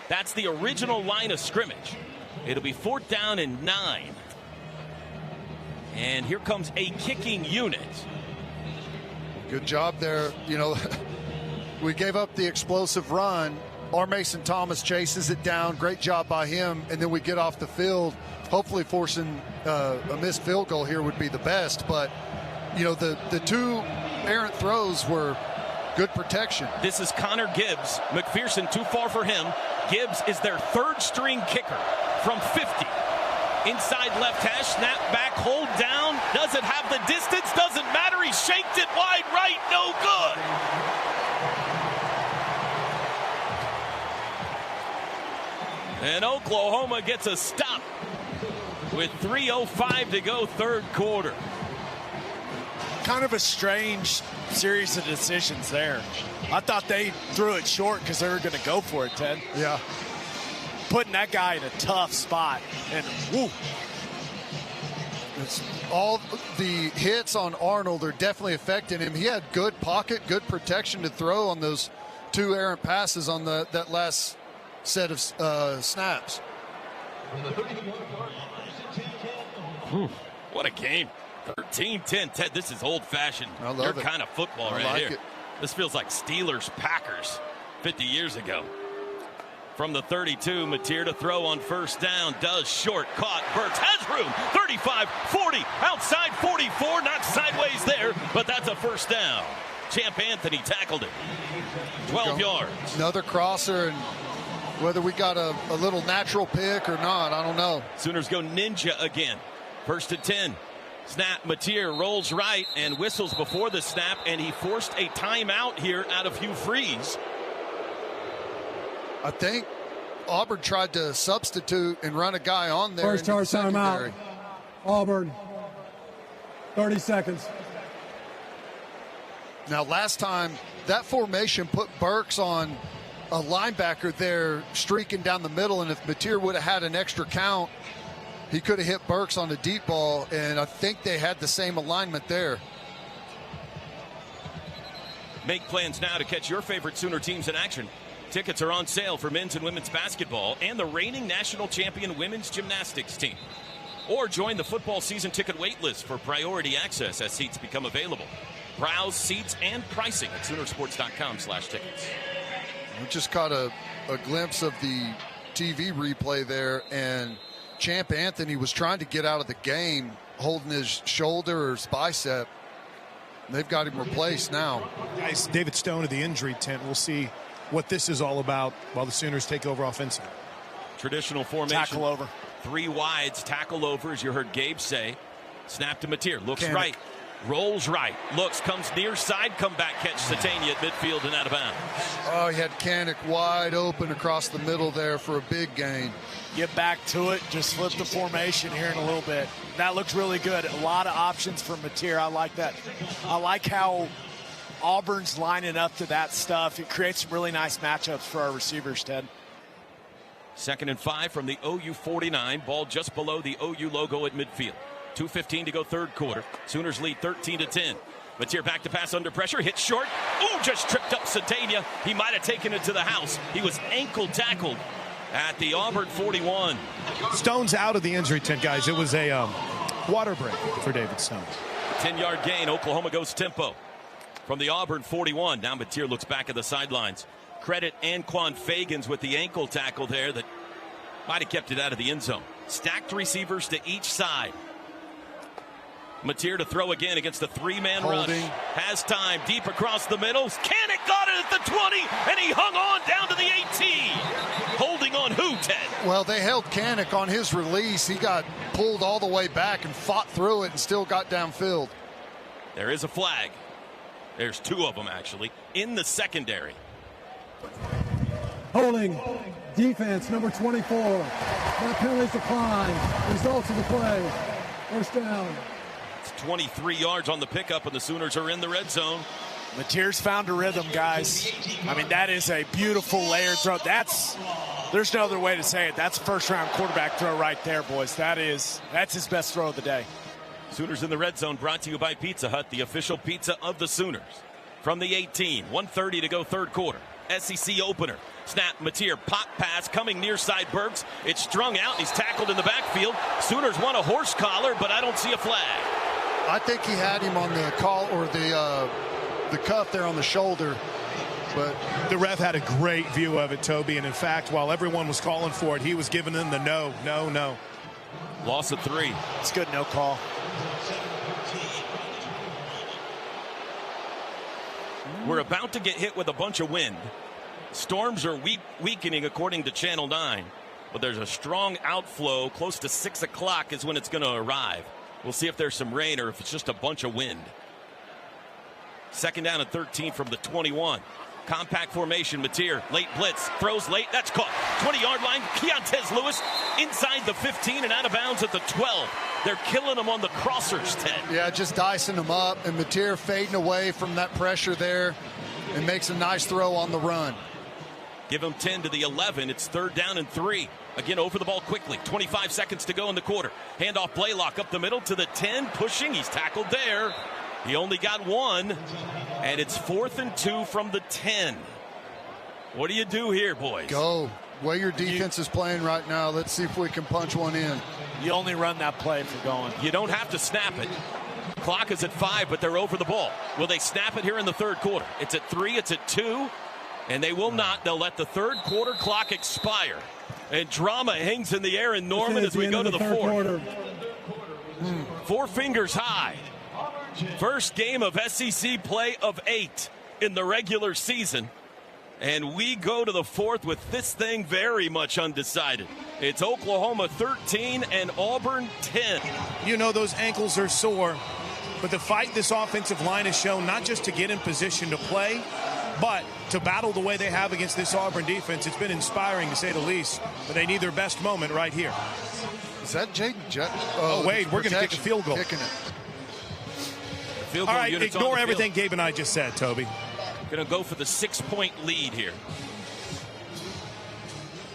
That's the original line of scrimmage. It'll be 4th down and 9. And here comes a kicking unit. Good job there. You know, we gave up the explosive run. R. Mason Thomas chases it down. Great job by him. And then we get off the field. Hopefully forcing a missed field goal here would be the best. But, you know, the 2 errant throws were good protection. This is Connor Gibbs. McPherson too far for him. Gibbs is their 3rd string kicker from 50. Inside left hash, snap back, hold down. Does it have the distance? Doesn't matter. He shanked it wide right. No good. And Oklahoma gets a stop with 3:05 to go, 3rd quarter. Kind of a strange series of decisions there. I thought they threw it short because they were going to go for it, Ted. Yeah. Putting that guy in a tough spot, and woo. It's all the hits on Arnold are definitely affecting him. He had good pocket, good protection to throw on those 2 errant passes on that last set of snaps. What a game. 13-10. Ted, this is old-fashioned. I love Your it. kind of football I right like here. it. This feels like Steelers-Packers 50 years ago. From the 32, Mateer to throw on 1st down. Does short. Caught. Burks has room. 35, 40. Outside 44. Not sideways there, but that's a 1st down. Champ Anthony tackled it. 12 yards. Another crosser, and whether we got a little natural pick or not, I don't know. Sooners go ninja again. 1st and 10. Snap. Mateer rolls right and whistles before the snap, and he forced a timeout here out of Hugh Freeze. I think Auburn tried to substitute and run a guy on there. First charge timeout. Auburn. 30 seconds. Now, last time, that formation put Burks on a linebacker there streaking down the middle, and if Mateer would have had an extra count, He could have hit Burks on the deep ball, and I think they had the same alignment there. Make plans now to catch your favorite Sooner teams in action. Tickets are on sale for men's and women's basketball and the reigning national champion women's gymnastics team. Or join the football season ticket wait list for priority access as seats become available. Browse seats and pricing at Soonersports.com/tickets. We just caught a glimpse of the TV replay there, and Champ Anthony was trying to get out of the game, holding his shoulder or his bicep. They've got him replaced now. Guys, David Stone of the injury tent. We'll see what this is all about while the Sooners take over offensively. Traditional formation. Tackle over. 3 wides, tackle over, as you heard Gabe say. Snap to Mateer, looks Canick. right, rolls right, looks, comes near side, come back, catch Satania at midfield and out of bounds. Oh, he had Canick wide open across the middle there for a big gain. Get back to it. Just flip the formation here in a little bit. That looks really good. A lot of options for Mateer. I like that. I like how Auburn's lining up to that stuff. It creates some really nice matchups for our receivers, Ted. 2nd and 5 from the OU 49. Ball just below the OU logo at midfield. 2:15 to go third quarter. Sooners lead 13-10. Mateer back to pass under pressure. Hit short. Ooh, just tripped up Satania. He might have taken it to the house. He was ankle tackled at the Auburn 41. Stone's out of the injury tent, guys. It was a water break for David Stone. 10-yard gain. Oklahoma goes tempo. From the Auburn 41, now Mateer looks back at the sidelines. Credit Anquan Fagans with the ankle tackle there that might have kept it out of the end zone. Stacked receivers to each side. Mateer to throw again against the 3-man rush. Has time deep across the middle. Canick got it at the 20, and he hung on down to the 18. Holding on who, Ted? Well, they held Canick on his release. He got pulled all the way back and fought through it and still got downfield. There is a flag. There's 2 of them, actually, in the secondary. Holding defense number 24. That penalty's declined. Results of the play. First down. It's 23 yards on the pickup, and the Sooners are in the red zone. Mateer's found a rhythm, guys. I mean, that is a beautiful layered throw. There's no other way to say it. That's a first-round quarterback throw right there, boys. That's his best throw of the day. Sooners in the red zone, brought to you by Pizza Hut, the official pizza of the Sooners. From the 18, 1:30 to go third quarter. SEC opener. Snap, Mateer, pop pass, coming near side Burks. It's strung out, and he's tackled in the backfield. Sooners want a horse collar, but I don't see a flag. I think he had him on the call or the cuff there on the shoulder. But the ref had a great view of it, Toby. And in fact, while everyone was calling for it, he was giving them the no. Loss of 3. It's good, no call. We're about to get hit with a bunch of wind. Storms are weakening according to Channel 9. But there's a strong outflow. Close to 6 o'clock is when it's going to arrive. We'll see if there's some rain or if it's just a bunch of wind. 2nd down and 13 from the 21. Compact formation, Mateer, late blitz, throws late, that's caught. 20-yard line, Keontez Lewis inside the 15 and out of bounds at the 12. They're killing him on the crossers, Ted. Yeah, just dicing him up, and Mateer fading away from that pressure there and makes a nice throw on the run. Give him 10 to the 11. It's 3rd down and 3. Again, over the ball quickly. 25 seconds to go in the quarter. Handoff Blaylock up the middle to the 10, pushing. He's tackled there. He only got 1, and it's 4th and 2 from the 10. What do you do here, boys? Go. The way your defense is playing right now, let's see if we can punch one in. You only run that play if you're going. You don't have to snap it. Clock is at 5, but they're over the ball. Will they snap it here in the third quarter? It's at 3, it's at 2, and they will not. They'll let the third quarter clock expire. And drama hangs in the air in Norman as we go to the fourth. 4 fingers high. First game of SEC play of 8 in the regular season. And we go to the fourth with this thing very much undecided. It's Oklahoma 13 and Auburn 10. You know those ankles are sore, but the fight this offensive line has shown, not just to get in position to play, but to battle the way they have against this Auburn defense. It's been inspiring, to say the least, but they need their best moment right here. Is that Jaden Jett? Wade, we're going to kick a field goal. Kicking it. Field All goal right, units ignore on the everything field. Gabe and I just said, Toby. Going to go for the 6-point lead here.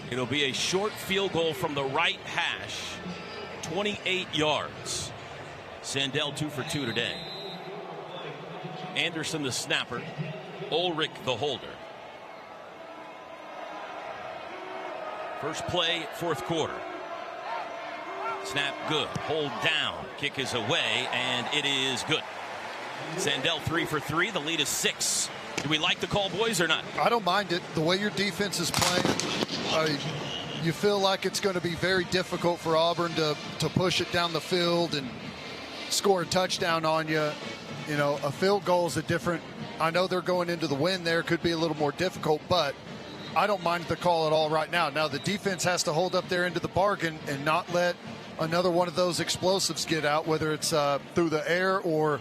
It'll be a short field goal from the right hash. 28 yards. Sandell 2 for 2 today. Anderson the snapper. Ulrich the holder. First play, fourth quarter. Snap good. Hold down. Kick is away, and it is good. Sandell 3 for 3. The lead is 6. Do we like the call, boys, or not? I don't mind it. The way your defense is playing, you feel like it's going to be very difficult for Auburn to push it down the field and score a touchdown on you. You know, a field goal is a different. I know they're going into the win there. Could be a little more difficult, but I don't mind the call at all right now. Now, the defense has to hold up their end of the bargain and not let another one of those explosives get out, whether it's through the air or,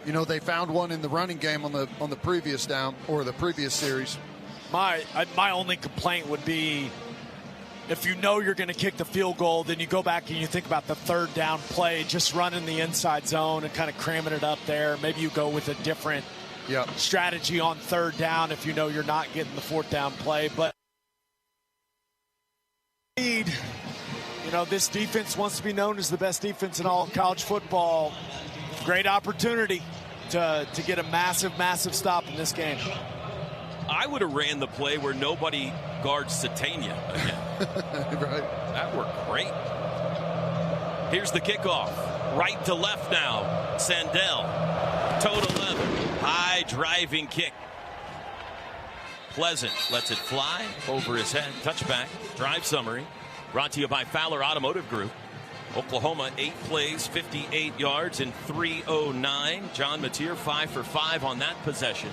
you know, they found one in the running game on the previous down or the previous series. My only complaint would be if you know you're going to kick the field goal, then you go back and you think about the third down play, just running the inside zone and kind of cramming it up there. Maybe you go with a different strategy on third down if you know you're not getting the fourth down play. But you know, this defense wants to be known as the best defense in all of college football. Great opportunity to get a massive stop in this game. I would have ran the play where nobody guards Satania again. Right. That worked great. Here's the kickoff. Right to left now. Sandell. Total 11. High driving kick. Pleasant lets it fly over his head. Touchback. Drive summary. Brought to you by Fowler Automotive Group. Oklahoma, 8 plays, 58 yards, and 309. John Mateer, 5 for 5 on that possession.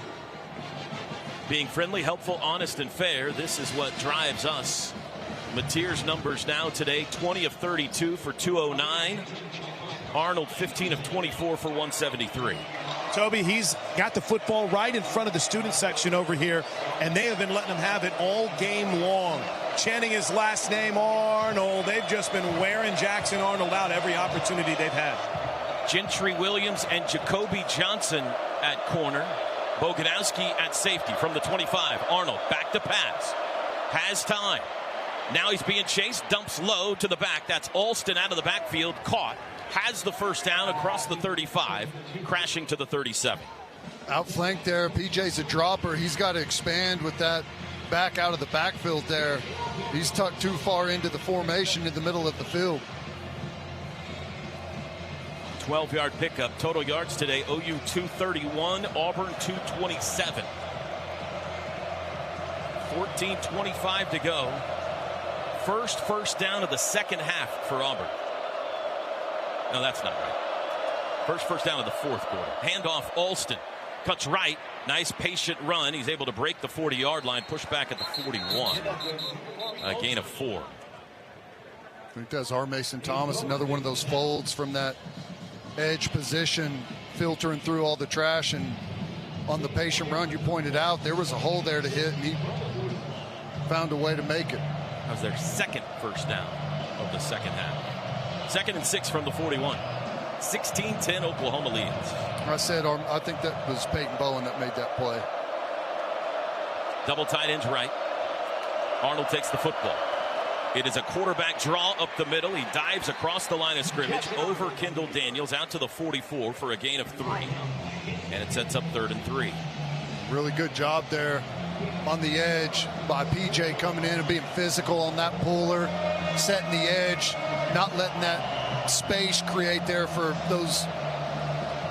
Being friendly, helpful, honest, and fair, this is what drives us. Mateer's numbers now today, 20 of 32 for 209. Arnold, 15 of 24 for 173. Toby, he's got the football right in front of the student section over here, and they have been letting him have it all game long. Chanting his last name, Arnold. They've just been wearing Jackson Arnold out every opportunity they've had. Gentry Williams and Jacoby Johnson at corner. Boganowski at safety from the 25. Arnold back to pass. Has time. Now he's being chased. Dumps low to the back. That's Alston out of the backfield. Caught. Has the first down across the 35. Crashing to the 37. Outflanked there. PJ's a dropper. He's got to expand with that back out of the backfield there. He's tucked too far into the formation in the middle of the field. 12-yard pickup. Total yards today, OU 231, Auburn 227. 14:25 to go. First down of the second half for Auburn. No, that's not right. First down of the fourth quarter. Handoff Alston. Cuts right. Nice patient run. He's able to break the 40-yard line. Push back at the 41. A gain of 4. I think that's R. Mason Thomas. Another one of those folds from that edge position, filtering through all the trash. And on the patient run, you pointed out, there was a hole there to hit, and he found a way to make it. That was their second first down of the second half. 2nd and 6 from the 41. 16-10 Oklahoma leads. I said, I think that was Peyton Bowen that made that play. Double tight ends right. Arnold takes the football. It is a quarterback draw up the middle. He dives across the line of scrimmage over Kendall Daniels out to the 44 for a gain of 3. And it sets up 3rd and 3. Really good job there on the edge by PJ coming in and being physical on that puller, setting the edge, not letting that space create there for those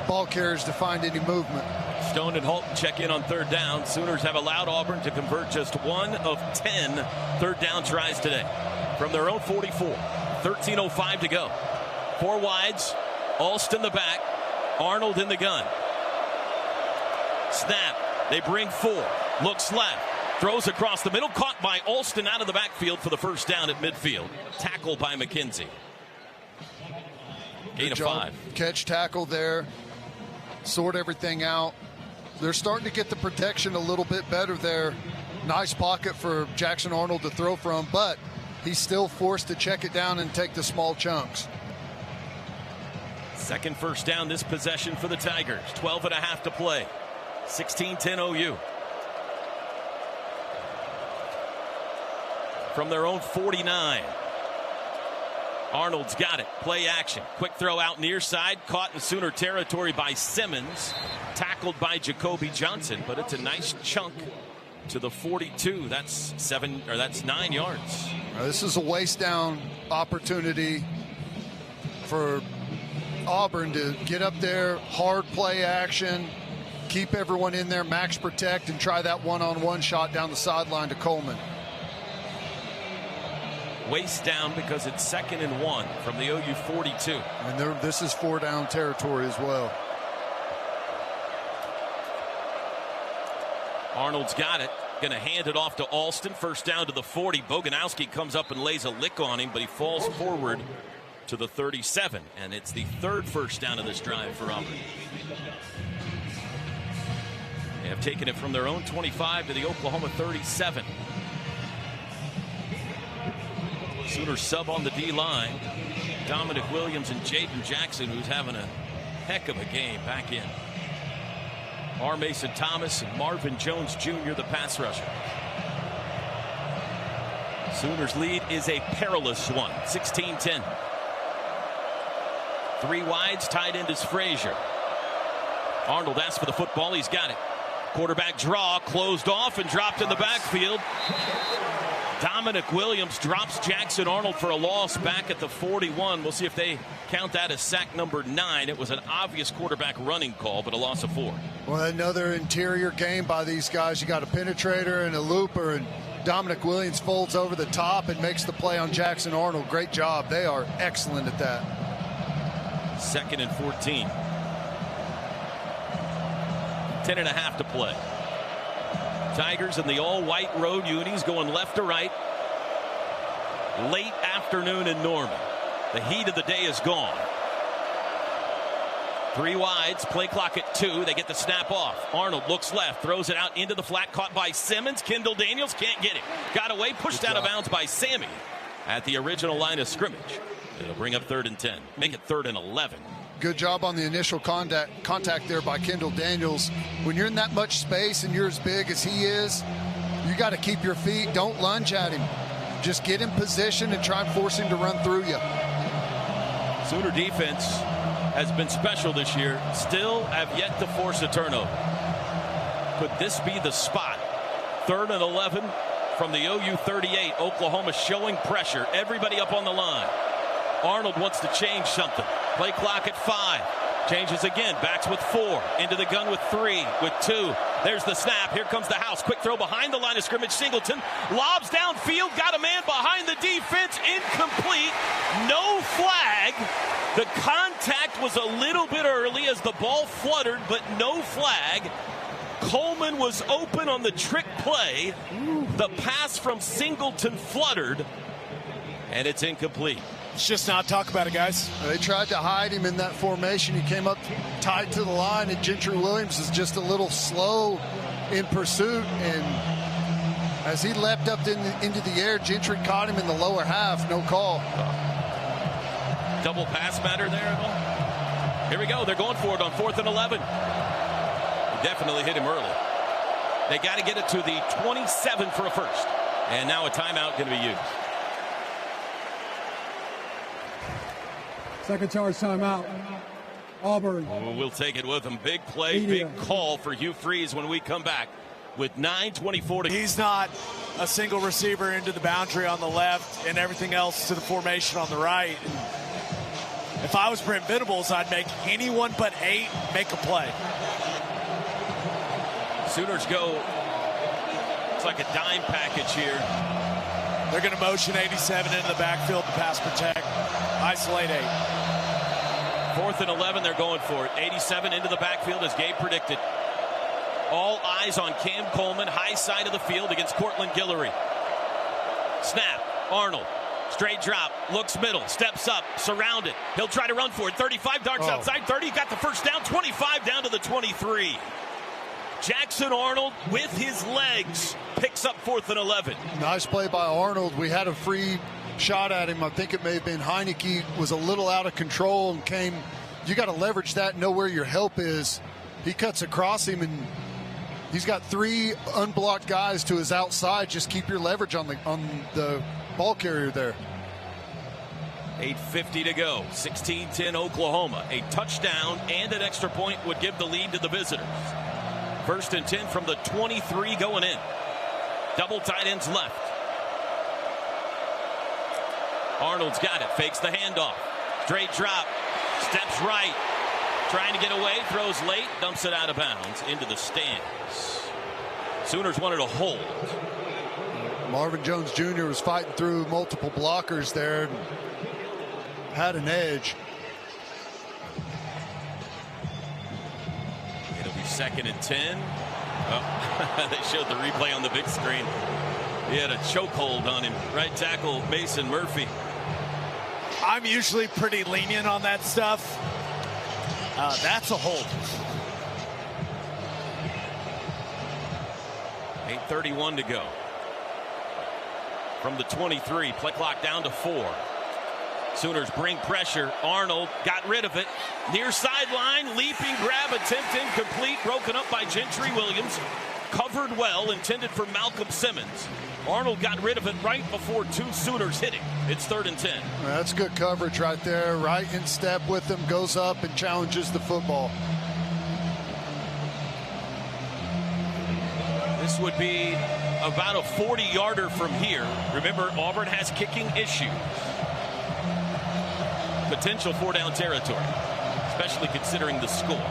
ball carriers to find any movement. Stone and Holton check in on 3rd down. Sooners have allowed Auburn to convert just 1 of 10 3rd down tries today from their own 44. 13:05 to go. 4 wides. Alston the back. Arnold in the gun. Snap. They bring 4. Looks left. Throws across the middle. Caught by Alston out of the backfield for the first down at midfield. Tackle by McKenzie. Gain of 5. Catch, tackle there. Sort everything out. They're starting to get the protection a little bit better there. Nice pocket for Jackson Arnold to throw from, but he's still forced to check it down and take the small chunks. Second first down this possession for the Tigers. 12.5 to play. 16-10 OU. From their own 49. Arnold's got it. Play action. Quick throw out near side. Caught in Sooner territory by Simmons. Tackled by Jacoby Johnson, but it's a nice chunk to the 42. That's 9 yards. This is a waist down opportunity for Auburn to get up there, hard play action, keep everyone in there, max protect, and try that one-on-one shot down the sideline to Coleman. Waist down because it's 2nd and 1 from the OU 42. And this is 4-down territory as well. Arnold's got it. Going to hand it off to Alston. First down to the 40. Boganowski comes up and lays a lick on him, but he falls forward to the 37. And it's the 3rd first down of this drive for Auburn. They have taken it from their own 25 to the Oklahoma 37. Sooners sub on the D-line. Dominic Williams and Jaden Jackson, who's having a heck of a game, back in. R. Mason Thomas and Marvin Jones Jr., the pass rusher. Sooners lead is a perilous one, 16-10. 3 wides, tight end is Frazier. Arnold asks for the football, he's got it. Quarterback draw, closed off and dropped in the backfield. Dominic Williams drops Jackson Arnold for a loss back at the 41. We'll see if they count that as sack number 9. It was an obvious quarterback running call, but a loss of 4. Well, another interior game by these guys. You got a penetrator and a looper, and Dominic Williams folds over the top and makes the play on Jackson Arnold. Great job. They are excellent at that. 2nd and 14. 10.5 to play. Tigers in the all-white road unis going left to right. Late afternoon in Norman. The heat of the day is gone. 3 wides, play clock at 2. They get the snap off. Arnold looks left, throws it out into the flat, caught by Simmons. Kendall Daniels can't get it. Got away, pushed out of bounds by Sammy at the original line of scrimmage. It'll bring up 3rd and 10. Make it 3rd and 11. Good job on the initial contact there by Kendall Daniels. When you're in that much space and you're as big as he is, you got to keep your feet. Don't lunge at him. Just get in position and try and force him to run through you. Sooner defense has been special this year. Still have yet to force a turnover. Could this be the spot? 3rd and 11 from the OU 38. Oklahoma showing pressure. Everybody up on the line. Arnold wants to change something. Play clock at 5. Changes again. Backs with 4. Into the gun with 3. With 2. There's the snap. Here comes the house. Quick throw behind the line of scrimmage. Singleton lobs downfield. Got a man behind the defense. Incomplete. No flag. The contact was a little bit early as the ball fluttered, but no flag. Coleman was open on the trick play. The pass from Singleton fluttered, and it's incomplete. Let's just not talk about it, guys. They tried to hide him in that formation. He came up tight to the line, and Gentry Williams is just a little slow in pursuit. And as he leapt up into the air, Gentry caught him in the lower half. No call. Double pass matter there at all? Here we go. They're going for it on 4th and 11. Definitely hit him early. They got to get it to the 27 for a first. And now a timeout going to be used. Second charge timeout. Auburn. We'll take it with him. Big play, big call for Hugh Freeze when we come back with 9:24 to. He's not a single receiver into the boundary on the left and everything else to the formation on the right. And if I was Brent Venables, I'd make anyone but 8 make a play. Sooners go. It's like a dime package here. They're going to motion 87 into the backfield to pass protect. Isolate 8. 4th and 11, they're going for it. 87 into the backfield as Gabe predicted. All eyes on Cam Coleman, high side of the field against Cortland Guillory. Snap, Arnold, straight drop, looks middle, steps up, surrounded. He'll try to run for it. 35 darts outside, 30, got the first down, 25 down to the 23. Jackson Arnold with his legs picks up 4th and 11. Nice play by Arnold. We had a free shot at him. I think it may have been Heineke was a little out of control and came. You got to leverage that, know where your help is. He cuts across him and he's got 3 unblocked guys to his outside. Just keep your leverage on the ball carrier there. 8:50 to go. 16-10 Oklahoma. A touchdown and an extra point would give the lead to the visitors. 1st and 10 from the 23 going in. Double tight ends left. Arnold's got it. Fakes the handoff. Straight drop. Steps right. Trying to get away. Throws late. Dumps it out of bounds into the stands. Sooners wanted a hold. Marvin Jones Jr. was fighting through multiple blockers there. Had an edge. It'll be 2nd and 10. Oh, they showed the replay on the big screen. He had a chokehold on him. Right tackle Mason Murphy. I'm usually pretty lenient on that stuff. That's a hold. 8:31 to go. From the 23, play clock down to 4. Sooners bring pressure. Arnold got rid of it. Near sideline, leaping grab attempt incomplete. Broken up by Gentry Williams. Covered well, intended for Malcolm Simmons. Arnold got rid of it right before 2 Sooners hit him. It's 3rd and 10. That's good coverage right there. Right in step with him, goes up and challenges the football. This would be about a 40-yarder from here. Remember, Auburn has kicking issues. Potential 4-down territory, especially considering the score.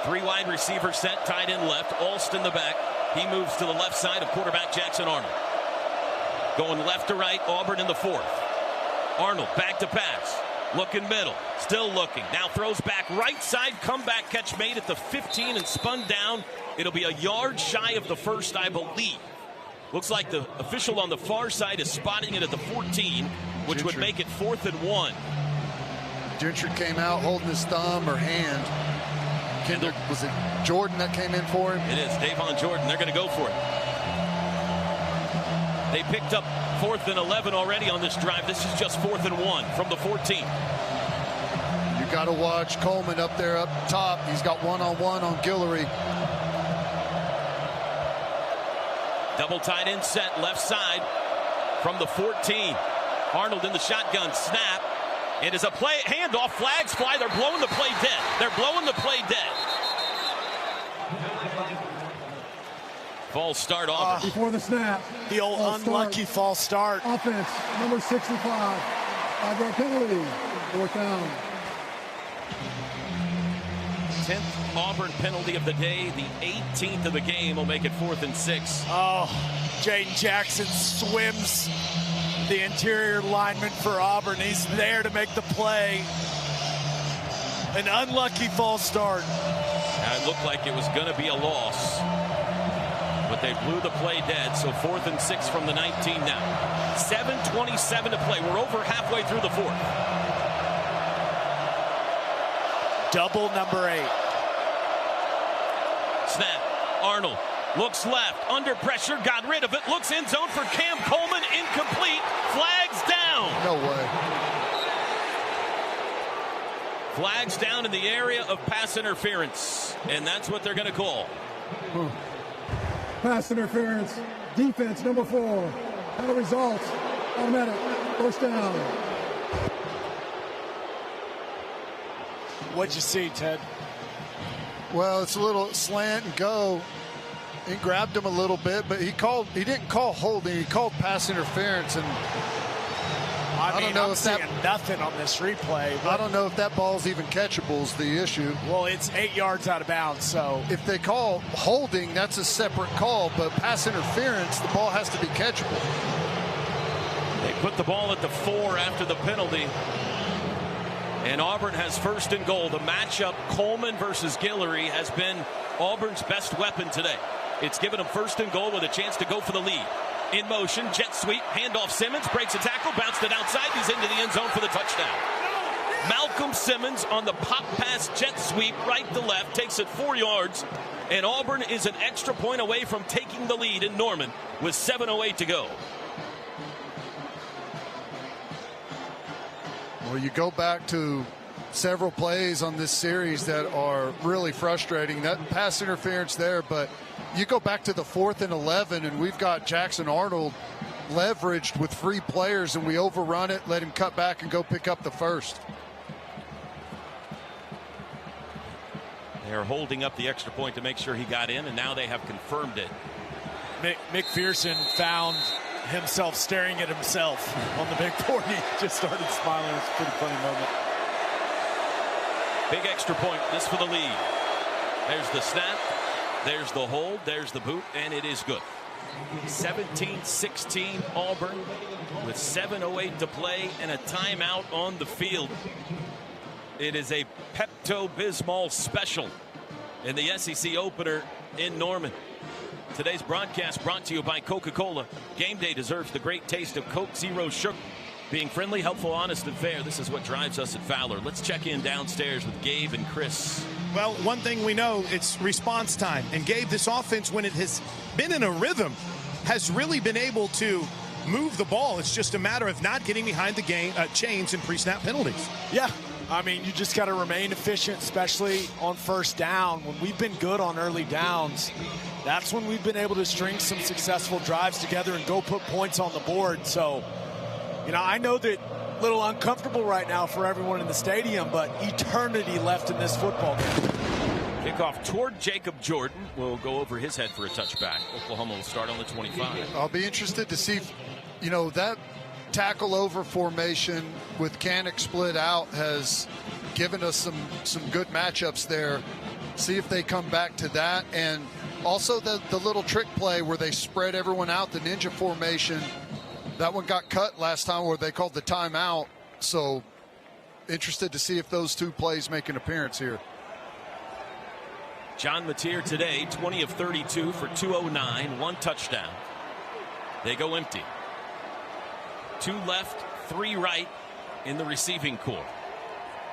3 wide receivers set, tight end left, Alston the back. He moves to the left side of quarterback Jackson Arnold. Going left to right, Auburn in the 4th. Arnold back to pass. Looking middle, still looking. Now throws back right side, comeback catch made at the 15 and spun down. It'll be a yard shy of the 1st, I believe. Looks like the official on the far side is spotting it at the 14, which Gentry would make it 4th and 1. Gentry came out holding his thumb or hand. Kendall, was it Jordan that came in for him? It is Davon Jordan. They're going to go for it. They picked up 4th and 11 already on this drive. This is just 4th and 1 from the 14. You got to watch Coleman up there up top. He's got one-on-one on Guillory. Double tight end set left side from the 14. Arnold in the shotgun snap. It is a play handoff. Flags fly. They're blowing the play dead. They're blowing the play dead. False start off. Before the snap. The old unlucky false start. Offense, number 65. 5-yard penalty. 4th down. 10th Auburn penalty of the day. The 18th of the game will make it 4th and 6. Oh, Jaden Jackson swims the interior lineman for Auburn. He's there to make the play. An unlucky false start. Now, it looked like it was going to be a loss, but they blew the play dead. So 4th and 6 from the 19 now. 7:27 to play. We're over halfway through the 4th. Double number 8. Snap. Arnold looks left. Under pressure. Got rid of it. Looks end zone for Cam Coleman. Incomplete. Flags down. No way. Flags down in the area of pass interference. And that's what they're going to call. Pass interference. Defense, number 4. Final results. Automatic. 1st down. What'd you see, Ted? Well, it's a little slant and go. He grabbed him a little bit, but he didn't call holding. He called pass interference, and I don't know I'm if that nothing on this replay. I don't know if that ball's even catchable is the issue. Well, it's 8 yards out of bounds, so if they call holding, that's a separate call, but pass interference, the ball has to be catchable. They put the ball at the 4 after the penalty. And Auburn has 1st and goal. The matchup, Coleman versus Guillory, has been Auburn's best weapon today. It's given them 1st and goal with a chance to go for the lead. In motion, jet sweep, handoff Simmons, breaks a tackle, bounced it outside. He's into the end zone for the touchdown. Malcolm Simmons on the pop pass jet sweep, right to left, takes it 4 yards. And Auburn is an extra point away from taking the lead in Norman with 7:08 to go. Well, you go back to several plays on this series that are really frustrating. That pass interference there, but you go back to the 4th and 11, and we've got Jackson Arnold leveraged with free players, and we overrun it, let him cut back and go pick up the first. They're holding up the extra point to make sure he got in, and now they have confirmed it. McPherson found himself staring at himself on the big board. He just started smiling. It was a pretty funny moment. Big extra point, this for the lead. There's the snap, there's the hold, there's the boot, and it is good. 17-16 Auburn with 7:08 to play and a timeout on the field. It is a Pepto-Bismol special in the SEC opener in Norman. Today's broadcast brought to you by Coca-Cola. Game day deserves the great taste of Coke Zero Sugar. Being friendly, helpful, honest, and fair, this is what drives us at Fowler. Let's check in downstairs with Gabe and Chris. Well, one thing we know, it's response time. And Gabe, this offense, when it has been in a rhythm, has really been able to move the ball. It's just a matter of not getting behind the chains and pre-snap penalties. Yeah. I mean, you just got to remain efficient, especially on first down. When we've been good on early downs, that's when we've been able to string some successful drives together and go put points on the board. So, you know, I know that a little uncomfortable right now for everyone in the stadium, but eternity left in this football game. Kickoff toward Jacob Jordan. We'll go over his head for a touchback. Oklahoma will start on the 25. I'll be interested to see, you know, that tackle over formation with Kanik split out has given us some good matchups there. See if they come back to that. And also the little trick play where they spread everyone out, the ninja formation. That one got cut last time where they called the timeout. So interested to see if those two plays make an appearance here. John Mateer today, 20 of 32 for 209, 1 touchdown. They go empty. 2 left, 3 right in the receiving corps.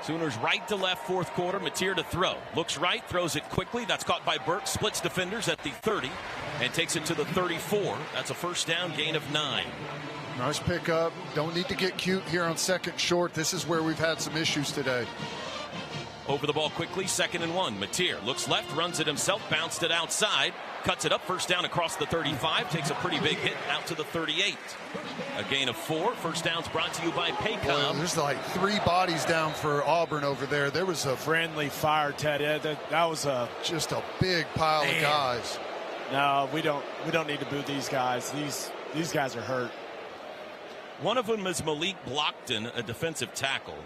Sooners right to left, fourth quarter. Mateer to throw. Looks right, throws it quickly. That's caught by Burke. Splits defenders at the 30 and takes it to the 34. That's a first down, gain of 9. Nice pickup. Don't need to get cute here on second short. This is where we've had some issues today. Over the ball quickly, 2nd and 1. Mateer looks left, runs it himself, bounced it outside, cuts it up, first down across the 35, takes a pretty big hit out to the 38. A gain of 4. First down's brought to you by Paycom. Boy, there's like 3 bodies down for Auburn over there. There was a friendly fire, Ted. That was just a big pile of guys. No, we don't need to boo these guys. These guys are hurt. One of them is Malik Blockton, a defensive tackle.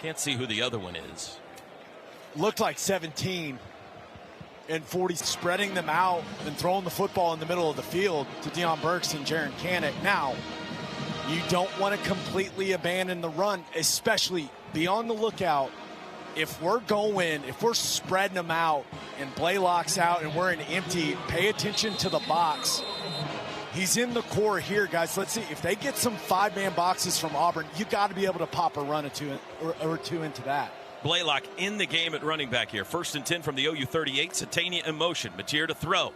Can't see who the other one is. Looked like 17 and 40, spreading them out and throwing the football in the middle of the field to Deion Burks and Jaren Kanik. Now, you don't want to completely abandon the run, especially be on the lookout. If we're spreading them out and Blaylock's out and we're in empty, pay attention to the box. He's in the core here, guys. Let's see. If they get some 5-man boxes from Auburn, you got to be able to pop a run or two into that. Blaylock in the game at running back here. 1st and 10 from the OU 38. Satania in motion. Mateer to throw.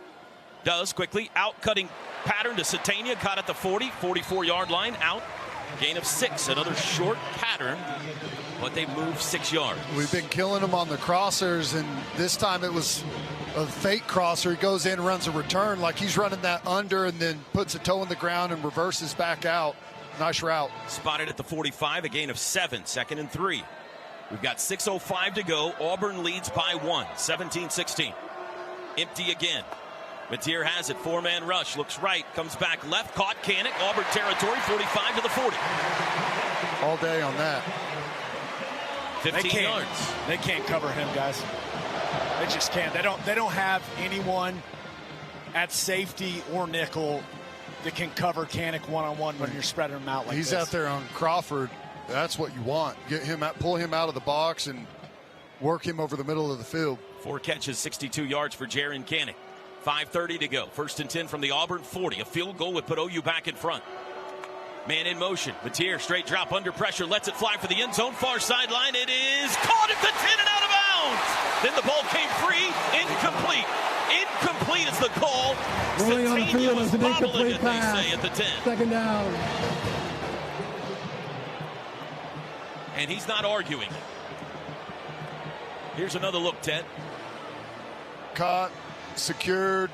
Does quickly. Out-cutting pattern to Satania. Caught at the 40, 44-yard line. Out. Gain of 6. Another short pattern, but they move 6 yards. We've been killing them on the crossers, and this time it was a fake crosser. He goes in, runs a return like he's running that under and then puts a toe in the ground and reverses back out. Nice route. Spotted at the 45. A gain of 7. 2nd and 3. We've got 6:05 to go. Auburn leads by 1, 17-16. Empty again. Mateer has it. 4-man rush. Looks right. Comes back left. Caught Kanik. Auburn territory. 45 to the 40. All day on that. 15 yards. They can't cover him, guys. They just can't. They don't have anyone at safety or nickel that can cover Kanik one-on-one when you're spreading him out like He's this. out there on Crawford. That's what you want. Get him out, pull him out of the box and work him over the middle of the field. 4 catches, 62 yards for Jaren Kanik. 5:30 to go. 1st and 10 from the Auburn 40. A field goal would put OU back in front. Man in motion. Mateer, straight drop under pressure. Lets it fly for the end zone. Far sideline. It is caught at the 10 and out of bounds. Then the ball came free. Incomplete. Incomplete is the call. Rolling on the field is an incomplete pass. They say at the 10. 2nd down. And he's not arguing. Here's another look, Ted. Caught, secured,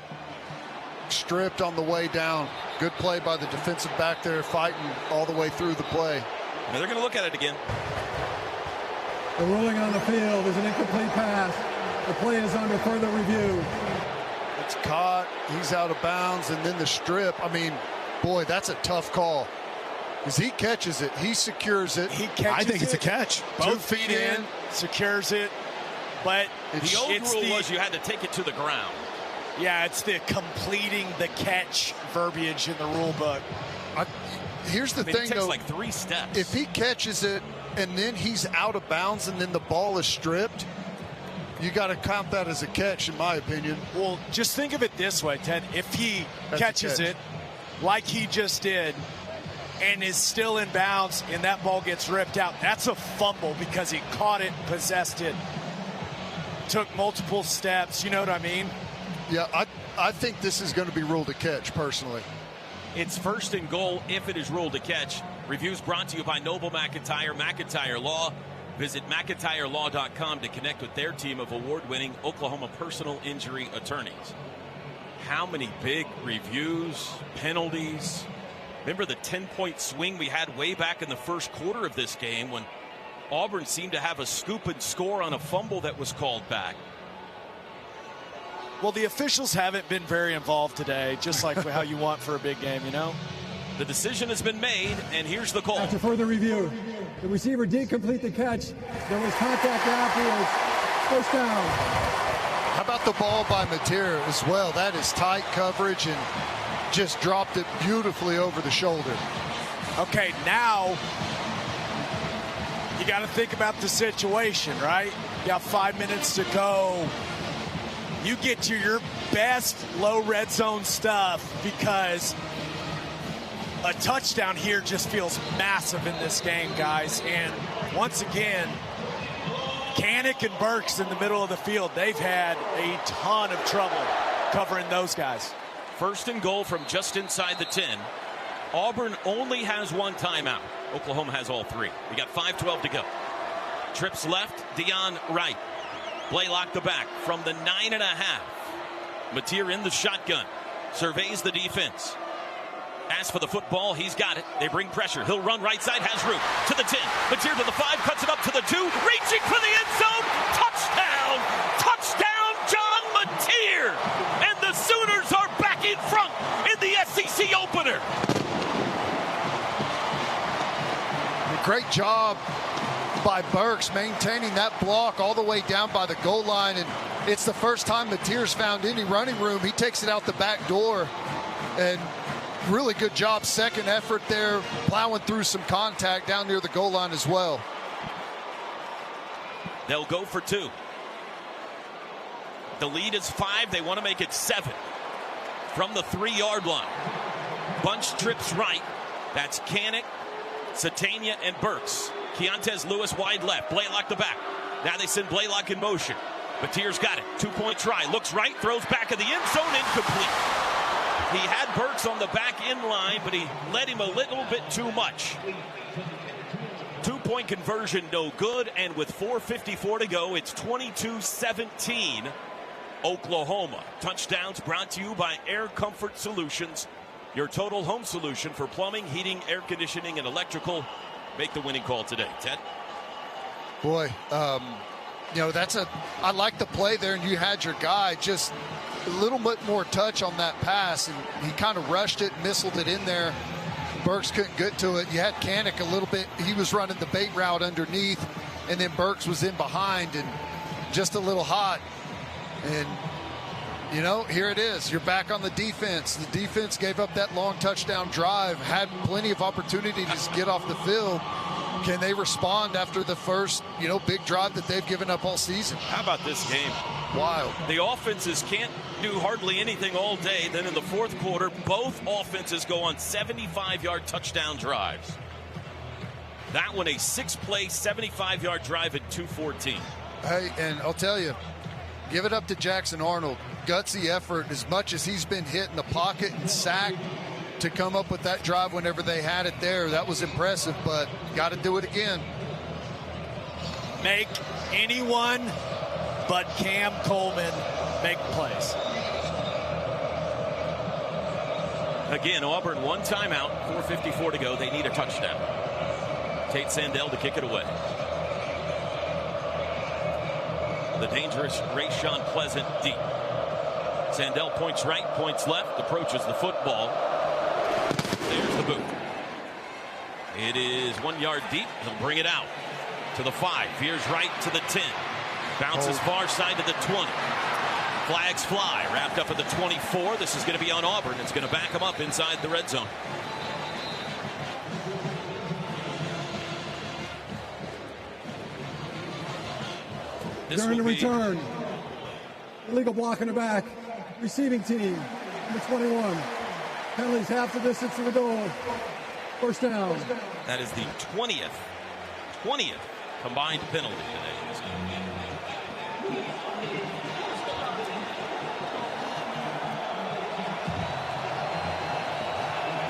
stripped on the way down. Good play by the defensive back there, fighting all the way through the play. And they're going to look at it again. The ruling on the field is an incomplete pass. The play is under further review. It's caught. He's out of bounds, and then the strip. I mean, boy, that's a tough call. Because he catches it. He secures it. I think it's a catch. Both feet in, secures it. But the old rule was you had to take it to the ground. Yeah, it's the completing the catch verbiage in the rule book. Here's the thing, it takes though. like 3 steps. If he catches it and then he's out of bounds and then the ball is stripped, you got to count that as a catch, in my opinion. Well, just think of it this way, Ted. If he catches it like he just did and is still in bounds and that ball gets ripped out, that's a fumble because he caught it, possessed it, took multiple steps. You know what I mean? Yeah, I think this is going to be ruled a catch, personally. It's first and goal if it is ruled a catch. Reviews brought to you by Noble McIntyre, McIntyre Law. Visit McIntyreLaw.com to connect with their team of award-winning Oklahoma personal injury attorneys. How many big reviews, penalties? Remember the 10-point swing we had way back in the first quarter of this game when Auburn seemed to have a scoop and score on a fumble that was called back. Well, the officials haven't been very involved today, just like how you want for a big game, you know? The decision has been made, and here's the call. After further review, the receiver did complete the catch. There was contact afterwards. First down. How about the ball by Mateer as well? That is tight coverage and just dropped it beautifully over the shoulder. Okay, now you got to think about the situation, right? You got 5 minutes to go. You get to your best low red zone stuff because a touchdown here just feels massive in this game, guys. And once again, Kanik and Burks in the middle of the field, they've had a ton of trouble covering those guys. First and goal from just inside the 10. Auburn only has 1 timeout. Oklahoma has all 3. We got 5:12 to go. Trips left, Deion right. Blaylock the back from the 9.5. Mateer in the shotgun. Surveys the defense. Asks for the football. He's got it. They bring pressure. He'll run right side. Has room. To the 10. Mateer to the 5. Cuts it up to the 2. Reaching for the end zone. Touchdown. Touchdown, John Mateer. And the Sooners are back in front in the SEC opener. Great job by Burks maintaining that block all the way down by the goal line, and it's the first time Mateer's found any running room. He takes it out the back door, and really good job, second effort there, plowing through some contact down near the goal line as well. They'll go for 2. The lead is 5. They want to make it 7 from the 3-yard line. Bunch trips right. That's Kanik, Satania, and Burks. Keontez Lewis wide left. Blaylock the back. Now they send Blaylock in motion. Mateer's got it. 2-point try. Looks right. Throws back of the end zone. Incomplete. He had Burks on the back end line, but he led him a little bit too much. 2-point conversion, no good. And with 4:54 to go, it's 22-17 Oklahoma. Touchdowns brought to you by Air Comfort Solutions, your total home solution for plumbing, heating, air conditioning, and electrical. Make the winning call today, Ted. Boy, you know, I like the play there, and you had your guy just a little bit more touch on that pass, and he kind of rushed it, missiled it in there. Burks couldn't get to it. You had Kanik a little bit. He was running the bait route underneath, and then Burks was in behind and just a little hot. And, you know, here it is. You're back on the defense. The defense gave up that long touchdown drive, had plenty of opportunity to get off the field. Can they respond after the first, you know, big drive that they've given up all season? How about this game? Wild. The offenses can't do hardly anything all day. Then in the fourth quarter, both offenses go on 75-yard touchdown drives. That one a 6-play, 75-yard drive at 2:14. Hey, and I'll tell you, give it up to Jackson Arnold. Gutsy effort, as much as he's been hit in the pocket and sacked, to come up with that drive whenever they had it there. That was impressive, but got to do it again. Make anyone but Cam Coleman make plays. Again, Auburn, one timeout, 4:54 to go. They need a touchdown. Tate Sandell to kick it away. The dangerous Rayshon Pleasant deep. Sandell points right, points left, approaches the football. There's the boot. It is 1 yard deep. He'll bring it out to the 5. Veers right to the 10. Bounces far side to the 20. Flags fly. Wrapped up at the 24. This is going to be on Auburn. It's going to back them up inside the red zone. During the return, illegal block in the back. Receiving team, number 21. Penalties half the distance to the goal. First down. That is the 20th combined penalty today.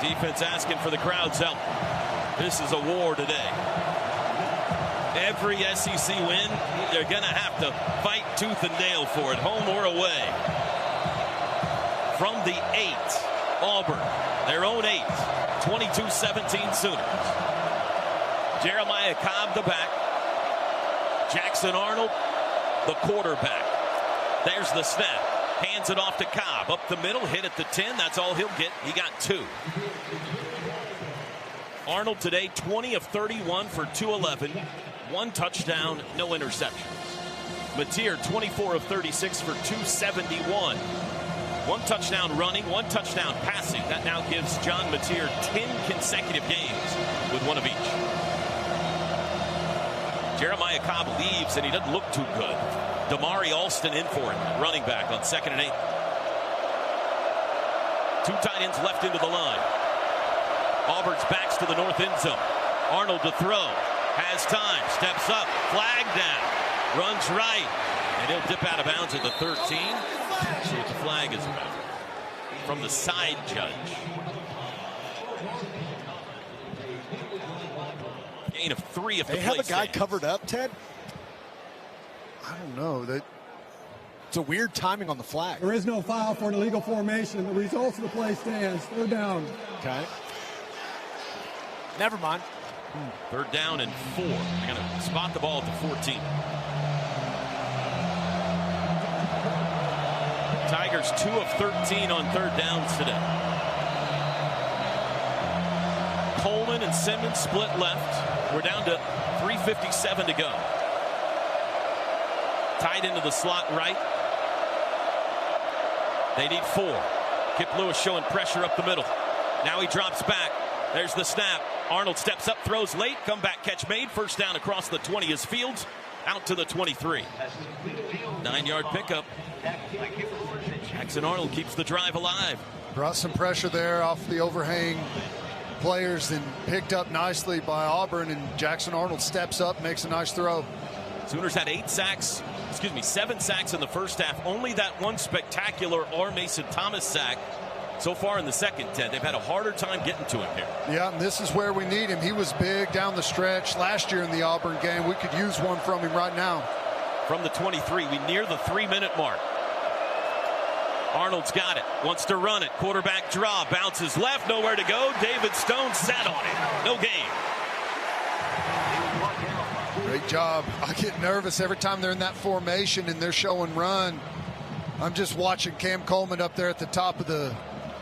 Defense asking for the crowd's help. This is a war today. Every SEC win, they're going to have to fight tooth and nail for it, home or away. From the 8, Auburn, their own 8, 22-17 Sooners. Jeremiah Cobb, the back. Jackson Arnold, the quarterback. There's the snap. Hands it off to Cobb. Up the middle, hit at the 10. That's all he'll get. He got 2. Arnold today, 20 of 31 for 211. 1 touchdown, no interceptions. Mateer, 24 of 36 for 271. 1 touchdown running, 1 touchdown passing. That now gives John Mateer 10 consecutive games with 1 of each. Jeremiah Cobb leaves, and he doesn't look too good. Damari Alston in for him, running back on 2nd and 8. 2 tight ends left into the line. Auburn's backs to the north end zone. Arnold to throw. Has time. Steps up. Flag down. Runs right. And he'll dip out of bounds at the 13. See what the flag is about. From the side judge. Gain of 3 if the play have a guy stands. covered up, Ted? I don't know. It's a weird timing on the flag. There is no foul for an illegal formation. The results of the play stands. 3rd down. Okay. Never mind. 3rd down and 4. They're going to spot the ball at the 14. Tigers 2 of 13 on 3rd downs today. Coleman and Simmons split left. We're down to 3:57 to go. Tied into the slot right. They need 4. Kip Lewis showing pressure up the middle. Now he drops back. There's the snap. Arnold steps up, throws late. Comeback catch made. First down across the 20 is Fields. Out to the 23. 9-yard pickup. Jackson Arnold keeps the drive alive. Brought some pressure there off the overhang players and picked up nicely by Auburn, and Jackson Arnold steps up, makes a nice throw. Sooners had 7 sacks in the first half. Only that 1 spectacular R. Mason Thomas sack so far in the second 10. They've had a harder time getting to him here. Yeah, and this is where we need him. He was big down the stretch last year in the Auburn game. We could use one from him right now. From the 23, we near the 3-minute mark. Arnold's got it, wants to run it. Quarterback draw, bounces left, nowhere to go. David Stone sat on it. No gain. Great job. I get nervous every time they're in that formation and they're showing run. I'm just watching Cam Coleman up there at the top of the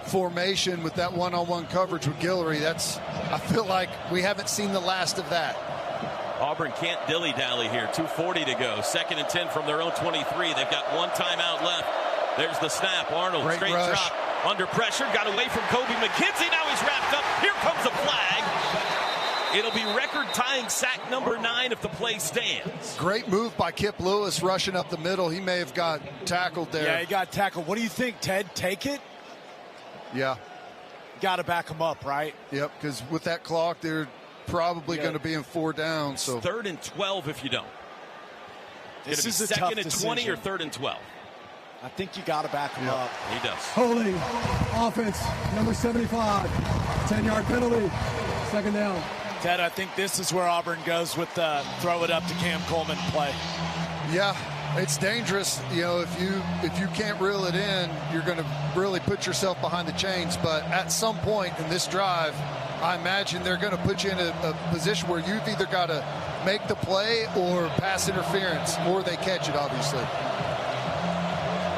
formation with that one-on-one coverage with Guillory. I feel like we haven't seen the last of that. Auburn can't dilly-dally here. 2:40 to go. 2nd and 10 from their own 23. They've got 1 timeout left. There's the snap. Arnold, great straight rush. drop. Under pressure. Got away from Kobe McKenzie. Now he's wrapped up. Here comes a flag. It'll be record-tying sack number 9 if the play stands. Great move by Kip Lewis rushing up the middle. He may have got tackled there. Yeah, he got tackled. What do you think, Ted? Take it? Yeah. Got to back him up, right? Yep, because with that clock, they're probably going to be in 4 down. So 3rd and 12 if you don't. This is a 2nd tough and 20 or decision. 3rd and 12. I think you got to back him up. He does. Holding. Offense, number 75. 10-yard penalty. 2nd down. Ted, I think this is where Auburn goes with the throw it up to Cam Coleman play. Yeah, It's dangerous, if you can't reel it in, you're going to really put yourself behind the chains. But at some point in this drive, I imagine they're going to put you in a position where you've either got to make the play or pass interference, or they catch it, obviously.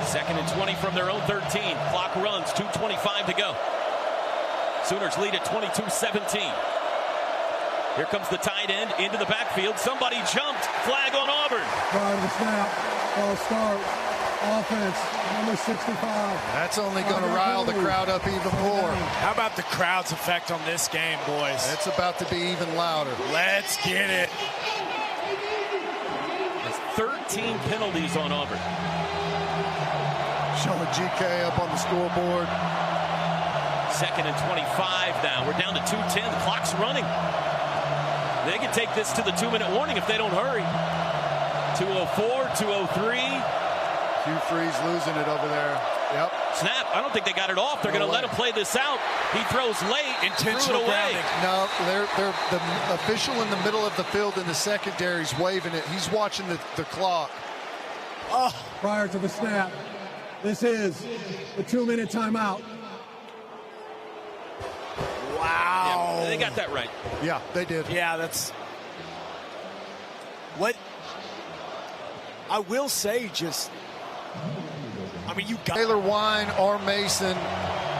2nd and 20 from their own 13. Clock runs, 2:25 to go. Sooners lead at 22-17. Here comes the tight end into the backfield. Somebody jumped. Flag on Auburn. Prior to the snap, ball start, offense, number 65. That's only going to rile the crowd up even more. How about the crowd's effect on this game, boys? It's about to be even louder. Let's get it. There's 13 penalties on Auburn. Showing GK up on the scoreboard. 2nd and 25 now. We're down to 2:10. The clock's running. They can take this to the 2-minute warning if they don't hurry. 2:04, 2:03. Hugh Freeze losing it over there. Yep. Snap. I don't think they got it off. They're going to let him play this out. He throws late. Intentional away. No, they're the official in the middle of the field in the secondary is waving it. He's watching the clock. Oh. Prior to the snap, this is the 2-minute timeout. Wow. Yeah, they got that right. Yeah, they did. Yeah, that's what I will say. You got Taylor Wine, R. Mason,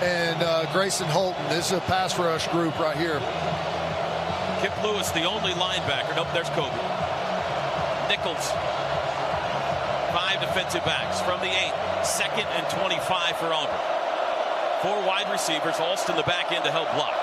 and Grayson Holton. This is a pass rush group right here. Kip Lewis, the only linebacker. Nope, there's Kobe. Nichols. 5 defensive backs from the 8. 2nd and 25 for Auburn. 4 wide receivers. Alston the back end to help block.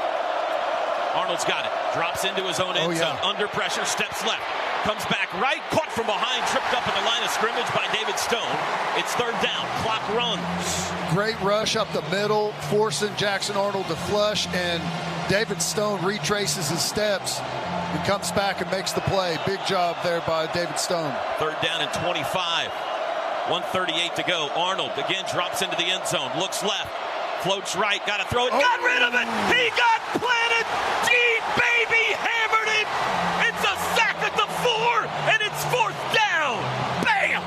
Arnold's got it. Drops into his own end zone. Under pressure. Steps left. Comes back right. Caught from behind. Tripped up at the line of scrimmage by David Stone. It's 3rd down. Clock runs. Great rush up the middle, forcing Jackson Arnold to flush, and David Stone retraces his steps and comes back and makes the play. Big job there by David Stone. 3rd down and 25. 1:38 to go. Arnold again drops into the end zone. Looks left. Floats right. Got to throw it. Got rid of it. He got planted. Gene Baby hammered it. It's a sack at the 4, and it's 4th down. Bam!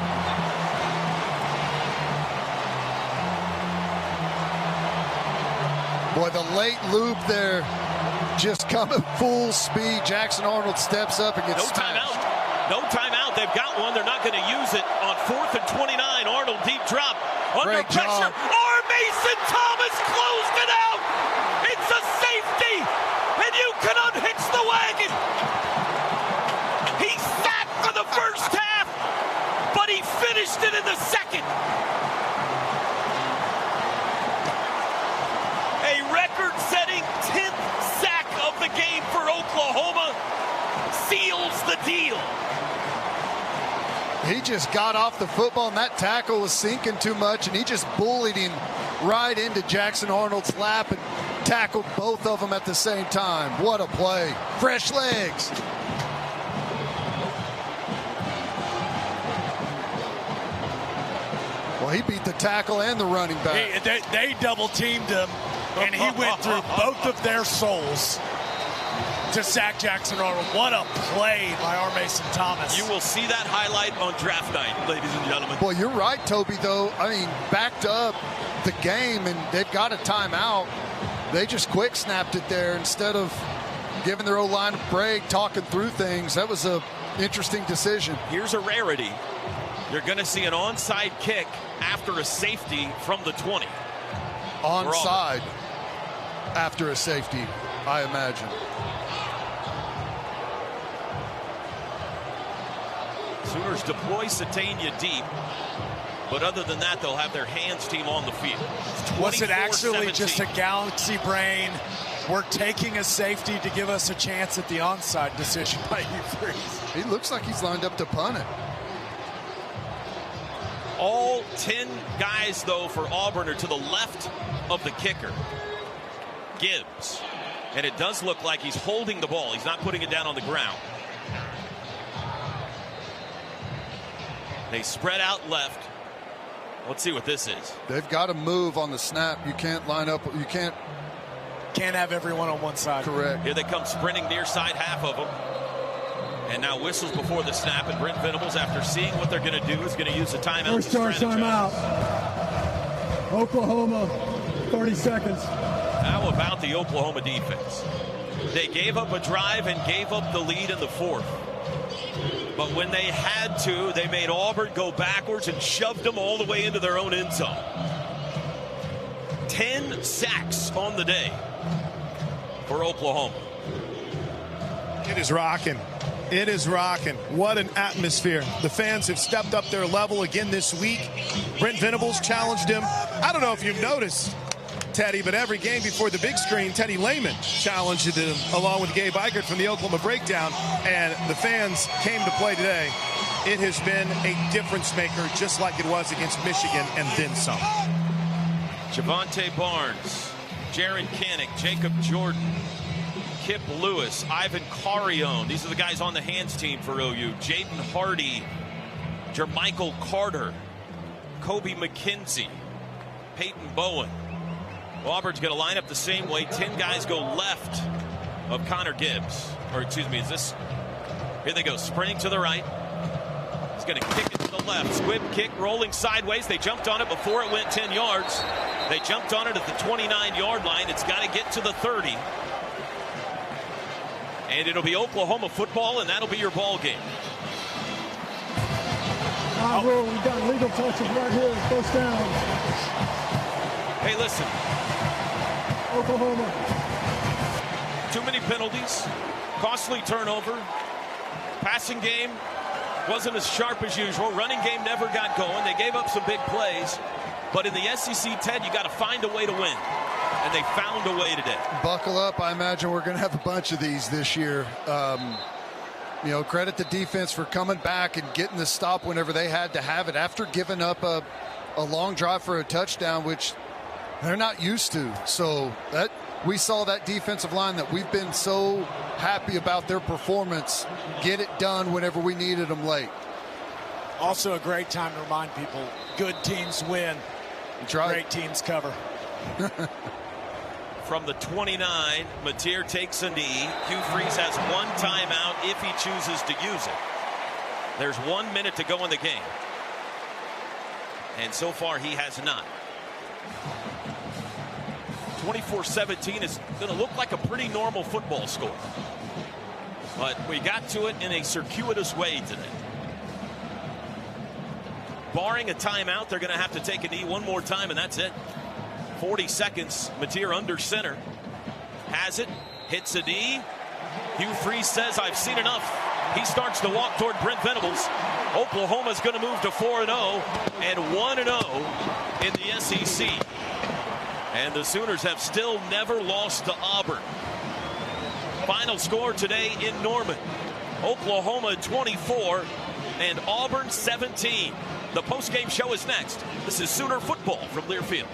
Boy, the late loop there, just coming full speed. Jackson Arnold steps up and gets smashed. No timeout. They've got one. They're not going to use it on 4th and 29. Arnold deep drop. Under Great pressure. R. Mason Thomas closed it out. It's a safety. And you can unhitch the wagon. He sat for the first half, but he finished it in the 2nd. A record-setting 10th sack of the game for Oklahoma seals the deal. He just got off the football, and that tackle was sinking too much, and he just bullied him right into Jackson Arnold's lap and tackled both of them at the same time. What a play. Fresh legs. Well, he beat the tackle and the running back. They double-teamed him, and he went through both of their souls to sack Jackson Arnold. What a play by R. Mason Thomas. You will see that highlight on draft night, ladies and gentlemen. Well, you're right, Toby, though. I mean, backed up the game, and they've got a timeout. They just quick snapped it there instead of giving their O-line a break, talking through things. That was an interesting decision. Here's a rarity. You're going to see an onside kick after a safety from the 20. Onside after a safety, I imagine. Sooners deploy Satania deep, but other than that, they'll have their hands team on the field. Was it actually 24-17. just a galaxy brain? We're taking a safety to give us a chance at the onside decision by Hugh Freeze. He looks like he's lined up to punt it. All 10 guys, though, for Auburn are to the left of the kicker, Gibbs. And it does look like he's holding the ball. He's not putting it down on the ground. They spread out left. Let's see what this is. They've got to move on the snap. You can't line up. You can't have everyone on one side. Correct. Here they come sprinting near side half of them. And now whistles before the snap, and Brent Venables, after seeing what they're going to do, is going to use a timeout. First charge timeout. Oklahoma, 30 seconds. How about the Oklahoma defense? They gave up a drive and gave up the lead in the fourth. But when they had to, they made Auburn go backwards and shoved them all the way into their own end zone. 10 sacks on the day for Oklahoma. It is rocking. It is rocking. What an atmosphere. The fans have stepped up their level again this week. Brent Venables challenged him. I don't know if you've noticed, Teddy, but every game before the big screen, Teddy Lehman challenged him along with Gabe Eichert from the Oklahoma Breakdown, and the fans came to play today. It has been a difference maker, just like it was against Michigan and then some. Javonte Barnes, Jaron Kannick, Jacob Jordan, Kip Lewis, Ivan Carrion. These are the guys on the hands team for OU. Jaden Hardy, Jermichael Carter, Kobe McKenzie, Peyton Bowen. Auburn's going to line up the same way. 10 guys go left of Connor Gibbs. Or excuse me, is this? Here they go, sprinting to the right. He's going to kick it to the left. Squib kick, rolling sideways. They jumped on it before it went 10 yards. They jumped on it at the 29-yard line. It's got to get to the 30. And it'll be Oklahoma football, and that'll be your ball game. We've got legal touches right here. First down. Hey, listen. Oklahoma. Too many penalties, costly turnover, passing game wasn't as sharp as usual, running game never got going. They gave up some big plays, but in the SEC, Ted, you got to find a way to win, and they found a way today. Buckle up. I imagine we're going to have a bunch of these this year. You know, credit the defense for coming back and getting the stop whenever they had to have it after giving up a long drive for a touchdown, which they're not used to. So that we saw that defensive line that we've been so happy about their performance get it done whenever we needed them late. Also a great time to remind people, good teams win, great teams cover. From the 29, Mateer takes a knee. Hugh Freeze has one timeout if he chooses to use it. There's 1 minute to go in the game. And so far he has not. 24-17 is going to look like a pretty normal football score. But we got to it in a circuitous way today. Barring a timeout, they're going to have to take a knee one more time, and that's it. 40 seconds. Mateer under center. Has it. Hits a knee. Hugh Freeze says, I've seen enough. He starts to walk toward Brent Venables. Oklahoma's going to move to 4-0 and 1-0 in the SEC. And the Sooners have still never lost to Auburn. Final score today in Norman. Oklahoma 24 and Auburn 17. The postgame show is next. This is Sooner football from Learfield.